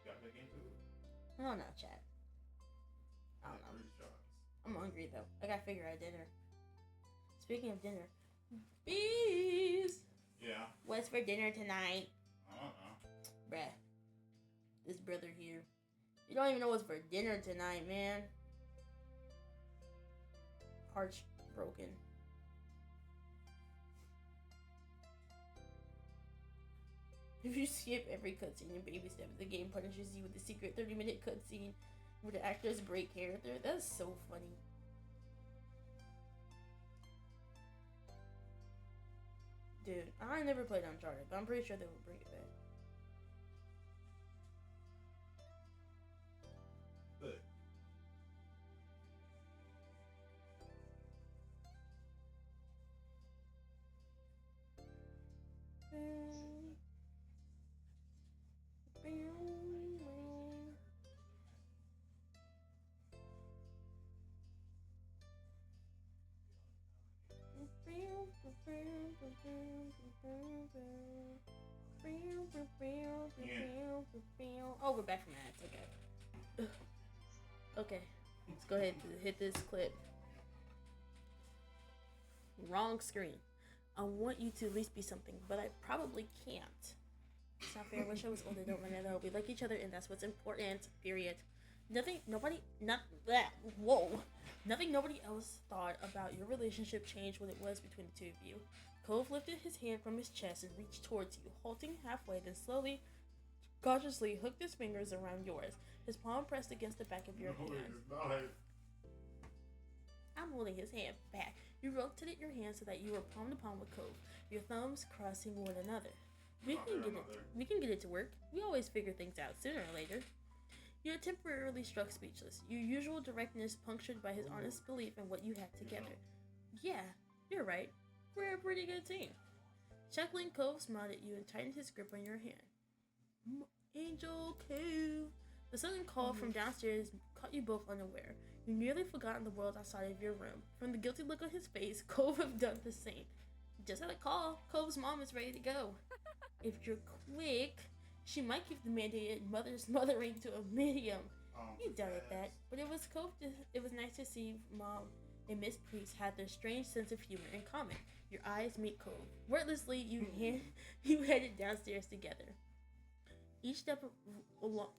Speaker 2: Got back into it.
Speaker 1: I don't know, chat. I don't know.
Speaker 2: 3 shots.
Speaker 1: I'm hungry though. I gotta figure out dinner. Speaking of dinner, bees.
Speaker 2: Yeah.
Speaker 1: What's for dinner tonight,
Speaker 2: I don't know.
Speaker 1: bruh? This brother here. You don't even know what's for dinner tonight, man. Heart's broken. If you skip every cutscene in Baby Steps, the game punishes you with a secret 30-minute cutscene where the actors break character. That's so funny. Dude, I never played Uncharted, but I'm pretty sure they will bring it back.
Speaker 2: Good.
Speaker 1: Oh, we're back from that. It's okay. Okay, let's go ahead and hit this clip. Wrong screen. I want you to at least be something, but I probably can't. It's not fair. I wish I was older. Don't run it out. We like each other, and that's what's important. Period. Nothing nobody else thought about your relationship changed when it was between the two of you. Cove lifted his hand from his chest and reached towards you, halting halfway, then slowly, cautiously hooked his fingers around yours. His palm pressed against the back of your hand. I'm holding his hand back. You rotated your hand so that you were palm to palm with Cove, your thumbs crossing one another. We can get it to work. We always figure things out sooner or later. You're temporarily struck speechless, your usual directness punctured by his honest belief in what you had together. Yeah, you're right. We're a pretty good team. Chuckling, Cove smiled at you and tightened his grip on your hand. Angel Cove. The sudden call from downstairs caught you both unaware. You nearly forgotten the world outside of your room. From the guilty look on his face, Cove have done the same. Just had a call. Cove's mom is ready to go. If you're quick, she might give the mandated mother's mothering to a medium. You doubted that, but it was nice to see Mom and Miss Priest had their strange sense of humor in common. Your eyes meet Cove. Wordlessly, you headed downstairs together. Each step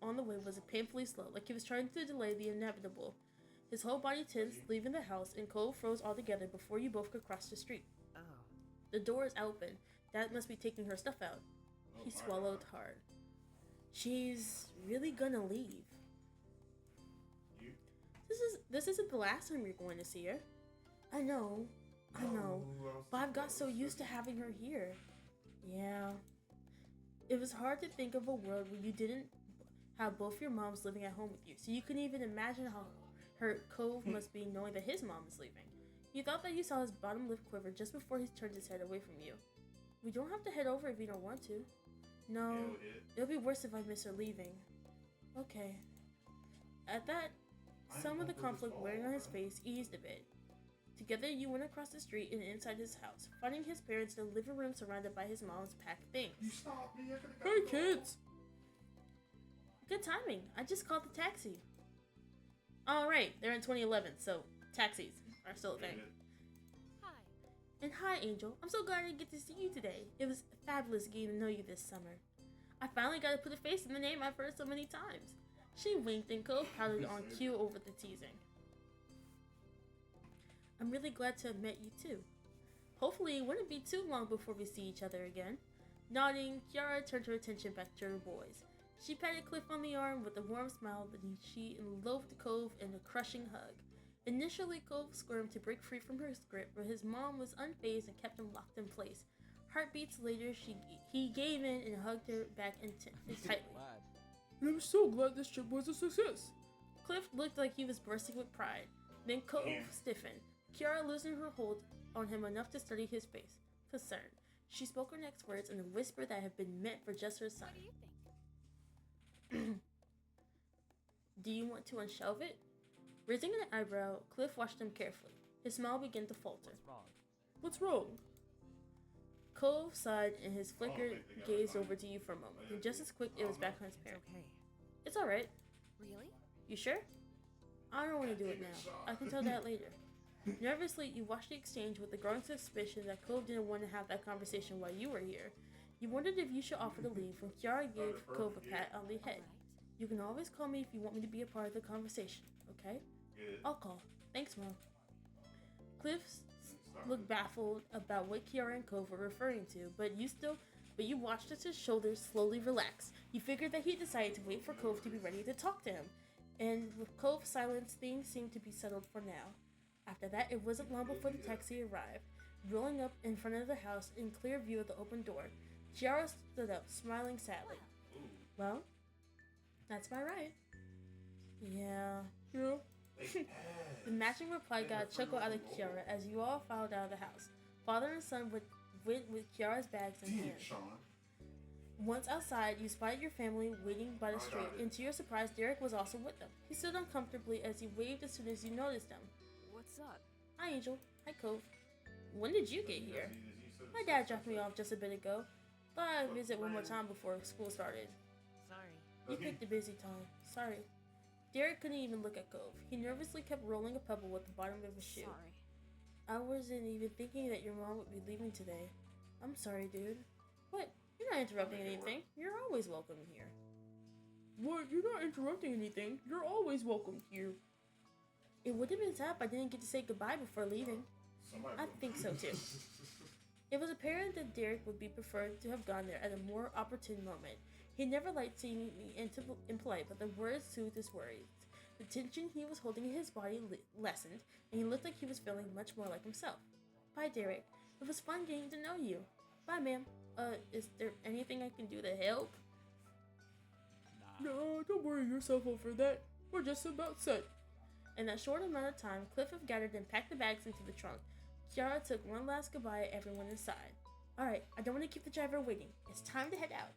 Speaker 1: on the way was painfully slow, like he was trying to delay the inevitable. His whole body tensed, leaving the house, and Cove froze altogether before you both could cross the street.
Speaker 4: Oh.
Speaker 1: The door is open. Dad must be taking her stuff out. He swallowed hard. She's really gonna leave.
Speaker 2: You?
Speaker 1: This isn't the last time you're going to see her. I know, but I've got so used to having her here. Yeah. It was hard to think of a world where you didn't have both your moms living at home with you, so you couldn't even imagine how hurt Cove must be knowing that his mom is leaving. You thought that you saw his bottom lip quiver just before he turned his head away from you. We don't have to head over if you don't want to. No, it'll be worse if I miss her leaving. Okay. At that, some of the conflict wearing on his face eased a bit. Together, you went across the street and inside his house, finding his parents in the living room surrounded by his mom's packed things.
Speaker 2: You stopped me.
Speaker 1: Hey, kids! Good timing. I just called the taxi. Alright, they're in 2011, so taxis are still a thing.
Speaker 4: Hi.
Speaker 1: And hi, Angel. I'm so glad I get to see you today. It was fabulous getting to know you this summer. I finally got to put a face in the name I've heard so many times. She winked and Cove pouted on cue over the teasing. I'm really glad to have met you too. Hopefully it wouldn't be too long before we see each other again. Nodding, Kiara turned her attention back to her boys. She patted Cliff on the arm with a warm smile, then she enveloped Cove in a crushing hug. Initially, Cove squirmed to break free from her grip, but his mom was unfazed and kept him locked in place. Heartbeats later, he gave in and hugged her back tightly. I'm so glad this trip was a success. Cliff looked like he was bursting with pride. Then Cove stiffened, Kiara loosened her hold on him enough to study his face. Concerned, she spoke her next words in a whisper that had been meant for just her son.
Speaker 4: What do you think?
Speaker 1: Do you want to unshelve it? Raising an eyebrow, Cliff watched him carefully. His smile began to falter. What's wrong? Cove sighed and his flickered gaze over to you for a moment. Then just as quick, it was back on his parent.
Speaker 4: Okay.
Speaker 1: It's alright.
Speaker 4: Really?
Speaker 1: You sure? I don't want to do it now. I can tell that later. Nervously, you watched the exchange with the growing suspicion that Cove didn't want to have that conversation while you were here. You wondered if you should offer to leave when Kiara gave Cove a pat on the head. You can always call me if you want me to be a part of the conversation, okay? I'll call. Thanks, Mom. Cliff looked baffled about what Kiara and Cove were referring to, but you watched as his shoulders slowly relax. You figured that he decided to wait for Cove to be ready to talk to him, and with Cove's silence, things seemed to be settled for now. After that, it wasn't long before the taxi arrived, rolling up in front of the house in clear view of the open door. Kiara stood up, smiling sadly. Well, that's my ride. Yeah. The matching reply got a chuckle out of Kiara as you all filed out of the house. Father and son went with Kiara's bags in hand. Once outside, you spotted your family waiting by the street, and to your surprise, Derek was also with them. He stood uncomfortably as he waved as soon as you noticed him.
Speaker 4: What's up?
Speaker 1: Hi, Angel. Hi, Cove. When did you get here? My dad dropped me off just a bit ago. Thought I'd visit one more time before school started.
Speaker 4: Sorry.
Speaker 1: You picked a busy time. Sorry. Derek couldn't even look at Cove. He nervously kept rolling a pebble with the bottom of his shoe.
Speaker 4: Sorry.
Speaker 1: I wasn't even thinking that your mom would be leaving today. I'm sorry, dude. What? You're not interrupting anything. You're always welcome here. What? You're not interrupting anything. You're always welcome here. It would have been sad if I didn't get to say goodbye before leaving. I think so too. It was apparent that Derek would be preferred to have gone there at a more opportune moment. He never liked seeing me impolite, but the words soothed his worries. The tension he was holding in his body lessened, and he looked like he was feeling much more like himself. Bye, Derek. It was fun getting to know you. Bye, ma'am. Is there anything I can do to help? No, don't worry yourself over that. We're just about set. In that short amount of time, Cliff had gathered and packed the bags into the trunk. Kiara took one last goodbye at everyone inside. Alright, I don't want to keep the driver waiting. It's time to head out.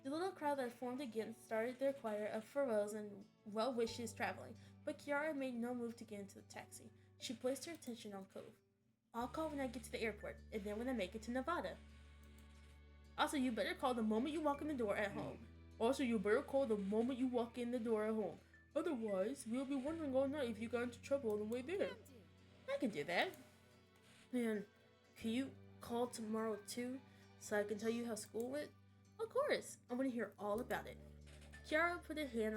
Speaker 1: The little crowd that formed again started their choir of farewells and well wishes traveling, but Kiara made no move to get into the taxi. She placed her attention on Cove. I'll call when I get to the airport, and then when I make it to Nevada. Also, you better call the moment you walk in the door at home. Otherwise, we'll be wondering all night if you got into trouble on the way there. I can do that. Man, can you call tomorrow too, so I can tell you how school went? Of course, I want to hear all about it. Kiara put a hand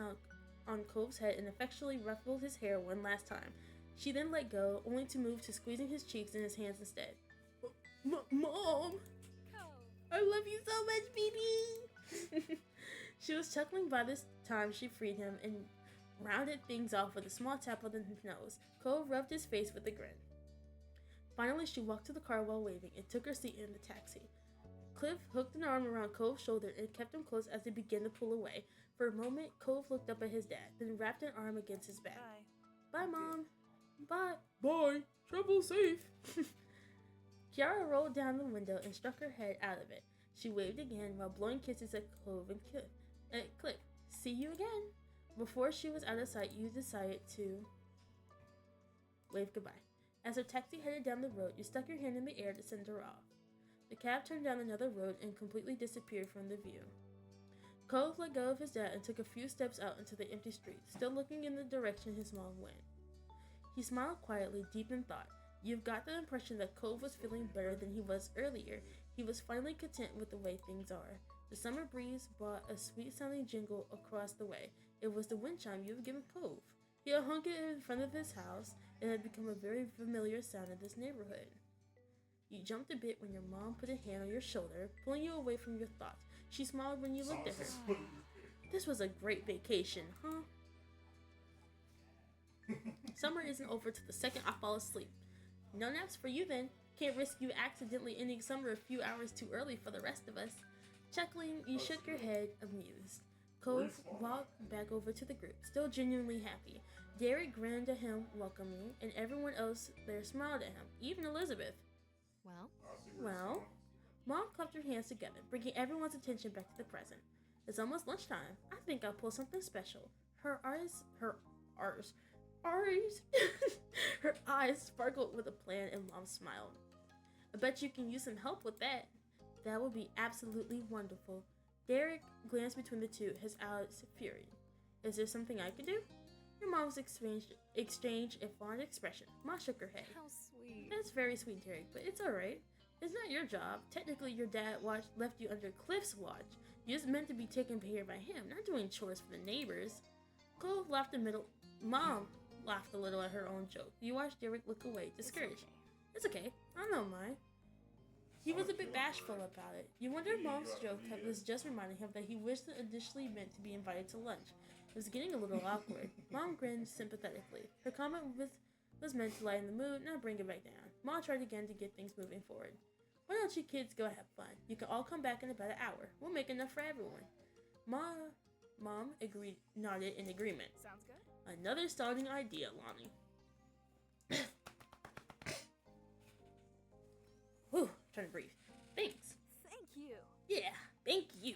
Speaker 1: on Cove's head and affectionately ruffled his hair one last time. She then let go, only to move to squeezing his cheeks in his hands instead. Mom! I love you so much, baby! She was chuckling by this time she freed him and rounded things off with a small tap on the nose. Cove rubbed his face with a grin. Finally, she walked to the car while waving and took her seat in the taxi. Cliff hooked an arm around Cove's shoulder and kept him close as they began to pull away. For a moment, Cove looked up at his dad, then wrapped an arm against his back. Bye, Mom. Bye. Bye. Travel safe. Kiara rolled down the window and struck her head out of it. She waved again while blowing kisses at Cove and Cliff. See you again. Before she was out of sight, you decided to wave goodbye. As her taxi headed down the road, you stuck your hand in the air to send her off. The cab turned down another road and completely disappeared from the view. Cove let go of his dad and took a few steps out into the empty street, still looking in the direction his mom went. He smiled quietly, deep in thought. You've got the impression that Cove was feeling better than he was earlier. He was finally content with the way things are. The summer breeze brought a sweet-sounding jingle across the way. It was the wind chime you had given Cove. He had hung it in front of his house and had become a very familiar sound in this neighborhood. You jumped a bit when your mom put a hand on your shoulder, pulling you away from your thoughts. She smiled when you looked at her. This was a great vacation, huh? Summer isn't over till the second I fall asleep. No naps for you then. Can't risk you accidentally ending summer a few hours too early for the rest of us. Chuckling, you shook your head, amused. Cove walked back over to the group, still genuinely happy. Derek grinned at him, welcoming, and everyone else there smiled at him, even Elizabeth. Well, Mom clapped her hands together, bringing everyone's attention back to the present. It's almost lunchtime. I think I'll pull something special. Her eyes, her eyes sparkled with a plan, and Mom smiled. I bet you can use some help with that. That would be absolutely wonderful. Derek glanced between the two, his eyes fury. Is there something I can do? Your mom's exchanged a fond expression. Ma shook her head.
Speaker 4: How sweet.
Speaker 1: That's very sweet, Derek, but it's alright. It's not your job. Technically, your dad left you under Cliff's watch. You're just meant to be taken care of by him, not doing chores for the neighbors. Cole laughed Mom laughed a little at her own joke. You watched Derek look away, discouraged. It's okay. I don't mind. He was a bit bashful about it. You wonder if Mom's joke was just reminding him that he wished it initially meant to be invited to lunch. It was getting a little awkward. Mom grinned sympathetically. Her comment was meant to lighten the mood, not bring it back down. Mom tried again to get things moving forward. Why don't you kids go have fun? You can all come back in about an hour. We'll make enough for everyone. Mom nodded in agreement.
Speaker 4: Sounds good.
Speaker 1: Another starting idea, Lonnie. Whew, trying to breathe. Thanks.
Speaker 4: Thank you.
Speaker 1: Yeah, thank you.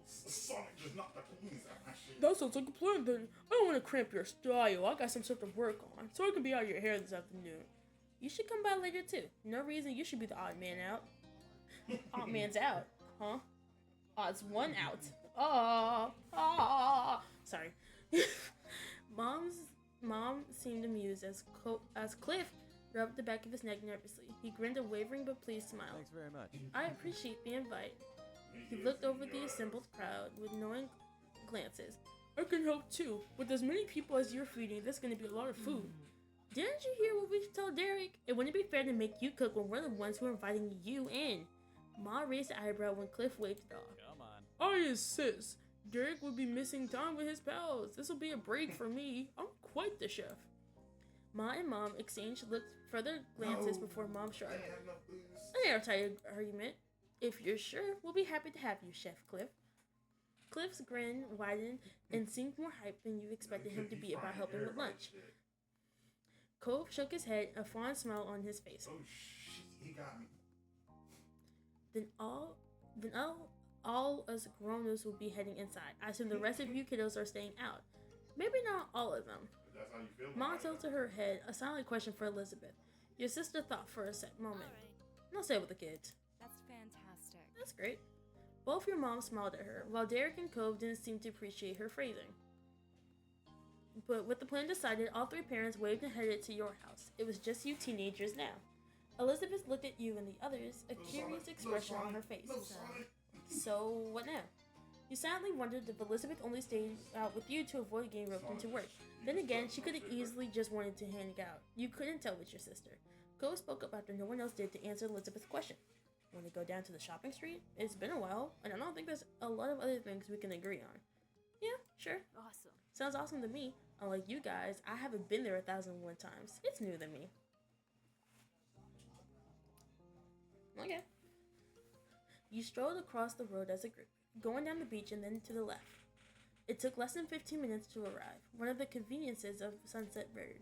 Speaker 2: Sonic just knocked the keys out my shit.
Speaker 1: That sounds like a plan then. I don't want to cramp your style. I got some stuff to work on, so I can be out of your hair this afternoon. You should come by later too. No reason you should be the odd man out. Odd man's out, huh? Odd's one out. Sorry. Mom seemed amused as Cliff rubbed the back of his neck nervously. He grinned a wavering but pleased smile.
Speaker 5: Thanks very much.
Speaker 1: I appreciate the invite. He looked over the assembled crowd with knowing glances. I can help too. With as many people as you're feeding, there's gonna be a lot of food. Didn't you hear what we told Derek? It wouldn't be fair to make you cook when we're the ones who are inviting you in. Ma raised an eyebrow when Cliff waved it off.
Speaker 5: Come on.
Speaker 1: I insist. Derek would be missing time with his pals. This will be a break for me. I'm quite the chef. Ma and Mom exchanged further glances before Mom shrugged. An airtight argument. If you're sure, we'll be happy to have you, Chef Cliff. Cliff's grin widened and seemed more hyped than you expected him to be about helping with lunch. Cove shook his head, a fond smile on his face.
Speaker 2: Oh shit, he got me.
Speaker 1: Then all us grown-ups will be heading inside. I assume the rest of you kiddos are staying out. Maybe not all of them.
Speaker 2: That's how you feel.
Speaker 1: Mom tilted her head, a silent question for Elizabeth. Your sister thought for a moment.
Speaker 4: Alright.
Speaker 1: I'll stay with the kids.
Speaker 4: That's fantastic.
Speaker 1: That's great. Both your moms smiled at her, while Derek and Cove didn't seem to appreciate her phrasing. But with the plan decided, all three parents waved and headed to your house. It was just you teenagers now. Elizabeth looked at you and the others, a curious expression on her face. So, what now? You silently wondered if Elizabeth only stayed out with you to avoid getting roped into work. Then again, she could have easily just wanted to hang out. You couldn't tell with your sister. Cove spoke up after no one else did to answer Elizabeth's question. Want to go down to the shopping street? It's been a while, and I don't think there's a lot of other things we can agree on. Yeah, sure.
Speaker 4: Awesome.
Speaker 1: Sounds awesome to me. Unlike you guys, I haven't been there 1,001 times. It's new to me. Okay. You strolled across the road as a group, going down the beach and then to the left. It took less than 15 minutes to arrive, one of the conveniences of Sunset Road.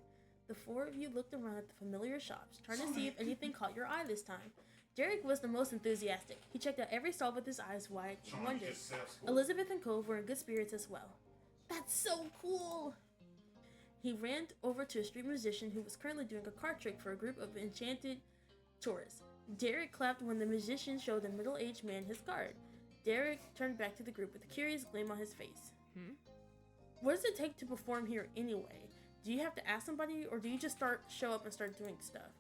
Speaker 1: The four of you looked around at the familiar shops, trying to see if anything caught your eye this time. Derek was the most enthusiastic. He checked out every stall with his eyes wide and wondered. Elizabeth and Cove were in good spirits as well. That's so cool! He ran over to a street musician who was currently doing a card trick for a group of enchanted tourists. Derek clapped when the musician showed a middle-aged man his card. Derek turned back to the group with a curious gleam on his face. What does it take to perform here anyway? Do you have to ask somebody, or do you just show up and start doing stuff?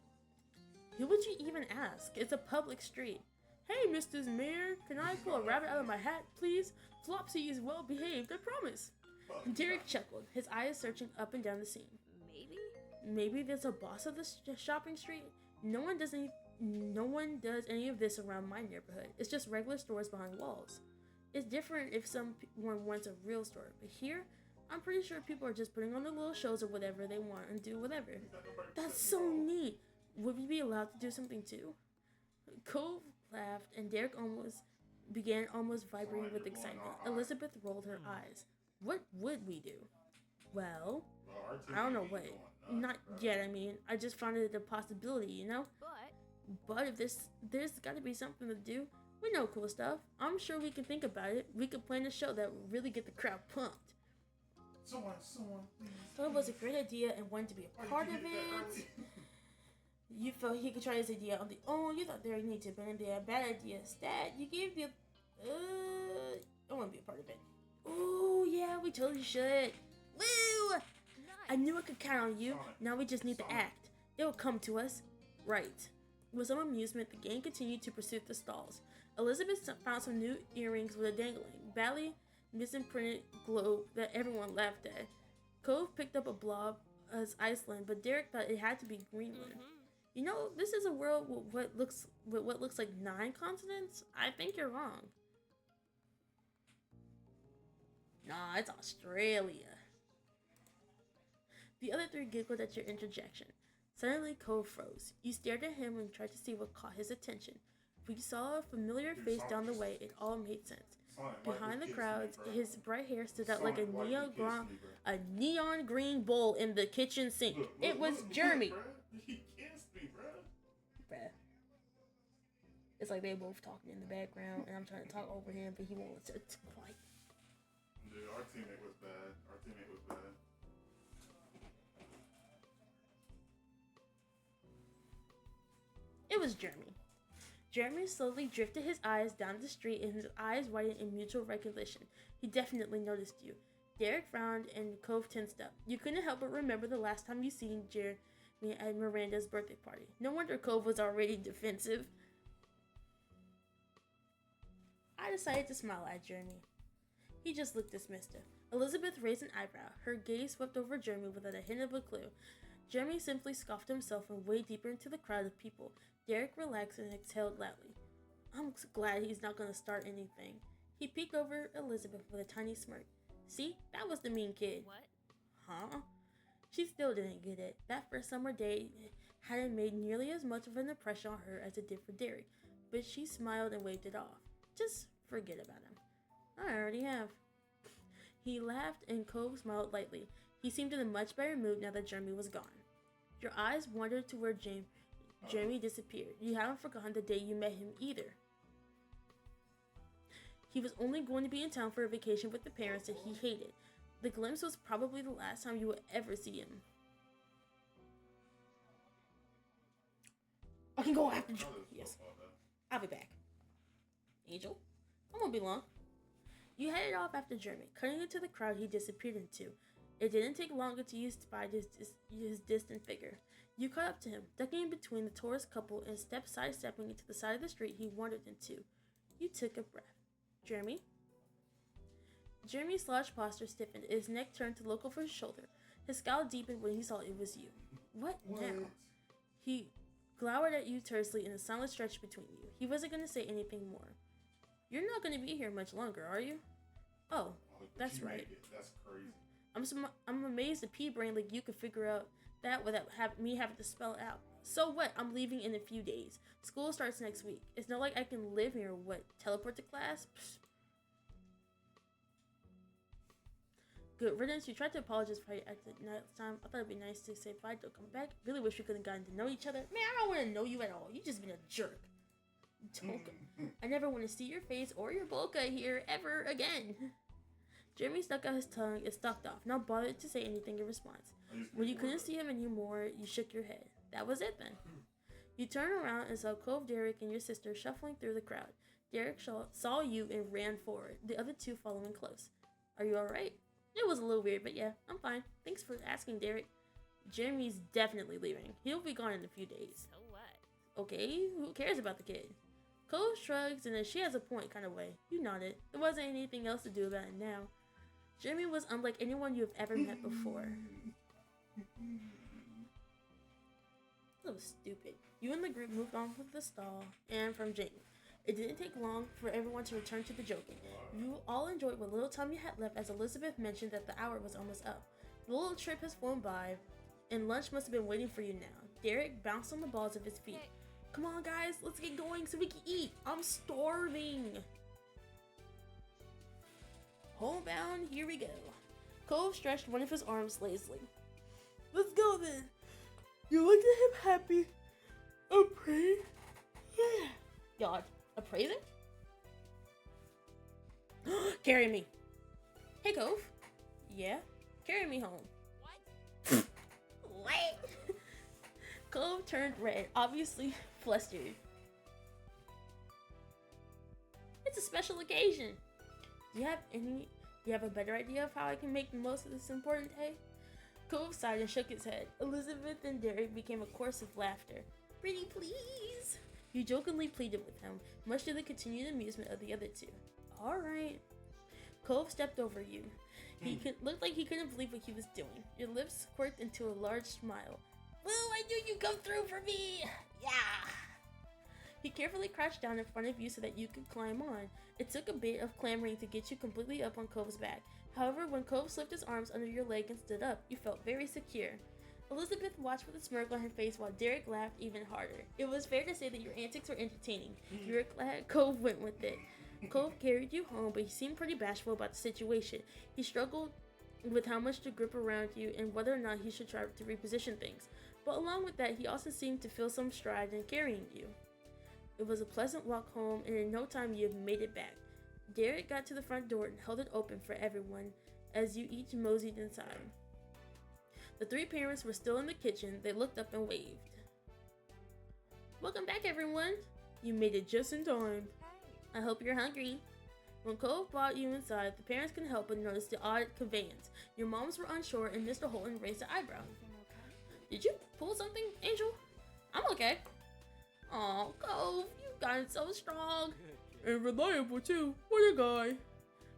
Speaker 1: Who would you even ask? It's a public street. Hey, Mrs. Mayor, can I pull a rabbit out of my hat, please? Flopsy is well behaved, I promise. Derek chuckled, his eyes searching up and down the scene.
Speaker 4: Maybe?
Speaker 1: Maybe there's a boss of this shopping street? No one does any of this around my neighborhood. It's just regular stores behind walls. It's different if someone wants a real store, but here, I'm pretty sure people are just putting on their little shows or whatever they want and do whatever. That's so neat. Would we be allowed to do something too? Cove laughed and Derek began vibrating with excitement. Elizabeth rolled her eyes. What would we do? Well, I don't know what. Not yet, I mean. I just found it a possibility, you know? But if there's got to be something to do. We know cool stuff. I'm sure we can think about it. We could plan a show that would really get the crowd pumped.
Speaker 2: Someone,
Speaker 1: So it was a great idea and wanted to be a part of it. You felt he could try his idea on the own. You thought Derek needed to, but it'd be a bad idea. Stat, you gave the I want to be a part of it. Ooh, yeah, we totally should. Woo! I knew I could count on you. Now we just need to act. It will come to us. Right. With some amusement, the gang continued to pursue the stalls. Elizabeth found some new earrings with a dangling, badly misprinted globe that everyone laughed at. Cove picked up a blob as Iceland, but Derek thought it had to be Greenland. You know, this is a world with what looks like 9 continents. I think you're wrong. Nah, it's Australia. The other 3 giggled at your interjection. Suddenly, Cove froze. You stared at him and tried to see what caught his attention. We saw a familiar face down the way. It all made sense. Behind the crowds, his bright hair stood out like a neon green bowl in the kitchen sink. It was Jeremy.
Speaker 2: He kissed me, bruh.
Speaker 1: Bruh. It's like they both talking in the background, and I'm trying to talk over him, but he won't listen. It's quiet.
Speaker 2: Dude, our teammate was bad.
Speaker 1: It was Jeremy. Jeremy slowly drifted his eyes down the street and his eyes widened in mutual recognition. He definitely noticed you. Derek frowned and Cove tensed up. You couldn't help but remember the last time you seen Jeremy at Miranda's birthday party. No wonder Cove was already defensive. I decided to smile at Jeremy. He just looked dismissive. Elizabeth raised an eyebrow. Her gaze swept over Jeremy without a hint of a clue. Jeremy simply scoffed himself and way deeper into the crowd of people. Derek relaxed and exhaled loudly. I'm glad he's not going to start anything. He peeked over Elizabeth with a tiny smirk. See, that was the mean kid.
Speaker 4: What?
Speaker 1: Huh? She still didn't get it. That first summer day hadn't made nearly as much of an impression on her as it did for Derek, but she smiled and waved it off. Just forget about him. I already have. He laughed and Cove smiled lightly. He seemed in a much better mood now that Jeremy was gone. Your eyes wandered to where Jeremy disappeared. You haven't forgotten the day you met him either. He was only going to be in town for a vacation with the parents that he hated. The glimpse was probably the last time you would ever see him. I can go after Yes. I'll be back. Angel, I won't be long. You headed off after Jeremy, cutting into the crowd he disappeared into. It didn't take long until you spied his distant figure. You caught up to him, ducking in between the tourist couple and sidestepping into the side of the street he wandered into. You took a breath. Jeremy? Jeremy's slouched posture stiffened, his neck turned to look over his shoulder. His scowl deepened when he saw it was you. What now? He glowered at you tersely in a silent stretch between you. He wasn't going to say anything more. You're not going to be here much longer, are you? Oh, that's right.
Speaker 2: That's crazy.
Speaker 1: I'm amazed a pea-brain like you could figure out that without me having to spell it out. So what? I'm leaving in a few days. School starts next week. It's not like I can live here. What? Teleport to class? Psst. Good riddance. You tried to apologize for at the next time. I thought it'd be nice to say bye. Don't come back. Really wish we could have gotten to know each other. Man, I don't want to know you at all. You just been a jerk. I never want to see your face or your bokeh here ever again. Jeremy stuck out his tongue and stalked off, not bothered to say anything in response. When you couldn't see him anymore, you shook your head. That was it then. You turned around and saw Cove, Derek, and your sister shuffling through the crowd. Derek saw you and ran forward, the other two following close. Are you alright? It was a little weird, but yeah, I'm fine. Thanks for asking, Derek. Jeremy's definitely leaving. He'll be gone in a few days.
Speaker 4: So what?
Speaker 1: Okay, who cares about the kid? Cove shrugs in a she has a point kind of way. You nodded. There wasn't anything else to do about it now. Jimmy was unlike anyone you have ever met before. So stupid. You and the group moved on with the stall and from Jamie. It didn't take long for everyone to return to the joking. You all enjoyed what little time you had left as Elizabeth mentioned that the hour was almost up. The little trip has flown by, and lunch must have been waiting for you now. Derek bounced on the balls of his feet. Come on, guys, let's get going so we can eat. I'm starving. Homebound, here we go. Cove stretched one of his arms lazily. Let's go then. You looked at him happy. I'm praying. God, appraising? Carry me. Hey, Cove. Yeah? Carry me home. What? What? Cove turned red, obviously flustered. It's a special occasion. Do you have a better idea of how I can make the most of this important day? Cove sighed and shook his head. Elizabeth and Derek became a chorus of laughter. Pretty please. You jokingly pleaded with him, much to the continued amusement of the other two. Alright. Cove stepped over you. He looked like he couldn't believe what he was doing. Your lips quirked into a large smile. Woo, I knew you'd come through for me! Yeah! He carefully crouched down in front of you so that you could climb on. It took a bit of clambering to get you completely up on Cove's back. However, when Cove slipped his arms under your leg and stood up, you felt very secure. Elizabeth watched with a smirk on her face while Derek laughed even harder. It was fair to say that your antics were entertaining. You were glad Cove went with it. Cove carried you home, but he seemed pretty bashful about the situation. He struggled with how much to grip around you and whether or not he should try to reposition things. But along with that, he also seemed to feel some stride in carrying you. It was a pleasant walk home, and in no time you have made it back. Derek got to the front door and held it open for everyone as you each moseyed inside. The three parents were still in the kitchen. They looked up and waved. Welcome back, everyone. You made it just in time. I hope you're hungry. When Cove brought you inside, the parents couldn't help but notice the odd conveyance. Your moms were unsure, and Mr. Holton raised an eyebrow. Did you pull something, Angel? I'm okay. Aw, Cove, you've gotten so strong. And reliable, too. What a guy.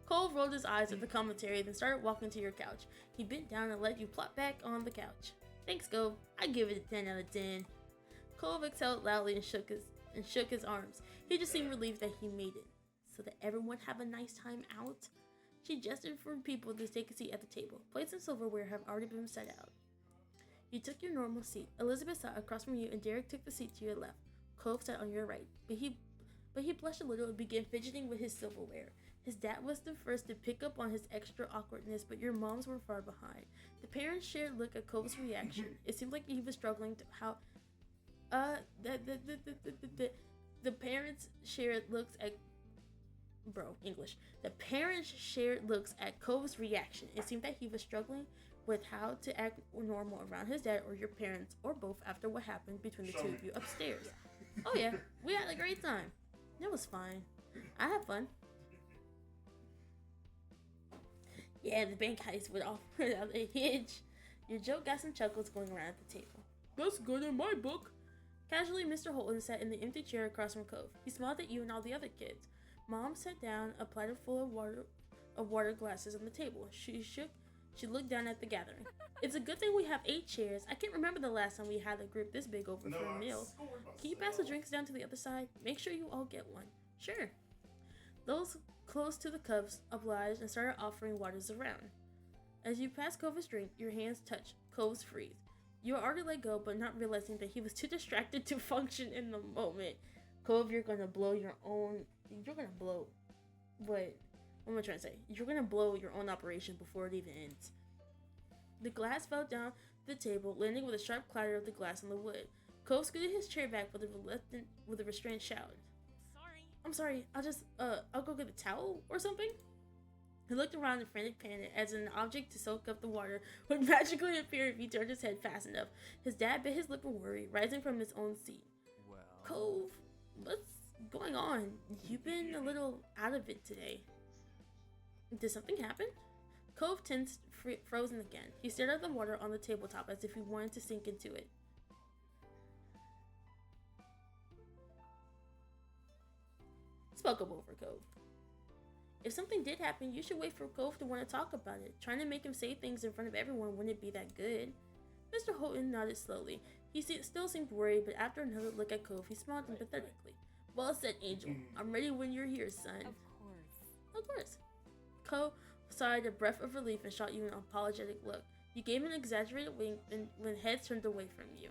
Speaker 1: Cove rolled his eyes at the commentary, then started walking to your couch. He bent down and let you plop back on the couch. Thanks, Cove. I give it a 10 out of 10. Cove exhaled loudly and shook his arms. He just seemed relieved that he made it. So that everyone have a nice time out? She gestured for people to take a seat at the table. Plates and silverware have already been set out. You took your normal seat. Elizabeth sat across from you and Derek took the seat to your left. Cove sat on your right, but he blushed a little and began fidgeting with his silverware. His dad was the first to pick up on his extra awkwardness, but your moms were far behind. The parents shared a look at Cove's reaction. It seemed like he was struggling to how. The parents shared looks at. English. The parents shared looks at Cove's reaction. It seemed that he was struggling with how to act normal around his dad or your parents, or both, after what happened between the two of you upstairs. Oh yeah, we had a great time. It was fine. I had fun. Yeah, the bank heist went off without a hitch. Your joke got some chuckles going around at the table. That's good in my book. Casually, Mr. Holton sat in the empty chair across from Cove. He smiled at you and all the other kids. Mom set down a platter full of water glasses on the table. She looked down at the gathering. It's a good thing we have 8 chairs. I can't remember the last time we had a group this big over for a meal. Can you pass the drinks down to the other side? Make sure you all get one. Sure. Those close to the cups obliged and started offering waters around. As you passed Cove's drink, your hands touched. Cove's freeze. You already let go, but not realizing that he was too distracted to function in the moment. Cove, you're gonna blow your own. You're gonna blow. What am I trying to say? You're gonna blow your own operation before it even ends. The glass fell down the table, landing with a sharp clatter of the glass on the wood. Cove scooted his chair back with a restrained shout. I'm sorry, I'll go get a towel or something? He looked around in frantic panic as an object to soak up the water would magically appear if he turned his head fast enough. His dad bit his lip in worry, rising from his own seat.
Speaker 5: Well...
Speaker 1: Cove, what's going on? You've been a little out of it today. Did something happen? Cove tensed, frozen again. He stared at the water on the tabletop as if he wanted to sink into it. spoke up over Cove. If something did happen, you should wait for Cove to want to talk about it. Trying to make him say things in front of everyone wouldn't be that good. Mr. Holton nodded slowly. He still seemed worried, but after another look at Cove, he smiled empathetically. Well said, Angel. I'm ready when you're here, son.
Speaker 4: Of course.
Speaker 1: Of course. Cove sighed a breath of relief and shot you an apologetic look. You gave an exaggerated wink when heads turned away from you.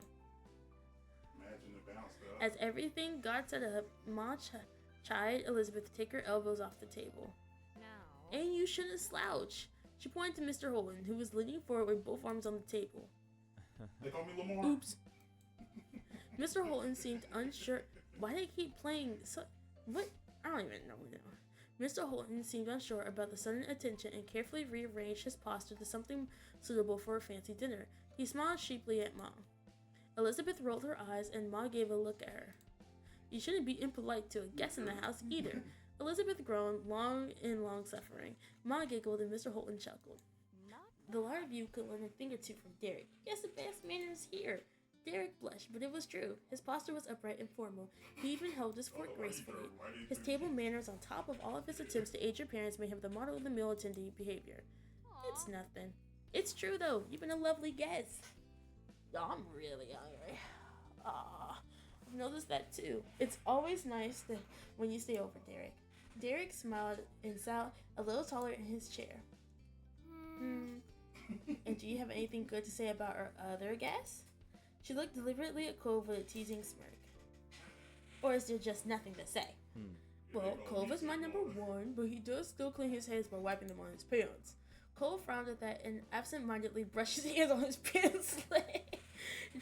Speaker 2: Imagine the bounce up.
Speaker 1: As everything got set up, Ma chided Elizabeth to take her elbows off the table.
Speaker 4: Now.
Speaker 1: And you shouldn't slouch. She pointed to Mr. Holton, who was leaning forward with both arms on the table.
Speaker 2: They call me Lamar.
Speaker 1: Oops. Mr. Holton seemed unsure. Why did they keep playing so... What? I don't even know now. Mr. Holton seemed unsure about the sudden attention and carefully rearranged his posture to something suitable for a fancy dinner. He smiled sheepishly at Ma. Elizabeth rolled her eyes and Ma gave a look at her. You shouldn't be impolite to a guest in the house either. Elizabeth groaned, long suffering. Ma giggled and Mr. Holton chuckled. The lot of you could learn a thing or two from Derek. He has the best manners here. Derek blushed, but it was true. His posture was upright and formal. He even held his fork gracefully. His table manners, on top of all of his attempts to aid your parents, made him the model of the meal attendee behavior. It's nothing. It's true, though. You've been a lovely guest. I'm really hungry. I've noticed that, too. It's always nice when you stay over, Derek. Derek smiled and sat a little taller in his chair. And do you have anything good to say about our other guests? She looked deliberately at Cove with a teasing smirk. Or is there just nothing to say? Well, Cove is my number one, but he does still clean his hands by wiping them on his pants. Cove frowned at that and absent-mindedly brushed his hands on his pants leg.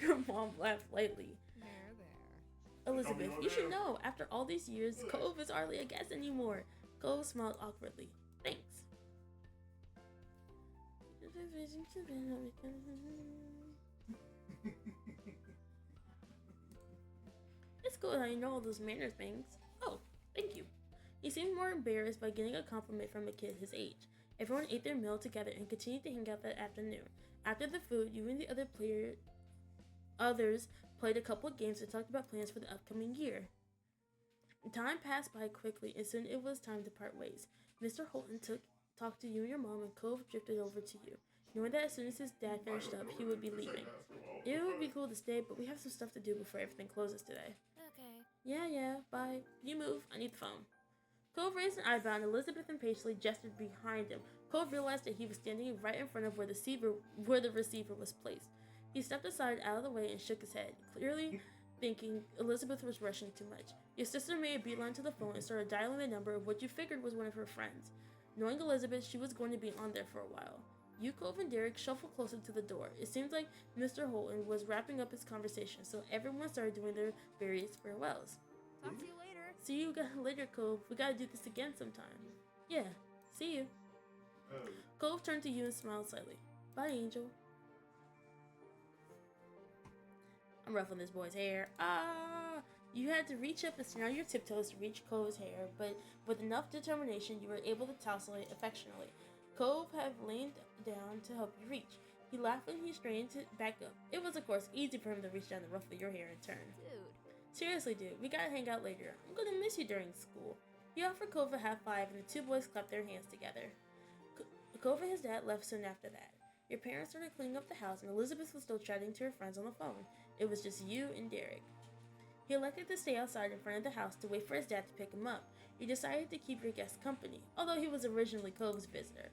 Speaker 1: Her mom laughed lightly.
Speaker 4: There.
Speaker 1: Elizabeth, you should know, after all these years, Cove is hardly a guest anymore. Cove smiled awkwardly. Thanks. It's cool how you know all those manner things. Oh, thank you. He seemed more embarrassed by getting a compliment from a kid his age. Everyone ate their meal together and continued to hang out that afternoon. After the food, you and the others played a couple of games and talked about plans for the upcoming year. Time passed by quickly, and soon it was time to part ways. Mr. Holton talked to you and your mom, and Cove drifted over to you, knowing that as soon as his dad finished up, he would be leaving. It would be cool to stay, but we have some stuff to do before everything closes today.
Speaker 4: Okay.
Speaker 1: Yeah, bye. You move. I need the phone. Cove raised an eyebrow, and Elizabeth impatiently gestured behind him. Cove realized that he was standing right in front of where the receiver was placed. He stepped aside out of the way and shook his head, clearly thinking Elizabeth was rushing too much. Your sister made a beeline to the phone and started dialing the number of what you figured was one of her friends. Knowing Elizabeth, she was going to be on there for a while. You, Cove, and Derek shuffled closer to the door. It seemed like Mr. Holton was wrapping up his conversation, so everyone started doing their various farewells.
Speaker 4: Talk to you later.
Speaker 1: See you later, Cove. We gotta do this again sometime. Yeah, see you. Cove turned to you and smiled slightly. Bye, Angel. I'm ruffling this boy's hair. You had to reach up and stand on your tiptoes to reach Cove's hair, but with enough determination, you were able to tousle it affectionately. Cove had leaned down to help you reach. He laughed when he straightened back up. It was, of course, easy for him to reach down and ruffle your hair in turn.
Speaker 4: Dude.
Speaker 1: Seriously, dude, we gotta hang out later. I'm gonna miss you during school. He offered Cove a high five, and the two boys clapped their hands together. Cove and his dad left soon after that. Your parents started cleaning up the house, and Elizabeth was still chatting to her friends on the phone. It was just you and Derek. He elected to stay outside in front of the house to wait for his dad to pick him up. You decided to keep your guest company, although he was originally Cove's visitor.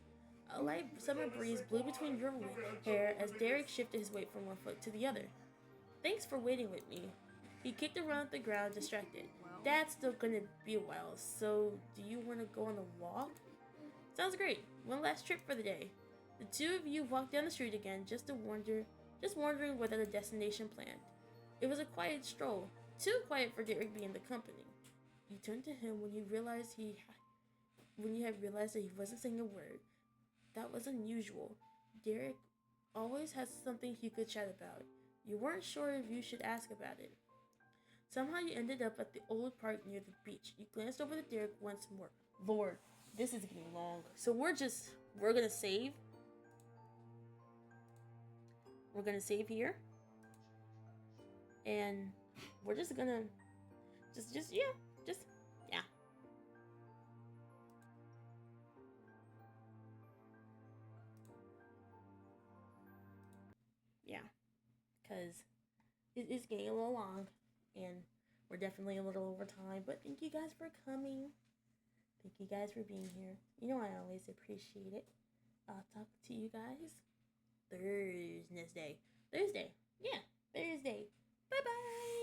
Speaker 1: A light summer breeze blew between your hair as Derek shifted his weight from one foot to the other. Thanks for waiting with me. He kicked around the ground, distracted. Dad's still gonna be a while, so do you want to go on a walk? Sounds great. One last trip for the day. The two of you walked down the street again, just wondering whether the destination planned. It was a quiet stroll, too quiet for Derek being the company. You turned to him when you had realized that he wasn't saying a word. That was unusual. Derek always has something he could chat about. You weren't sure if you should ask about it. Somehow you ended up at the old park near the beach. You glanced over at Derek once more. Lord, this is getting long. So we're gonna save. We're gonna save here. And we're just gonna, yeah. it's getting a little long, and we're definitely a little over time. But thank you guys for coming. Thank you guys for being here. You know I always appreciate it. I'll talk to you guys Thursday. Yeah, Thursday. Bye-bye.